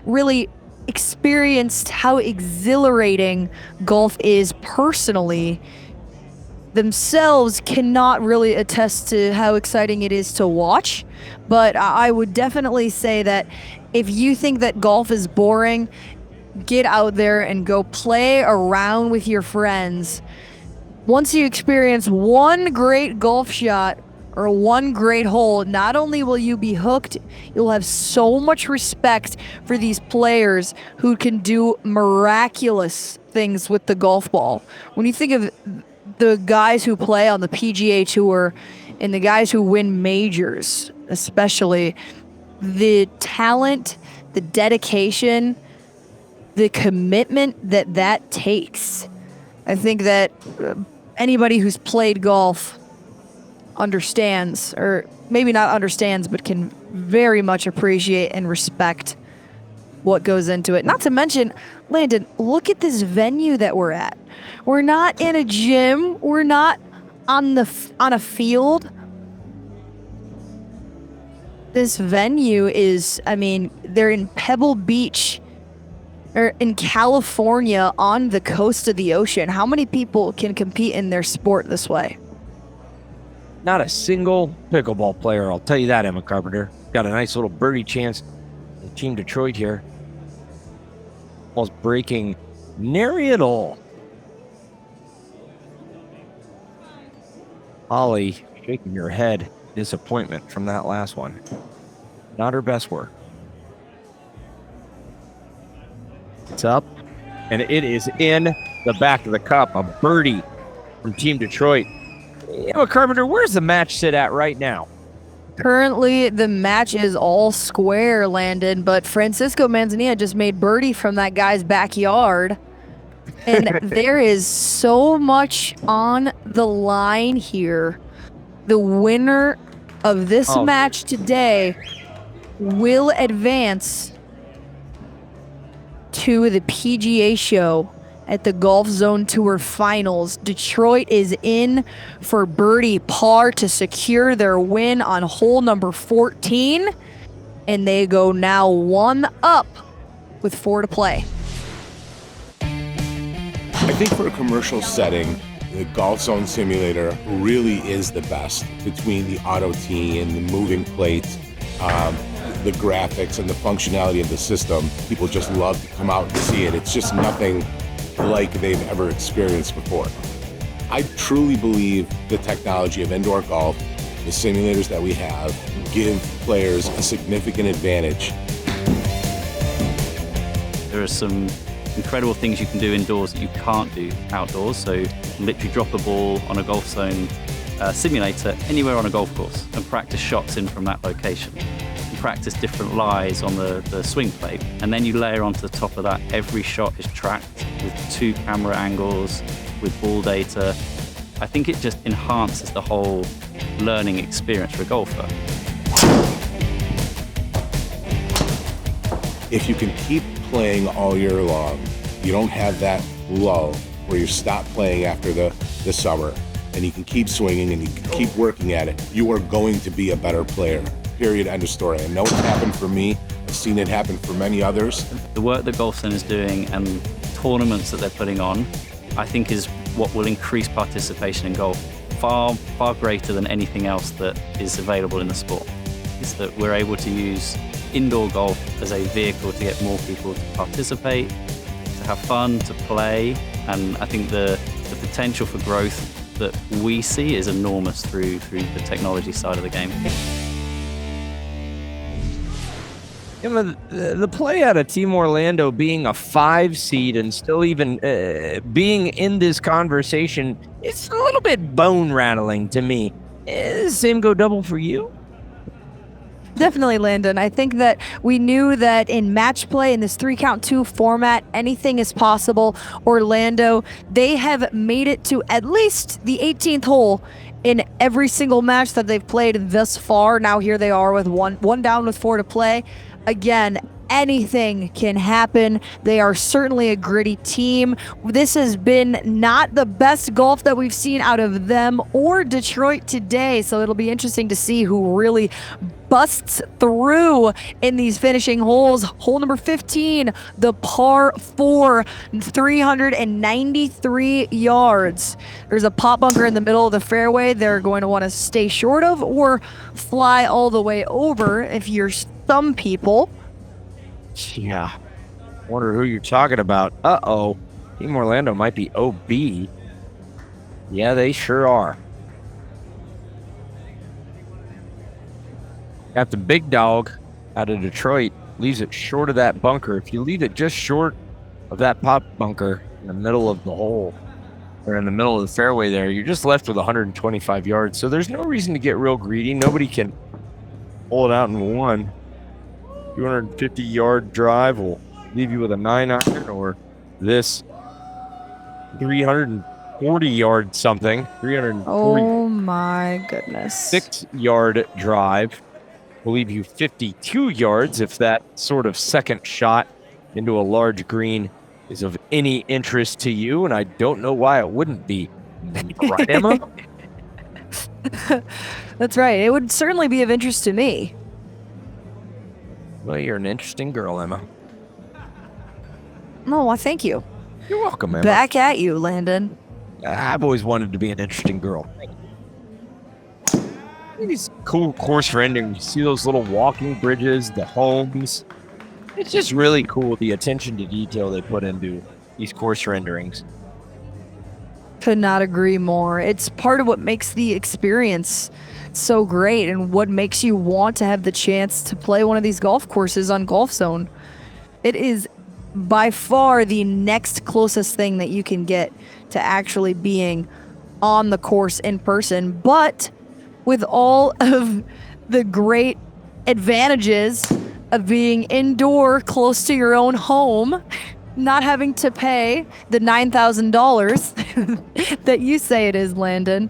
really experienced how exhilarating golf is personally themselves cannot really attest to how exciting it is to watch. But I would definitely say that if you think that golf is boring, get out there and go play around with your friends. Once you experience one great golf shot or one great hole, not only will you be hooked, you'll have so much respect for these players who can do miraculous things with the golf ball. When you think of the guys who play on the PGA Tour and the guys who win majors, especially, the talent, the dedication, the commitment that takes. I think that anybody who's played golf understands, or maybe not understands, but can very much appreciate and respect what goes into it. Not to mention, Landon, look at this venue that we're at. We're not in a gym. We're not on a field. This venue is, I mean, they're in Pebble Beach, or in California, on the coast of the ocean. How many people can compete in their sport this way? Not a single pickleball player, I'll tell you that, Emma Carpenter. Got a nice little birdie chance in Team Detroit here. Almost breaking nary at all. Holly shaking your head. Disappointment from that last one. Not her best work. It's up, and it is in the back of the cup. A birdie from Team Detroit. Carpenter, where's the match sit at right now? Currently, the match is all square, Landon, but Francisco Manzanilla just made birdie from that guy's backyard. And there is so much on the line here. The winner of this match today will advance to the PGA Show at the GOLFZON Tour Finals. Detroit is in for birdie par to secure their win on hole number 14, and they go now 1 up with 4 to play. I think for a commercial setting, the GOLFZON simulator really is the best between the auto tee and the moving plate, the graphics and the functionality of the system. People just love to come out and see it. It's just nothing like they've ever experienced before. I truly believe the technology of indoor golf, the simulators that we have, give players a significant advantage. There are some incredible things you can do indoors that you can't do outdoors. So literally drop a ball on a GOLFZON simulator anywhere on a golf course and practice shots in from that location. You practice different lies on the swing plate, and then you layer onto the top of that, every shot is tracked with 2 camera angles, with ball data. I think it just enhances the whole learning experience for a golfer. If you can keep playing all year long, you don't have that lull where you stop playing after the summer, and you can keep swinging and you can keep working at it, you are going to be a better player. Period, end of story. I know it's happened for me. I've seen it happen for many others. The work that GOLFZON is doing and tournaments that they're putting on, I think is what will increase participation in golf far, far greater than anything else that is available in the sport. Is that we're able to use indoor golf as a vehicle to get more people to participate, to have fun, to play, and I think the potential for growth that we see is enormous through the technology side of the game. The play out of Team Orlando being a 5 seed and still even being in this conversation, it's a little bit bone rattling to me. Same go double for you? Definitely, Landon. I think that we knew that in match play, in this 3-count-2 format, anything is possible. Orlando, they have made it to at least the 18th hole in every single match that they've played thus far. Now here they are with one down with 4 to play. Again, anything can happen. They are certainly a gritty team. This has been not the best golf that we've seen out of them or Detroit today, so it'll be interesting to see who really busts through in these finishing holes. Hole number 15, the par 4, 393 yards. There's a pot bunker in the middle of the fairway they're going to want to stay short of or fly all the way over if you're some people. Yeah. Wonder who you're talking about. Uh-oh. Team Orlando might be OB. Yeah, they sure are. Got the big dog out of Detroit. Leaves it short of that bunker. If you leave it just short of that pot bunker in the middle of the hole, or in the middle of the fairway there, you're just left with 125 yards. So there's no reason to get real greedy. Nobody can pull it out in one. 250-yard drive will leave you with a 9-iron, or this 340-yard something, 340. Oh my goodness. 6-yard drive will leave you 52 yards if that sort of second shot into a large green is of any interest to you, and I don't know why it wouldn't be. Right, Emma? That's right. It would certainly be of interest to me. Well, you're an interesting girl, Emma. Oh, well, thank you. You're welcome, Emma. Back at you, Landon. I've always wanted to be an interesting girl. These cool course renderings. You see those little walking bridges, the homes. It's just really cool, the attention to detail they put into these course renderings. Could not agree more. It's part of what makes the experience so great and what makes you want to have the chance to play one of these golf courses on GOLFZON. It is by far the next closest thing that you can get to actually being on the course in person, but with all of the great advantages of being indoor close to your own home, not having to pay the $9,000 that you say it is, Landon.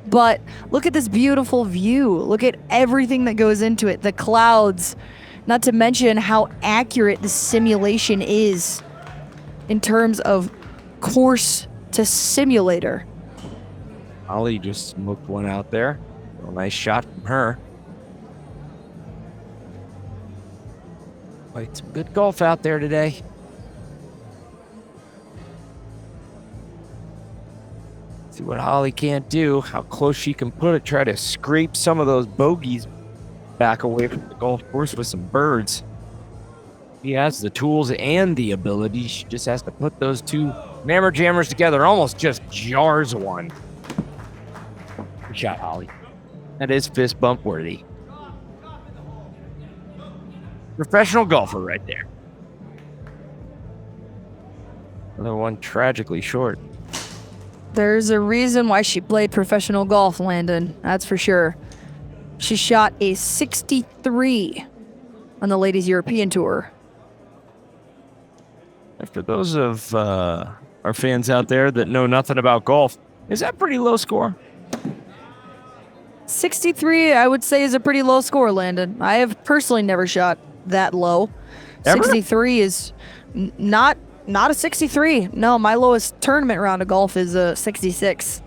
But look at this beautiful view. Look at everything that goes into it. The clouds, not to mention how accurate the simulation is in terms of course to simulator. Holly just smoked one out there. A nice shot from her. Played some good golf out there today. See what Holly can't do, how close she can put it, try to scrape some of those bogeys back away from the golf course with some birds. She has the tools and the ability. She just has to put those two mammer jammers together. Almost just jars one. Good shot, Holly. That is fist bump worthy. Professional golfer right there. Another one tragically short. There's a reason why she played professional golf, Landon. That's for sure. She shot a 63 on the Ladies European Tour. For those of our fans out there that know nothing about golf, is that a pretty low score? 63, I would say, is a pretty low score, Landon. I have personally never shot that low. Ever? 63 is not a 63. No, my lowest tournament round of golf is a 66.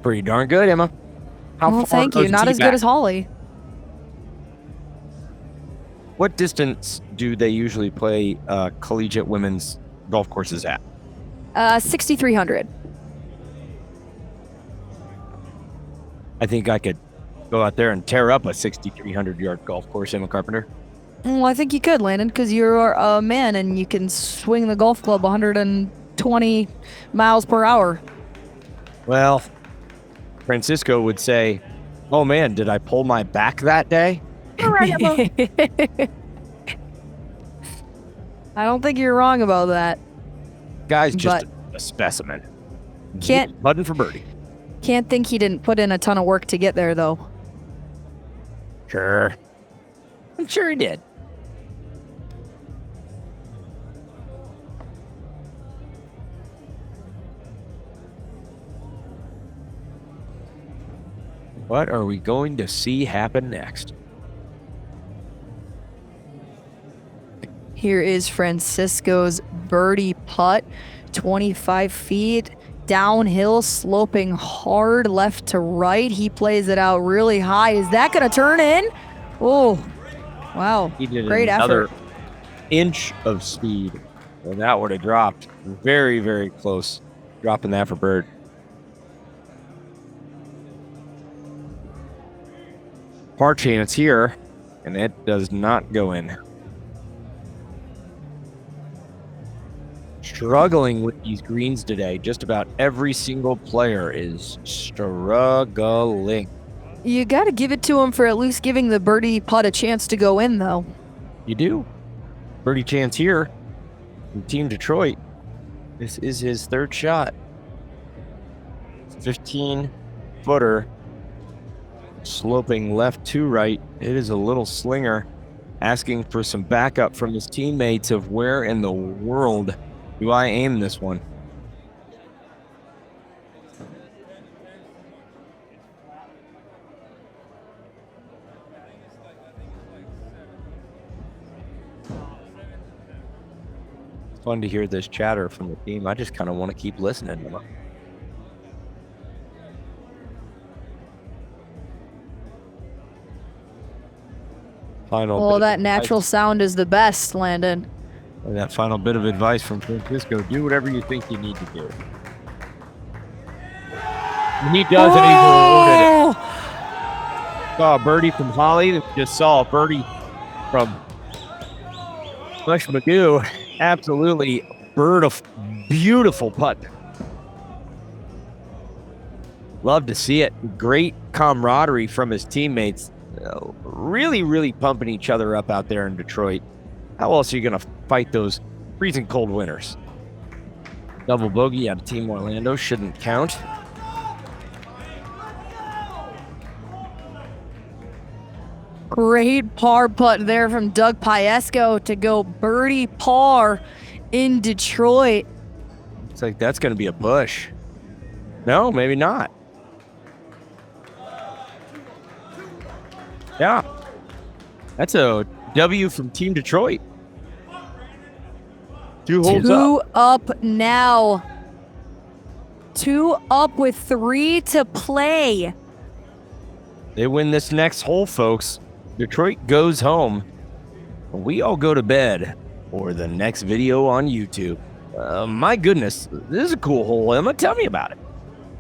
Pretty darn good, Emma. How Well, far thank you. goes Not tee as good back? as Holly. What distance do they usually play collegiate women's golf courses at? 6,300. I think I could go out there and tear up a 6,300-yard golf course, Emma Carpenter. Well, I think you could, Landon, because you're a man and you can swing the golf club 120 miles per hour. Well, Francisco would say, "Oh man, did I pull my back that day?" I don't think you're wrong about that. Guy's just But- a specimen. Can't- Button for birdie. Can't think he didn't put in a ton of work to get there, though. Sure. I'm sure he did. What are we going to see happen next? Here is Francisco's birdie putt, 25 feet, downhill, sloping hard left to right. He plays it out really high. Is that going to turn in? Oh, wow. He did Great another effort. inch of speed, and that would have dropped very, very close. Dropping that for bird. Par chance here, and it does not go in. Struggling with these greens today. Just about every single player is struggling. You got to give it to him for at least giving the birdie putt a chance to go in, though. You do. Birdie chance here from Team Detroit. This is his third shot. 15-footer. Sloping left to right. It is a little slinger, asking for some backup from his teammates of where in the world do I aim this one. It's fun to hear this chatter from the team. I just kind of want to keep listening to them. Well, that natural sound is the best, Landon. That final bit of advice from Francisco: do whatever you think you need to do. And he does, and he's rewarded it. Saw a birdie from Holly. Just saw a birdie from Bush Magoo. Absolutely beautiful putt. Love to see it. Great camaraderie from his teammates. Really, really pumping each other up out there in Detroit. How else are you going to fight those freezing cold winters. Double bogey out of Team Orlando shouldn't count. Great par putt there from Doug Piesco to go birdie par in Detroit. Looks like that's going to be a bush. No, maybe not. Yeah. That's a W from Team Detroit. 2 holes Two up. up now. 2 up with 3 to play. They win this next hole, folks. Detroit goes home. We all go to bed for the next video on YouTube. My goodness, this is a cool hole, Emma. Tell me about it.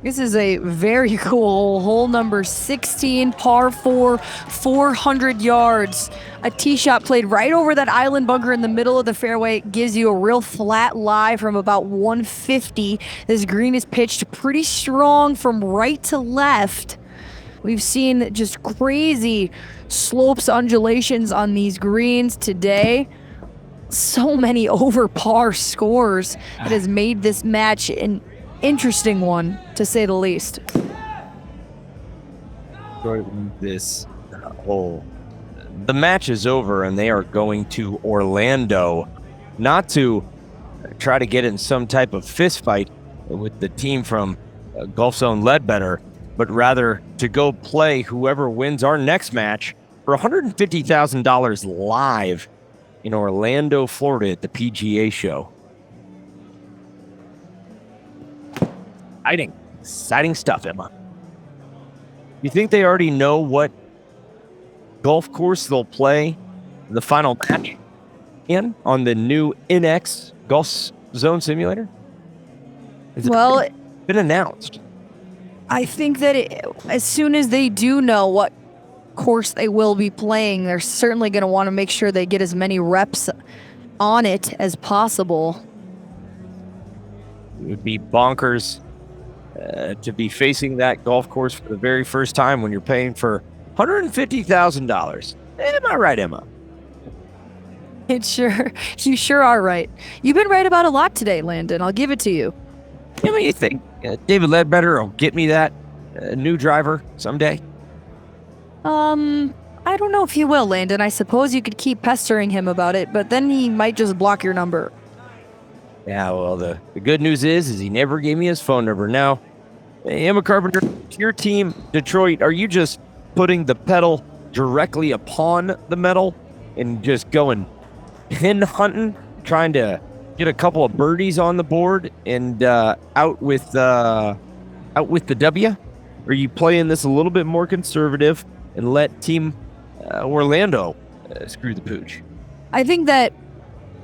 This is a very cool hole number 16, par 4, 400 yards. A tee shot played right over that island bunker in the middle of the fairway gives you a real flat lie from about 150. This green is pitched pretty strong from right to left. We've seen just crazy slopes, undulations on these greens today. So many over par scores. It has made this match an interesting one, to say the least. This hole. The match is over, and they are going to Orlando, not to try to get in some type of fist fight with the team from GOLFZON Leadbetter, but rather to go play whoever wins our next match for $150,000 live in Orlando, Florida at the PGA Show. Exciting stuff, Emma. You think they already know what golf course they'll play the final match in on the new NX Golf Zone Simulator? Well, it's been announced. I think that as soon as they do know what course they will be playing, they're certainly going to want to make sure they get as many reps on it as possible. It would be bonkers to be facing that golf course for the very first time when you're paying for $150,000. Am I right, Emma? You sure are right. You've been right about a lot today, Landon. I'll give it to you. Yeah, what do you think? David Leadbetter will get me that new driver someday? I don't know if he will, Landon. I suppose you could keep pestering him about it, but then he might just block your number. Yeah, well, the good news is he never gave me his phone number. Now, Emma Carpenter, your team, Detroit, are you just putting the pedal directly upon the metal and just going pin hunting, trying to get a couple of birdies on the board and out with the W? Or are you playing this a little bit more conservative and let Team Orlando screw the pooch? I think that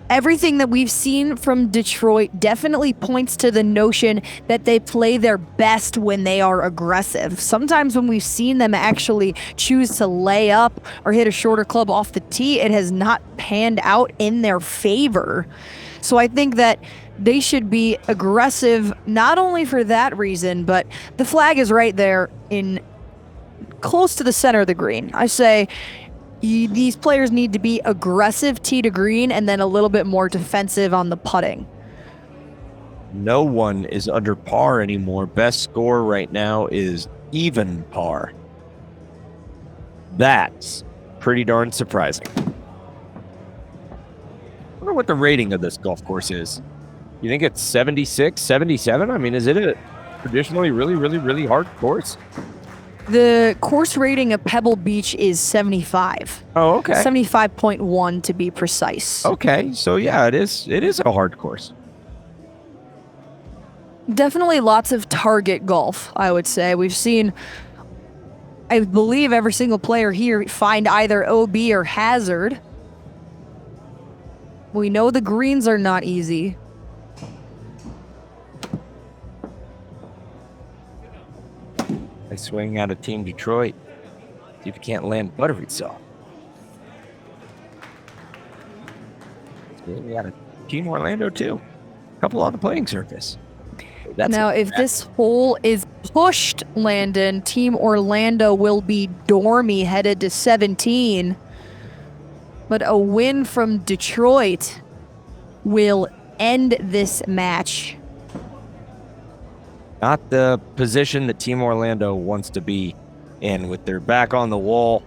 everything that we've seen from Detroit definitely points to the notion that they play their best when they are aggressive. Sometimes when we've seen them actually choose to lay up or hit a shorter club off the tee, it has not panned out in their favor. So I think that they should be aggressive not only for that reason, but the flag is right there in close to the center of the green. I say these players need to be aggressive tee to green and then a little bit more defensive on the putting. No one is under par anymore. Best score right now is even par. That's pretty darn surprising. I wonder what the rating of this golf course is. You think it's 76, 77? I mean, is it a traditionally really hard course? The course rating of Pebble Beach is 75. Oh, okay. 75.1 to be precise. Okay, so yeah, it is a hard course. Definitely lots of target golf, I would say. We've seen, I believe, every single player here find either OB or hazard. We know the greens are not easy. I swing out of Team Detroit. See if you can't land buttery soft. Swing out of Team Orlando too. A couple on the playing surface. Now, if this hole is pushed, Landon, Team Orlando will be dormy headed to 17. But a win from Detroit will end this match. Not the position that Team Orlando wants to be in with their back on the wall.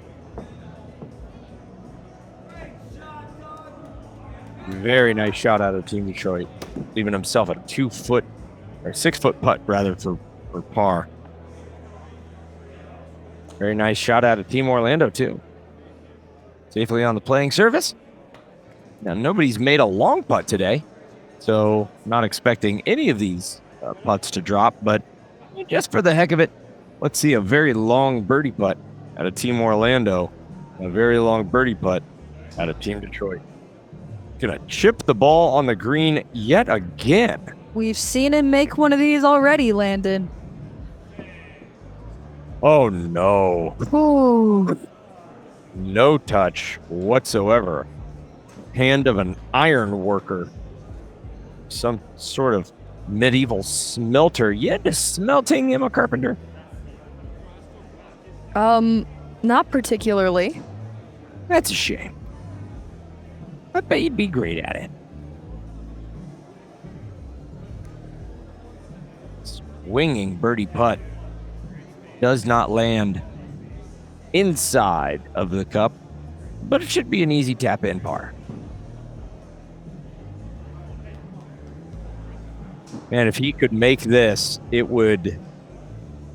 Very nice shot out of Team Detroit, leaving himself a 2-foot or 6-foot putt rather for par. Very nice shot out of Team Orlando too. Safely on the playing surface. Now nobody's made a long putt today, so not expecting any of these putts to drop, but just for the heck of it, let's see a very long birdie putt out of Team Orlando, a very long birdie putt out of Team Detroit. Gonna chip the ball on the green yet again. We've seen him make one of these already, Landon. Oh no. Ooh. No touch whatsoever. Hand of an iron worker. Some sort of medieval smelter. Yet smelting him a carpenter? Not particularly. That's a shame. I bet you'd be great at it. Swinging birdie putt. Does not land inside of the cup, but it should be an easy tap in par. Man, if he could make this, it would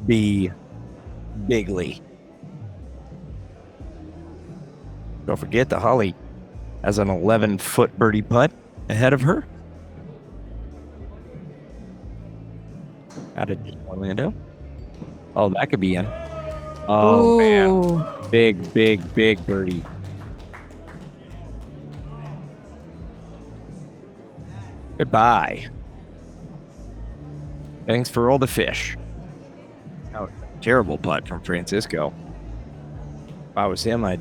be bigly. Don't forget that Holly has an 11-foot birdie putt ahead of her. Out of Orlando. Oh, that could be in. Oh, Ooh. man. Big, big, big birdie. Goodbye. Thanks for all the fish. Oh, terrible putt from Francisco. If I was him, I'd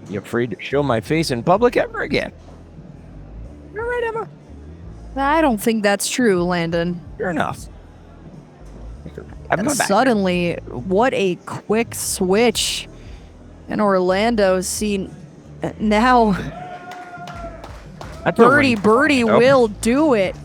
be afraid to show my face in public ever again. All right, Emma. I don't think that's true, Landon. Fair enough. And suddenly, what a quick switch. And Orlando's seen now. Birdie will do it.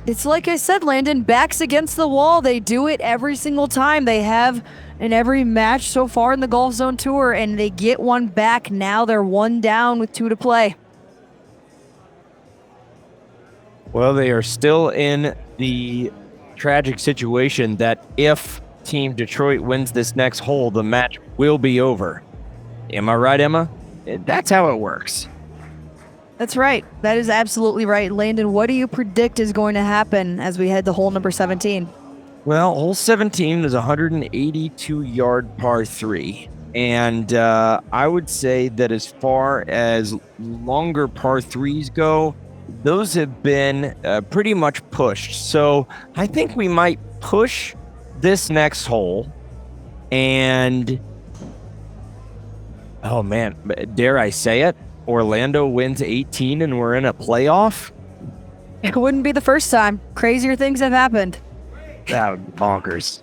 It's like I said, Landon, backs against the wall. They do it every single time. They have in every match so far in the GOLFZON Tour, and they get one back. Now they're one down with 2 to play. Well, they are still in the tragic situation that if Team Detroit wins this next hole, the match will be over. Am I right, Emma? That's how it works. That's right. That is absolutely right. Landon, what do you predict is going to happen as we head to hole number 17? Well, hole 17 is a 182-yard par 3. And I would say that as far as longer par 3s go, those have been pretty much pushed. So I think we might push this next hole. And, oh man, dare I say it? Orlando wins 18 and we're in a playoff? It wouldn't be the first time. Crazier things have happened. That would be bonkers.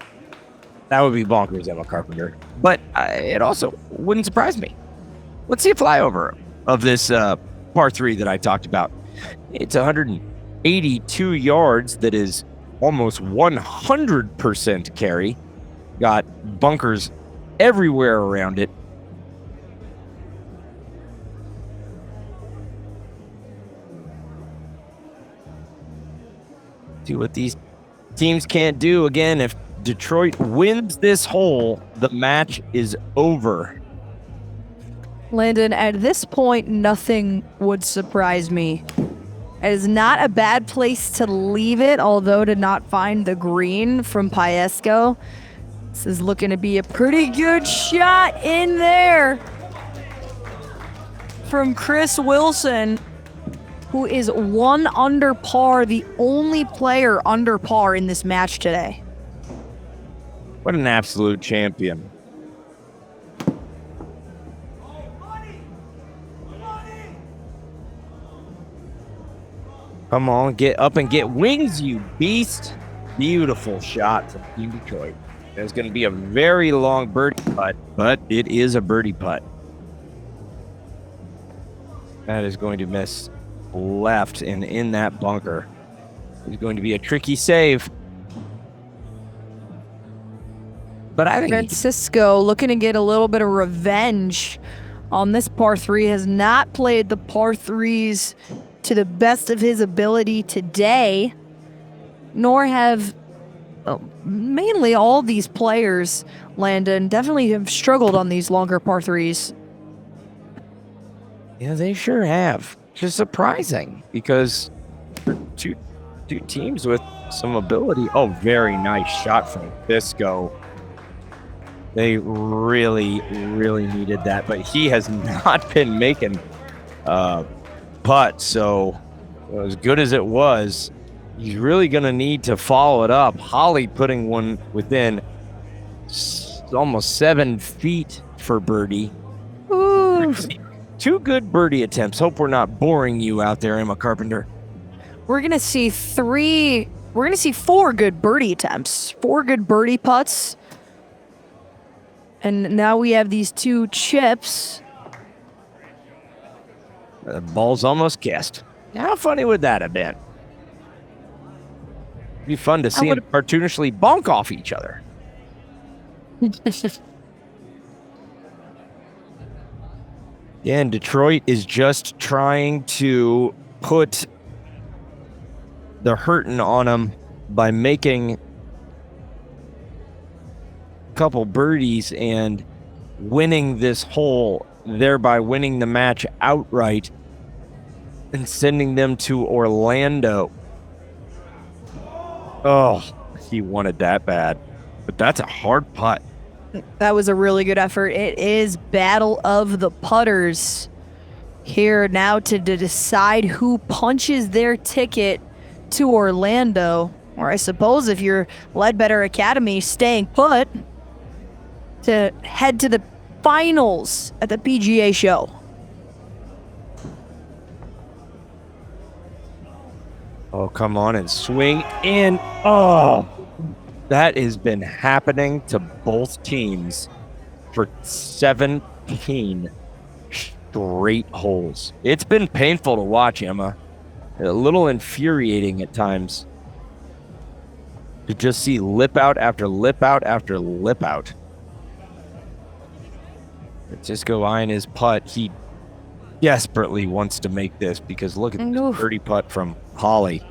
That would be bonkers, Emma Carpenter. But it also wouldn't surprise me. Let's see a flyover of this par 3 that I talked about. It's 182 yards that is almost 100% carry. Got bunkers everywhere around it. See what these teams can't do. Again, if Detroit wins this hole, the match is over. Landon, at this point, nothing would surprise me. It is not a bad place to leave it, although to not find the green from Paesco. This is looking to be a pretty good shot in there from Chris Wilson, who is 1 under par, the only player under par in this match today. What an absolute champion. Come on, get up and get wings, you beast. Beautiful shot from Team Detroit. There's going to be a very long birdie putt, but it is a birdie putt. That is going to miss left and in that bunker. It's going to be a tricky save. But I think Francisco looking to get a little bit of revenge on this par 3, has not played the par 3s to the best of his ability today, nor have mainly all these players, Landon, definitely have struggled on these longer par 3s. Yeah, they sure have. Just surprising because two teams with some ability. Oh, very nice shot from Fisco. They really, really needed that, but he has not been making putts. So as good as it was, he's really going to need to follow it up. Holly putting one within almost 7 feet for birdie. Ooh. 2 good birdie attempts. Hope we're not boring you out there, Emma Carpenter. We're going to see 4 good birdie attempts, 4 good birdie putts. And now we have these 2 chips. The ball's almost kissed. How funny would that have been? It'd be fun to see them cartoonishly bonk off each other. Yeah, and Detroit is just trying to put the hurting on them by making couple birdies and winning this hole, thereby winning the match outright and sending them to Orlando. Oh, he wanted that bad, but that's a hard putt. That was a really good effort. It is battle of the putters here now to decide who punches their ticket to Orlando, or I suppose if you're Leadbetter Academy staying put, to head to the finals at the PGA Show. Oh, come on and swing in. Oh, that has been happening to both teams for 17 straight holes. It's been painful to watch, Emma. A little infuriating at times to just see lip out after lip out after lip out. Francisco eyeing his putt. He desperately wants to make this because look at this birdie putt from Holly.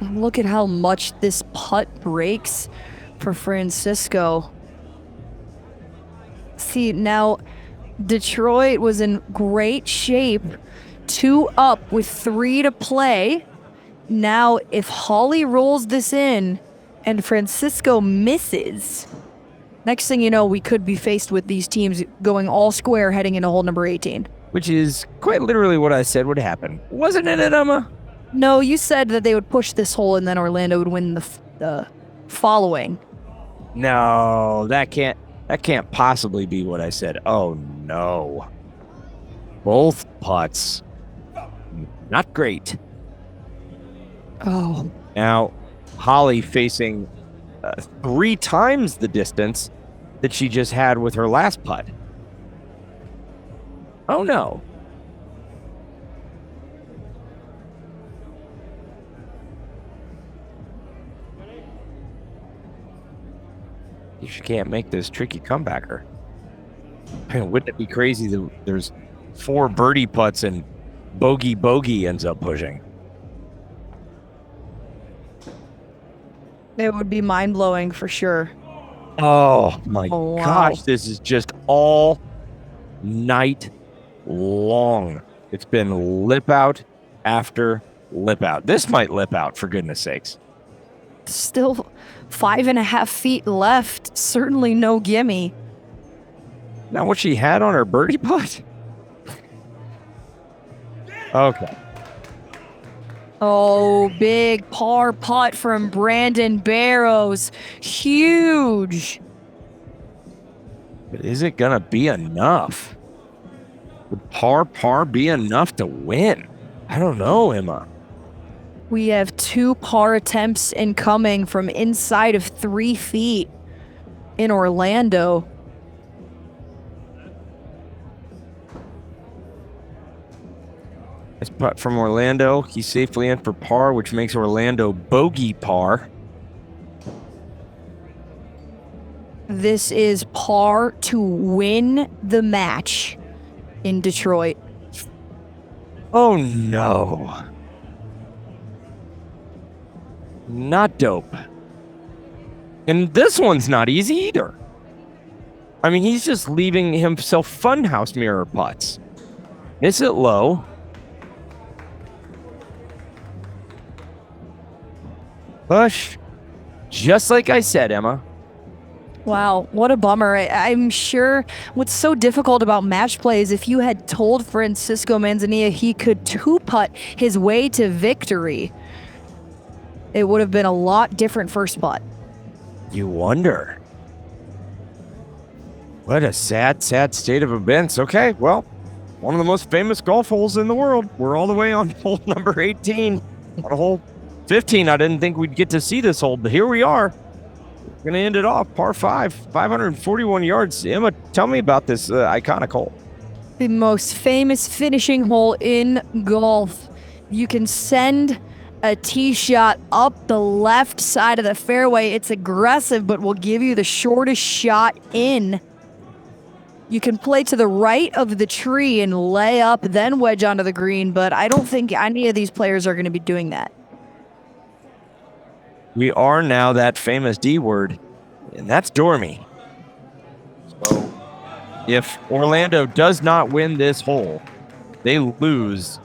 Look at how much this putt breaks for Francisco. See, now Detroit was in great shape. 2 up with 3 to play. Now, if Holly rolls this in and Francisco misses, next thing you know, we could be faced with these teams going all square heading into hole number 18. Which is quite literally what I said would happen. Wasn't it, Emma? No, you said that they would push this hole and then Orlando would win the following. No, that can't possibly be what I said. Oh, no. Both putts. Not great. Oh. Now, Holly facing 3 times the distance that she just had with her last putt. Oh no. She can't make this tricky comebacker. Man, wouldn't it be crazy that there's 4 birdie putts and bogey ends up pushing? It would be mind-blowing for sure. Oh my gosh, this is just all night long. It's been lip out after lip out. This might lip out, for goodness sakes. Still 5.5 feet left. Certainly no gimme. Now what she had on her birdie putt? Okay. Oh, big par putt from Brandon Barrows. Huge. But is it going to be enough? Would par be enough to win? I don't know, Emma. We have 2 par attempts incoming from inside of 3 feet in Orlando. Nice putt from Orlando. He's safely in for par, which makes Orlando bogey par. This is par to win the match in Detroit. Oh no. Not dope. And this one's not easy either. I mean, he's just leaving himself funhouse mirror putts. Miss it low. Push. Just like I said, Emma. Wow, what a bummer. I'm sure what's so difficult about match play is if you had told Francisco Manzanilla he could two-putt his way to victory, it would have been a lot different first putt. You wonder. What a sad, sad state of events. Okay, well, one of the most famous golf holes in the world. We're all the way on hole number 18. On hole 15, I didn't think we'd get to see this hole, but here we are. We're going to end it off, par 5, 541 yards. Emma, tell me about this iconic hole. The most famous finishing hole in golf. You can send a tee shot up the left side of the fairway. It's aggressive, but will give you the shortest shot in. You can play to the right of the tree and lay up, then wedge onto the green, but I don't think any of these players are going to be doing that. We are now that famous D word, and that's Dormy. So if Orlando does not win this hole, they lose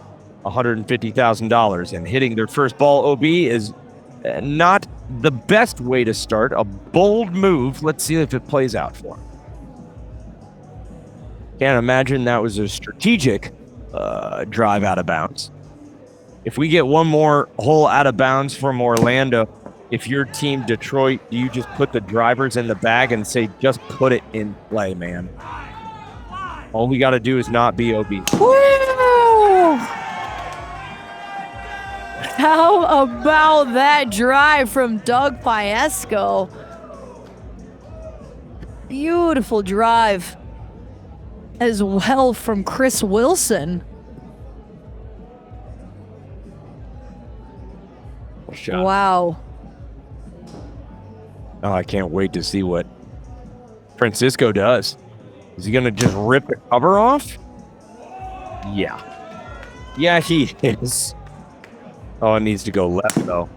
$150,000, and hitting their first ball OB is not the best way to start. A bold move. Let's see if it plays out for him. Can't imagine that was a strategic drive out of bounds. If we get one more hole out of bounds from Orlando, if your team Detroit, do you just put the drivers in the bag and say, just put it in play, man? All we got to do is not be OB. Woo! How about that drive from Doug Piesco? Beautiful drive as well from Chris Wilson. Shot. Wow. Oh, I can't wait to see what Francisco does. Is he going to just rip the cover off? Yeah. Yeah, he is. Oh, it needs to go left, though.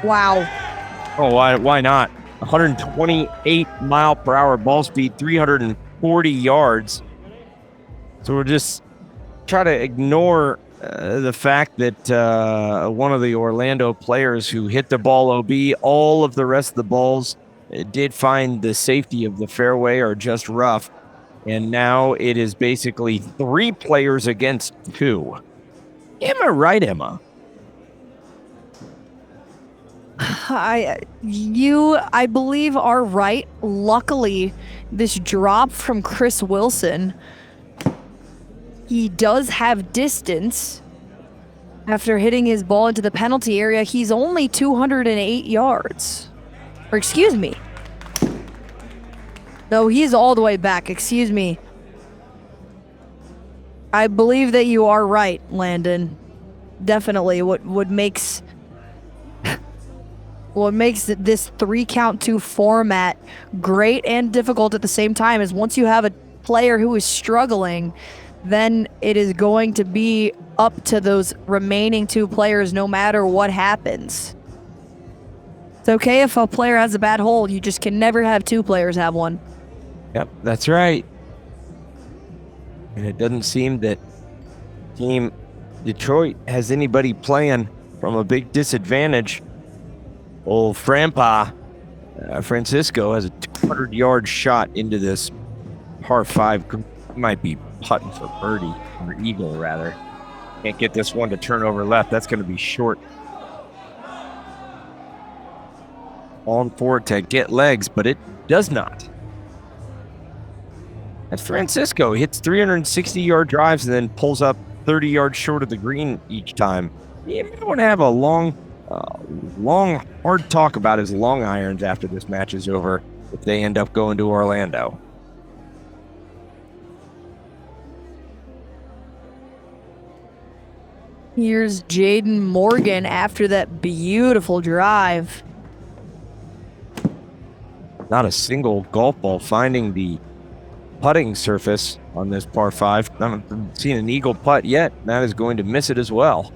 Wow. Oh, why not? 128 mile per hour ball speed, 340 yards. So we're just trying to ignore the fact that one of the Orlando players who hit the ball OB, all of the rest of the balls did find the safety of the fairway or just rough. And now it is basically 3 players against 2. Am I right, Emma? I believe are right. Luckily, this drop from Chris Wilson, he does have distance. After hitting his ball into the penalty area, he's only 208 yards. Or excuse me. No, he's all the way back. Excuse me. I believe that you are right, Landon. Definitely. What makes this 3-count-2 format great and difficult at the same time is once you have a player who is struggling, then it is going to be up to those remaining 2 players no matter what happens. It's okay if a player has a bad hole, you just can never have 2 players have one. Yep, that's right. And it doesn't seem that Team Detroit has anybody playing from a big disadvantage. Old Francisco has a 200-yard shot into this par 5. Might be putting for birdie, or eagle rather. Can't get this one to turn over left. That's going to be short. On for it to get legs, but it does not. And Francisco hits 360-yard drives and then pulls up 30 yards short of the green each time. You may want to have a long, hard talk about his long irons after this match is over if they end up going to Orlando. Here's Jaden Morgan after that beautiful drive. Not a single golf ball finding the putting surface on this par 5. I haven't seen an eagle putt yet. That is going to miss it as well.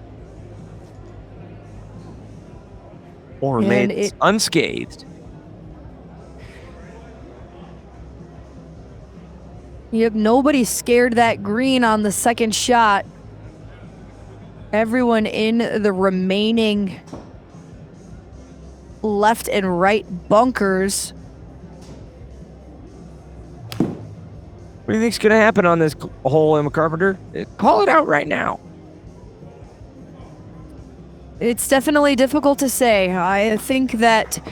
Or remains unscathed. Yep, nobody scared that green on the second shot. Everyone in the remaining left and right bunkers. What do you think's going to happen on this hole, Emma Carpenter? Call it out right now. It's definitely difficult to say. I think that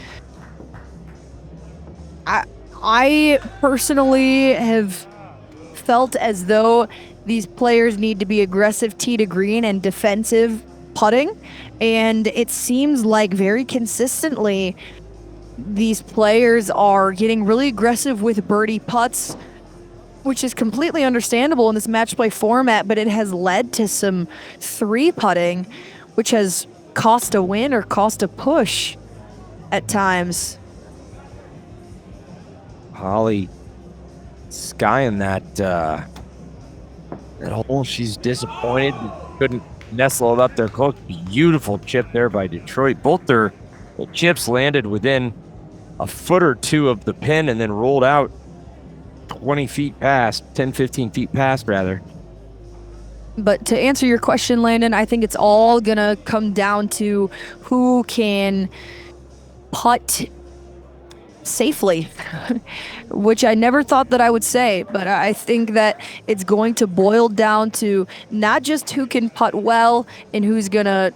I personally have felt as though these players need to be aggressive tee to green and defensive putting, and it seems like very consistently these players are getting really aggressive with birdie putts, which is completely understandable in this match play format, but it has led to some 3-putting, which has cost a win or cost a push at times. Holly skying that hole. She's disappointed. Couldn't nestle it up there close. Beautiful chip there by Detroit. Both their chips landed within a foot or two of the pin and then rolled out 20 feet past, 10, 15 feet past rather. But to answer your question, Landon, I think it's all going to come down to who can putt safely, which I never thought that I would say, but I think that it's going to boil down to not just who can putt well and who's going to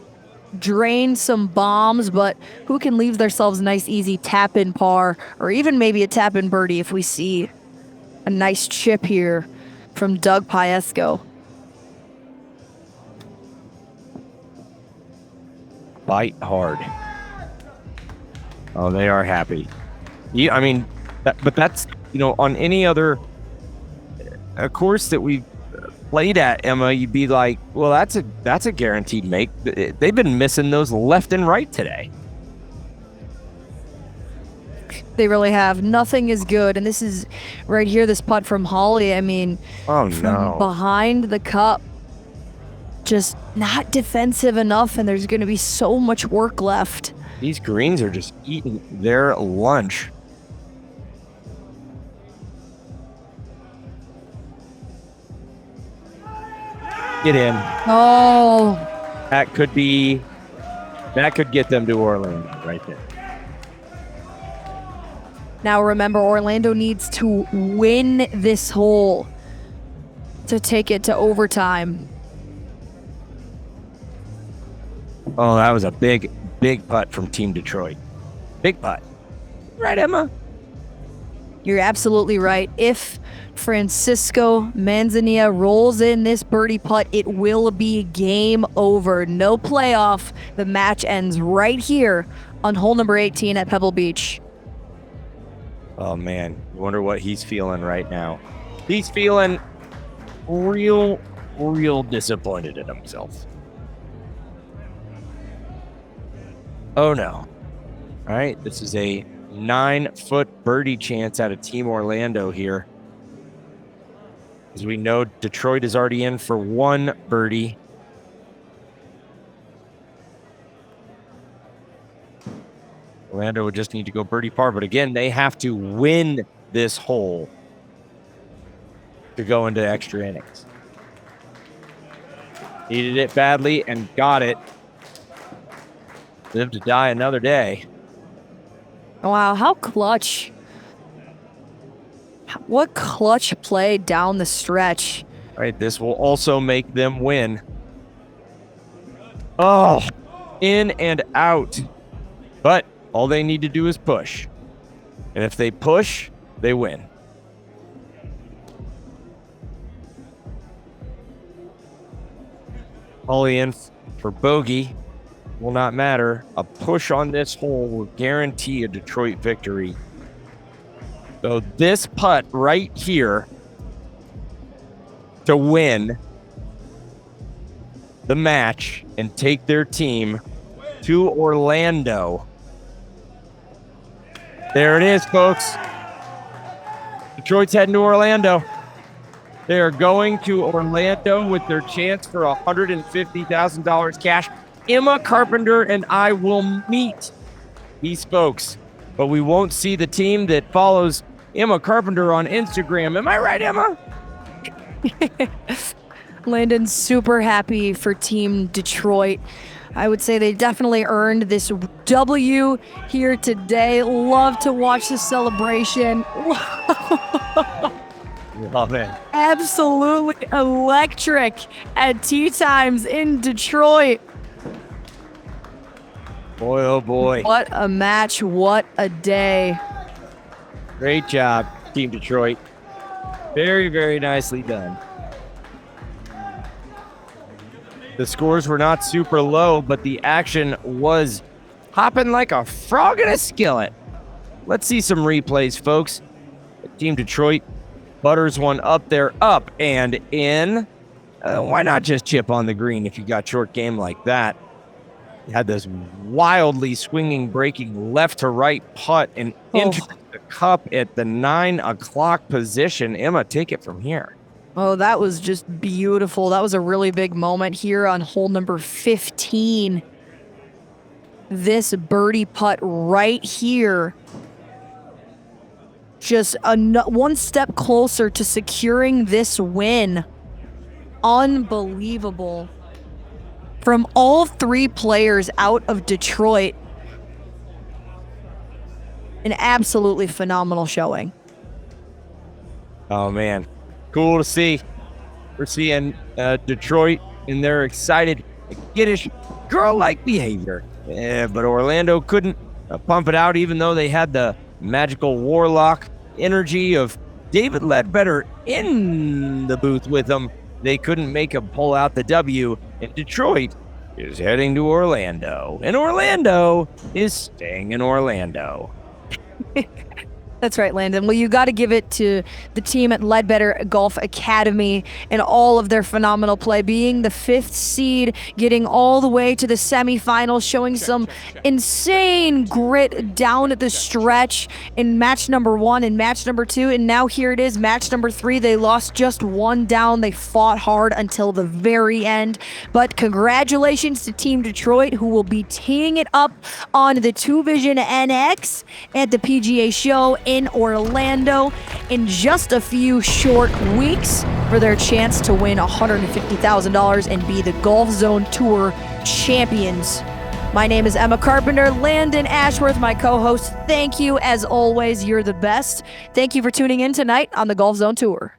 drain some bombs, but who can leave themselves a nice, easy tap-in par, or even maybe a tap-in birdie if we see a nice chip here from Doug Piesco. Bite hard. Oh, they are happy. Yeah, I mean, but that's, on any other course that we played at, Emma, you'd be like, well, that's a guaranteed make. They've been missing those left and right today. They really have. Nothing is good. And this is right here, this putt from Holly. I mean, from behind the cup, just not defensive enough, and there's going to be so much work left. These greens are just eating their lunch. Get in. Oh. That could get them to Orlando right there. Now remember, Orlando needs to win this hole to take it to overtime. Oh, that was a big putt from Team Detroit. Big putt. Right, Emma? You're absolutely right. If Francisco Manzanilla rolls in this birdie putt, it will be game over. No playoff. The match ends right here on hole number 18 at Pebble Beach. Oh, man. I wonder what he's feeling right now. He's feeling real disappointed in himself. Oh, no. All right. This is a 9-foot birdie chance out of Team Orlando here. As we know, Detroit is already in for 1 birdie. Orlando would just need to go birdie par, but again, they have to win this hole to go into extra innings. Needed it badly and got it. Live to die another day. Wow, how clutch. What clutch play down the stretch. All right, this will also make them win. Oh, in and out. But all they need to do is push. And if they push, they win. Holly in for bogey. Will not matter. A push on this hole will guarantee a Detroit victory. So this putt right here to win the match and take their team to Orlando. There it is, folks. Detroit's heading to Orlando. They are going to Orlando with their chance for $150,000 cash. Emma Carpenter and I will meet these folks, but we won't see the team that follows Emma Carpenter on Instagram. Am I right, Emma? Landon's super happy for Team Detroit. I would say they definitely earned this W here today. Love to watch the celebration. Love it. Absolutely electric at tee times in Detroit. Boy, oh boy. What a match. What a day. Great job, Team Detroit. Very, very nicely done. The scores were not super low, but the action was hopping like a frog in a skillet. Let's see some replays, folks. Team Detroit butters one up there, up and in. Why not just chip on the green if you got short game like that? You had this wildly swinging, breaking left to right putt and into the cup at the 9 o'clock position. Emma, take it from here. Oh, that was just beautiful. That was a really big moment here on hole number 15. This birdie putt right here. Just one step closer to securing this win. Unbelievable. From all three players out of Detroit. An absolutely phenomenal showing. Oh, man. Cool to see. We're seeing Detroit in their excited, skittish, girl-like behavior. But Orlando couldn't pump it out, even though they had the magical warlock energy of David Leadbetter in the booth with them. They couldn't make him pull out the W, and Detroit is heading to Orlando. And Orlando is staying in Orlando. That's right, Landon. Well, you got to give it to the team at Leadbetter Golf Academy and all of their phenomenal play, being the 5th seed, getting all the way to the semifinals, showing some insane grit down at the stretch in match number 1 and match number 2. And now here it is, match number 3. They lost just 1 down. They fought hard until the very end. But congratulations to Team Detroit, who will be teeing it up on the 2 Vision NX at the PGA Show in Orlando in just a few short weeks for their chance to win $150,000 and be the GOLFZON Tour champions. My name is Emma Carpenter. Landon Ashworth, my co-host. Thank you, as always. You're the best. Thank you for tuning in tonight on the GOLFZON Tour.